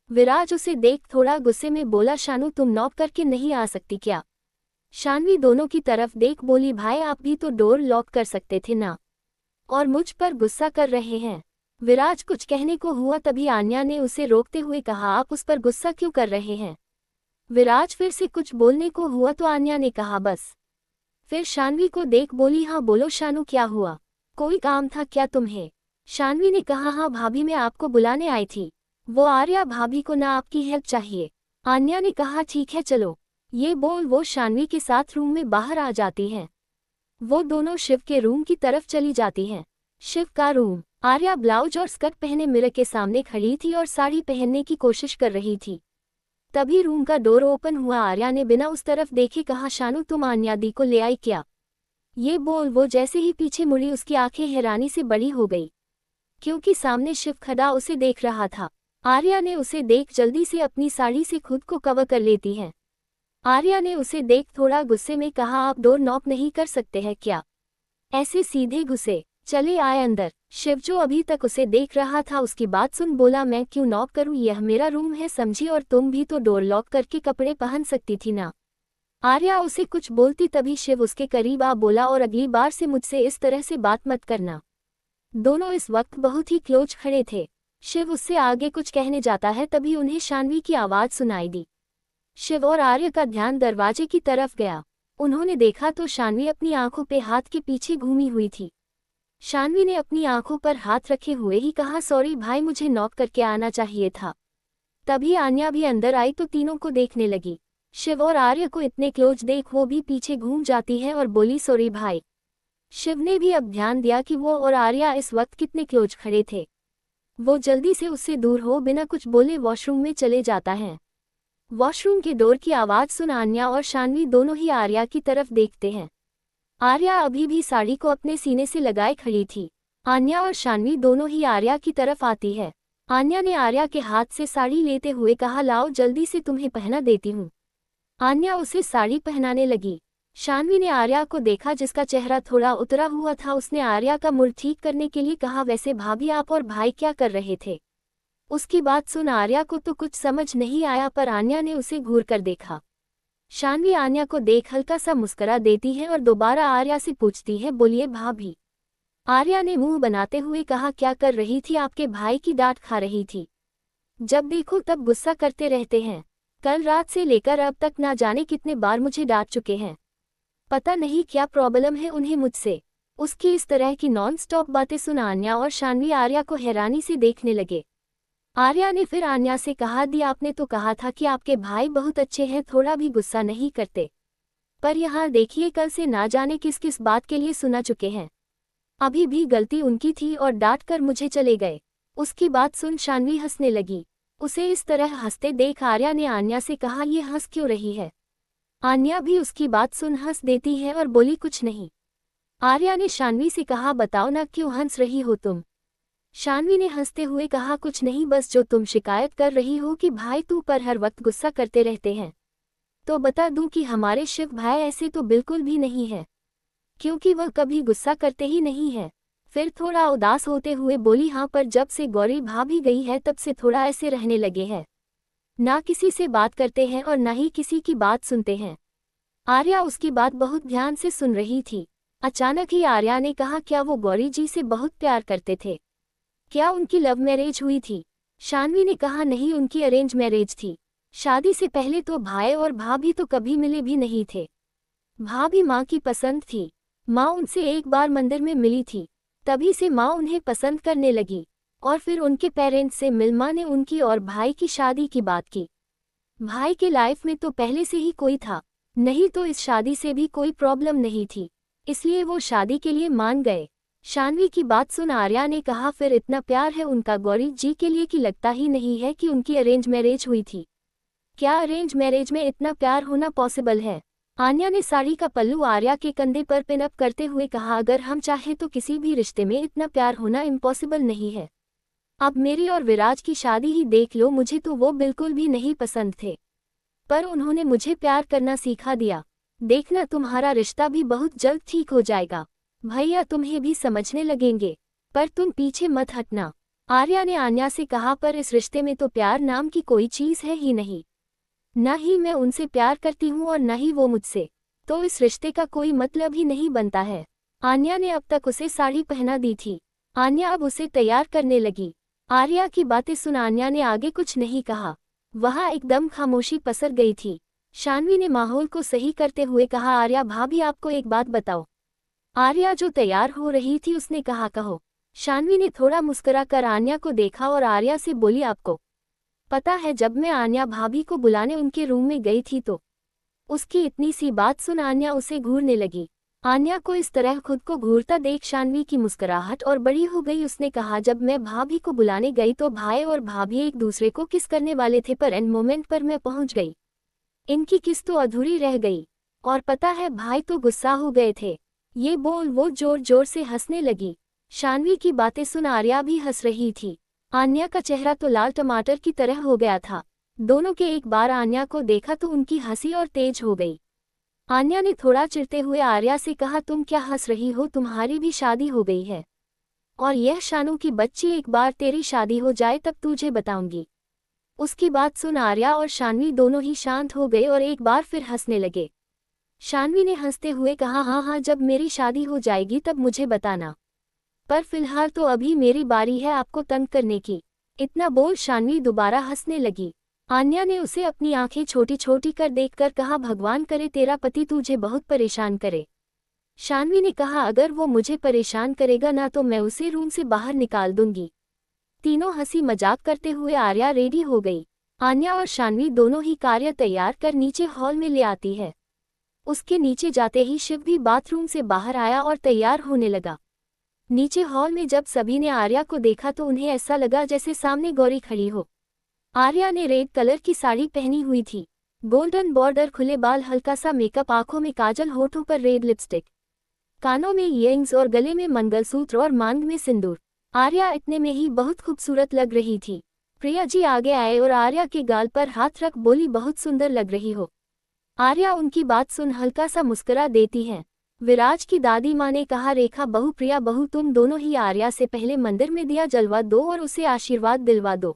विराज उसे देख थोड़ा गुस्से में बोला शानू तुम नॉक करके नहीं आ सकती क्या। शान्वी दोनों की तरफ देख बोली भाई आप भी तो डोर लॉक कर सकते थे ना, और मुझ पर गुस्सा कर रहे हैं। विराज कुछ कहने को हुआ तभी आन्या ने उसे रोकते हुए कहा आप उस पर गुस्सा क्यों कर रहे हैं। विराज फिर से कुछ बोलने को हुआ तो आन्या ने कहा बस। फिर शान्वी को देख बोली हाँ बोलो शानू क्या हुआ, कोई काम था क्या तुम्हें। शान्वी ने कहा हाँ भाभी मैं आपको बुलाने आई थी, वो आर्या भाभी को ना आपकी हेल्प चाहिए। आन्या ने कहा ठीक है चलो। ये बोल वो शान्वी के साथ रूम में बाहर आ जाती हैं। वो दोनों शिव के रूम की तरफ चली जाती हैं। शिव का रूम। आर्या ब्लाउज और स्कर्ट पहने मिरर के सामने खड़ी थी और साड़ी पहनने की कोशिश कर रही थी। तभी रूम का डोर ओपन हुआ। आर्या ने बिना उस तरफ देखे कहा शानू तुम आन्या दी को ले आई क्या। ये बोल वो जैसे ही पीछे मुड़ी उसकी आंखें हैरानी से बड़ी हो गई, क्योंकि सामने शिव खड़ा उसे देख रहा था। आर्या ने उसे देख जल्दी से अपनी साड़ी से खुद को कवर कर लेती है। आर्या ने उसे देख थोड़ा गुस्से में कहा आप डोर नॉक नहीं कर सकते हैं क्या, ऐसे सीधे घुसे चले आए अंदर। शिव जो अभी तक उसे देख रहा था उसकी बात सुन बोला मैं क्यों नॉक करूं, यह मेरा रूम है समझी, और तुम भी तो डोर लॉक करके कपड़े पहन सकती थी ना। आर्या उसे कुछ बोलती तभी शिव उसके करीब आ बोला और अगली बार से मुझसे इस तरह से बात मत करना। दोनों इस वक्त बहुत ही क्लोज खड़े थे। शिव उससे आगे कुछ कहने जाता है तभी उन्हें शान्वी की आवाज सुनाई दी। शिव और आर्य का ध्यान दरवाजे की तरफ गया। उन्होंने देखा तो शान्वी अपनी आंखों पे हाथ के पीछे घूमी हुई थी। शान्वी ने अपनी आंखों पर हाथ रखे हुए ही कहा सॉरी भाई मुझे नॉक करके आना चाहिए था। तभी आन्या भी अंदर आई तो तीनों को देखने लगी। शिव और आर्य को इतने क्लोज देख वो भी पीछे घूम जाती है और बोली सॉरी भाई। शिव ने भी अब ध्यान दिया कि वो और आर्या इस वक्त कितने क्लोज खड़े थे। वो जल्दी से उससे दूर हो बिना कुछ बोले वॉशरूम में चले जाता है। वॉशरूम के डोर की आवाज सुन आन्या और शान्वी दोनों ही आर्या की तरफ देखते हैं। आर्या अभी भी साड़ी को अपने सीने से लगाए खड़ी थी। आन्या और शान्वी दोनों ही आर्या की तरफ आती है। आन्या ने आर्या के हाथ से साड़ी लेते हुए कहा लाओ जल्दी से तुम्हें पहना देती हूँ। आन्या उसे साड़ी पहनाने लगी। शान्वी ने आर्या को देखा जिसका चेहरा थोड़ा उतरा हुआ था। उसने आर्या का मुड़ ठीक करने के लिए कहा वैसे भाभी आप और भाई क्या कर रहे थे। उसकी बात सुन आर्या को तो कुछ समझ नहीं आया पर आन्या ने उसे घूर कर देखा। शान्वी आन्या को देख हल्का सा मुस्कुरा देती है और दोबारा आर्या से पूछती है बोलिए भाभी। आर्या ने मुंह बनाते हुए कहा, क्या कर रही थी? आपके भाई की डांट खा रही थी। जब देखो तब गुस्सा करते रहते हैं। कल रात से लेकर अब तक ना जाने कितने बार मुझे डांट चुके हैं। पता नहीं क्या प्रॉब्लम है उन्हें मुझसे। उसकी इस तरह की नॉन स्टॉप बातें सुन आन्या और शान्वी आर्या को हैरानी से देखने लगे। आर्या ने फिर आन्या से कहा, दी आपने तो कहा था कि आपके भाई बहुत अच्छे हैं, थोड़ा भी गुस्सा नहीं करते। पर यहाँ देखिए, कल से ना जाने किस किस बात के लिए सुना चुके हैं। अभी भी गलती उनकी थी और डांट कर मुझे चले गए। उसकी बात सुन शान्वी हंसने लगी। उसे इस तरह हंसते देख आर्या ने आन्या से कहा, ये हंस क्यों रही है? आन्या भी उसकी बात सुन हंस देती है और बोली, कुछ नहीं। आर्या ने शान्वी से कहा, बताओ ना क्यों हंस रही हो तुम? शान्वी ने हंसते हुए कहा, कुछ नहीं, बस जो तुम शिकायत कर रही हो कि भाई तू पर हर वक्त गुस्सा करते रहते हैं, तो बता दूं कि हमारे शिव भाई ऐसे तो बिल्कुल भी नहीं है, क्योंकि वह कभी गुस्सा करते ही नहीं है। फिर थोड़ा उदास होते हुए बोली, हाँ, पर जब से गौरी भाभी गई है तब से थोड़ा ऐसे रहने लगे हैं, ना किसी से बात करते हैं और ना ही किसी की बात सुनते हैं। आर्या उसकी बात बहुत ध्यान से सुन रही थी। अचानक ही आर्या ने कहा, क्या वो गौरी जी से बहुत प्यार करते थे? क्या उनकी लव मैरिज हुई थी? शान्वी ने कहा, नहीं, उनकी अरेंज मैरिज थी। शादी से पहले तो भाई और भाभी तो कभी मिले भी नहीं थे। भाभी माँ की पसंद थी। माँ उनसे एक बार मंदिर में मिली थी, तभी से माँ उन्हें पसंद करने लगी और फिर उनके पेरेंट्स से मिल माँ ने उनकी और भाई की शादी की बात की। भाई के लाइफ में तो पहले से ही कोई था, नहीं तो इस शादी से भी कोई प्रॉब्लम नहीं थी, इसलिए वो शादी के लिए मान गए। शान्वी की बात सुन आर्या ने कहा, फिर इतना प्यार है उनका गौरी जी के लिए कि लगता ही नहीं है कि उनकी अरेंज मैरिज हुई थी। क्या अरेंज मैरिज में इतना प्यार होना पॉसिबल है? आन्या ने साड़ी का पल्लू आर्या के कंधे पर पिनअप करते हुए कहा, अगर हम चाहें तो किसी भी रिश्ते में इतना प्यार होना इम्पॉसिबल नहीं है। अब मेरी और विराज की शादी ही देख लो, मुझे तो वो बिल्कुल भी नहीं पसंद थे, पर उन्होंने मुझे प्यार करना सिखा दिया। देखना, तुम्हारा रिश्ता भी बहुत जल्द ठीक हो जाएगा। भैया तुम्हें भी समझने लगेंगे, पर तुम पीछे मत हटना। आर्या ने आन्या से कहा, पर इस रिश्ते में तो प्यार नाम की कोई चीज़ है ही नहीं। न ही मैं उनसे प्यार करती हूँ और न ही वो मुझसे, तो इस रिश्ते का कोई मतलब ही नहीं बनता है। आन्या ने अब तक उसे साड़ी पहना दी थी। आन्या अब उसे तैयार करने लगी। आर्या की बातें सुन आन्या ने आगे कुछ नहीं कहा। वहाँ एकदम खामोशी पसर गई थी। शान्वी ने माहौल को सही करते हुए कहा, आर्या भाभी, आपको एक बात बताओ। आर्या जो तैयार हो रही थी उसने कहा, कहो। शान्वी ने थोड़ा मुस्कुरा कर आन्या को देखा और आर्या से बोली, आपको पता है, जब मैं आन्या भाभी को बुलाने उनके रूम में गई थी तो उसकी इतनी सी बात सुन आन्या उसे घूरने लगी। आन्या को इस तरह खुद को घूरता देख शान्वी की मुस्कुराहट और बड़ी हो गई। उसने कहा, जब मैं भाभी को बुलाने गई तो भाई और भाभी एक दूसरे को किस करने वाले थे, पर एंड मोमेंट पर मैं पहुंच गई। इनकी किस तो अधूरी रह गई, और पता है भाई तो गुस्सा हो गए थे। ये बोल वो जोर जोर से हंसने लगी। शान्वी की बातें सुन आर्या भी हंस रही थी। आन्या का चेहरा तो लाल टमाटर की तरह हो गया था। दोनों के एक बार आन्या को देखा तो उनकी हंसी और तेज हो गई। आन्या ने थोड़ा चिढ़ते हुए आर्या से कहा, तुम क्या हंस रही हो? तुम्हारी भी शादी हो गई है, और यह शानू की बच्ची, एक बार तेरी शादी हो जाए तब तुझे बताऊंगी। उसकी बात सुन आर्या और शान्वी दोनों ही शांत हो गए और एक बार फिर हंसने लगे। शान्वी ने हंसते हुए कहा, हाँ हाँ, जब मेरी शादी हो जाएगी तब मुझे बताना, पर फिलहाल तो अभी मेरी बारी है आपको तंग करने की। इतना बोल शान्वी दोबारा हंसने लगी। आन्या ने उसे अपनी आंखें छोटी छोटी कर देखकर कहा, भगवान करे तेरा पति तुझे बहुत परेशान करे। शान्वी ने कहा, अगर वो मुझे परेशान करेगा ना तो मैं उसे रूम से बाहर निकाल दूंगी। तीनों हंसी मजाक करते हुए आर्या रेडी हो गई। आन्या और शान्वी दोनों ही कार्य तैयार कर नीचे हॉल में ले आती है। उसके नीचे जाते ही शिव भी बाथरूम से बाहर आया और तैयार होने लगा। नीचे हॉल में जब सभी ने आर्या को देखा तो उन्हें ऐसा लगा जैसे सामने गौरी खड़ी हो। आर्या ने रेड कलर की साड़ी पहनी हुई थी, गोल्डन बॉर्डर, खुले बाल, हल्का सा मेकअप, आंखों में काजल, होठों पर रेड लिपस्टिक, कानों में ईयरिंग्स और गले में मंगलसूत्र और मांग में सिंदूर। आर्या इतने में ही बहुत खूबसूरत लग रही थी। प्रिया जी आगे आए और आर्या के गाल पर हाथ रख बोली, बहुत सुंदर लग रही हो। आर्या उनकी बात सुन हल्का सा मुस्कुरा देती है। विराज की दादी माँ ने कहा, रेखा बहू, प्रिया बहू, तुम दोनों ही आर्या से पहले मंदिर में दिया जलवा दो और उसे आशीर्वाद दिलवा दो।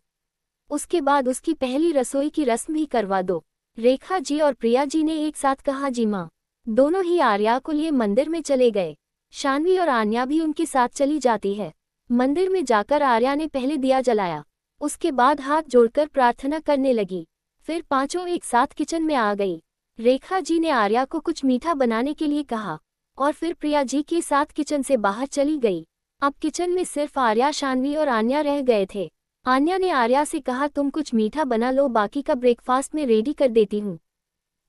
उसके बाद उसकी पहली रसोई की रस्म भी करवा दो। रेखा जी और प्रिया जी ने एक साथ कहा, जी माँ। दोनों ही आर्या को लिए मंदिर में चले गए। शानवी और आन्या भी उनके साथ चली जाती है। मंदिर में जाकर आर्या ने पहले दिया जलाया, उसके बाद हाथ जोड़कर प्रार्थना करने लगी। फिर पांचों एक साथ किचन में आ गई। रेखा जी ने आर्या को कुछ मीठा बनाने के लिए कहा और फिर प्रिया जी के साथ किचन से बाहर चली गई। अब किचन में सिर्फ आर्या, शानवी और आन्या रह गए थे। आन्या ने आर्या से कहा, तुम कुछ मीठा बना लो, बाकी का ब्रेकफास्ट में रेडी कर देती हूँ।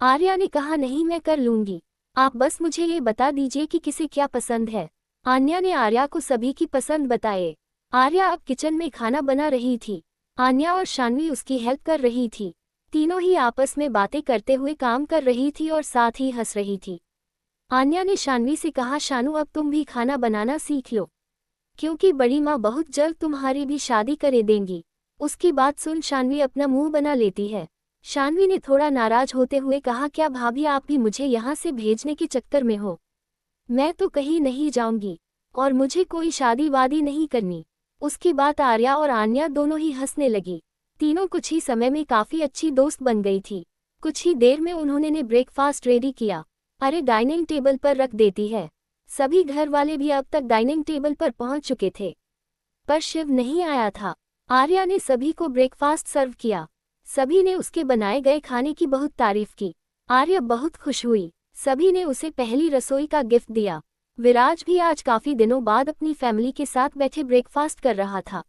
आर्या ने कहा, नहीं मैं कर लूंगी, आप बस मुझे ये बता दीजिए कि किसे क्या पसंद है। आन्या ने आर्या को सभी की पसंद बताए। आर्या अब किचन में खाना बना रही थी। आन्या और शानवी उसकी हेल्प कर रही थी। तीनों ही आपस में बातें करते हुए काम कर रही थी और साथ ही हंस रही थी। आन्या ने शानवी से कहा, शानू अब तुम भी खाना बनाना सीख लो, क्योंकि बड़ी माँ बहुत जल्द तुम्हारी भी शादी करे देंगी। उसकी बात सुन शानवी अपना मुंह बना लेती है। शानवी ने थोड़ा नाराज होते हुए कहा, क्या भाभी आप भी मुझे यहाँ से भेजने के चक्कर में हो? मैं तो कहीं नहीं जाऊंगी और मुझे कोई शादी वादी नहीं करनी। उसकी बात आर्या और आन्या दोनों ही हंसने लगी। तीनों कुछ ही समय में काफी अच्छी दोस्त बन गई थी। कुछ ही देर में उन्होंने ब्रेकफास्ट रेडी किया। अरे डाइनिंग टेबल पर रख देती है। सभी घर वाले भी अब तक डाइनिंग टेबल पर पहुंच चुके थे, पर शिव नहीं आया था। आर्या ने सभी को ब्रेकफास्ट सर्व किया। सभी ने उसके बनाए गए खाने की बहुत तारीफ की। आर्या बहुत खुश हुई। सभी ने उसे पहली रसोई का गिफ्ट दिया। विराज भी आज काफी दिनों बाद अपनी फैमिली के साथ बैठे ब्रेकफास्ट कर रहा था।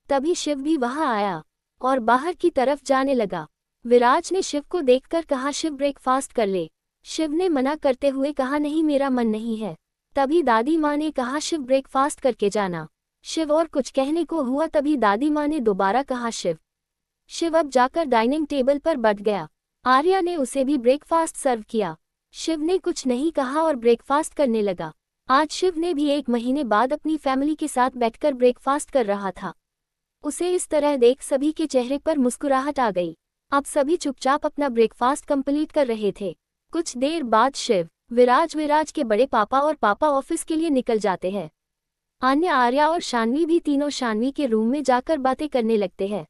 तभी शिव भी वहां आया और बाहर की तरफ जाने लगा। विराज ने शिव को देखकर कहा, शिव ब्रेकफास्ट कर ले। शिव ने मना करते हुए कहा, नहीं मेरा मन नहीं है। तभी दादी माँ ने कहा, शिव ब्रेकफास्ट करके जाना। शिव और कुछ कहने को हुआ, तभी दादी माँ ने दोबारा कहा, शिव अब जाकर डाइनिंग टेबल पर बैठ गया। आर्या ने उसे भी ब्रेकफास्ट सर्व किया। शिव ने कुछ नहीं कहा और ब्रेकफास्ट करने लगा। आज शिव ने भी 1 महीने बाद अपनी फैमिली के साथ बैठकर ब्रेकफास्ट कर रहा था। उसे इस तरह देख सभी के चेहरे पर मुस्कुराहट आ गई। अब सभी चुपचाप अपना ब्रेकफास्ट कंप्लीट कर रहे थे। कुछ देर बाद शिव, विराज के बड़े पापा और पापा ऑफिस के लिए निकल जाते हैं। आन्या, आर्या और शानवी भी तीनों शानवी के रूम में जाकर बातें करने लगते हैं।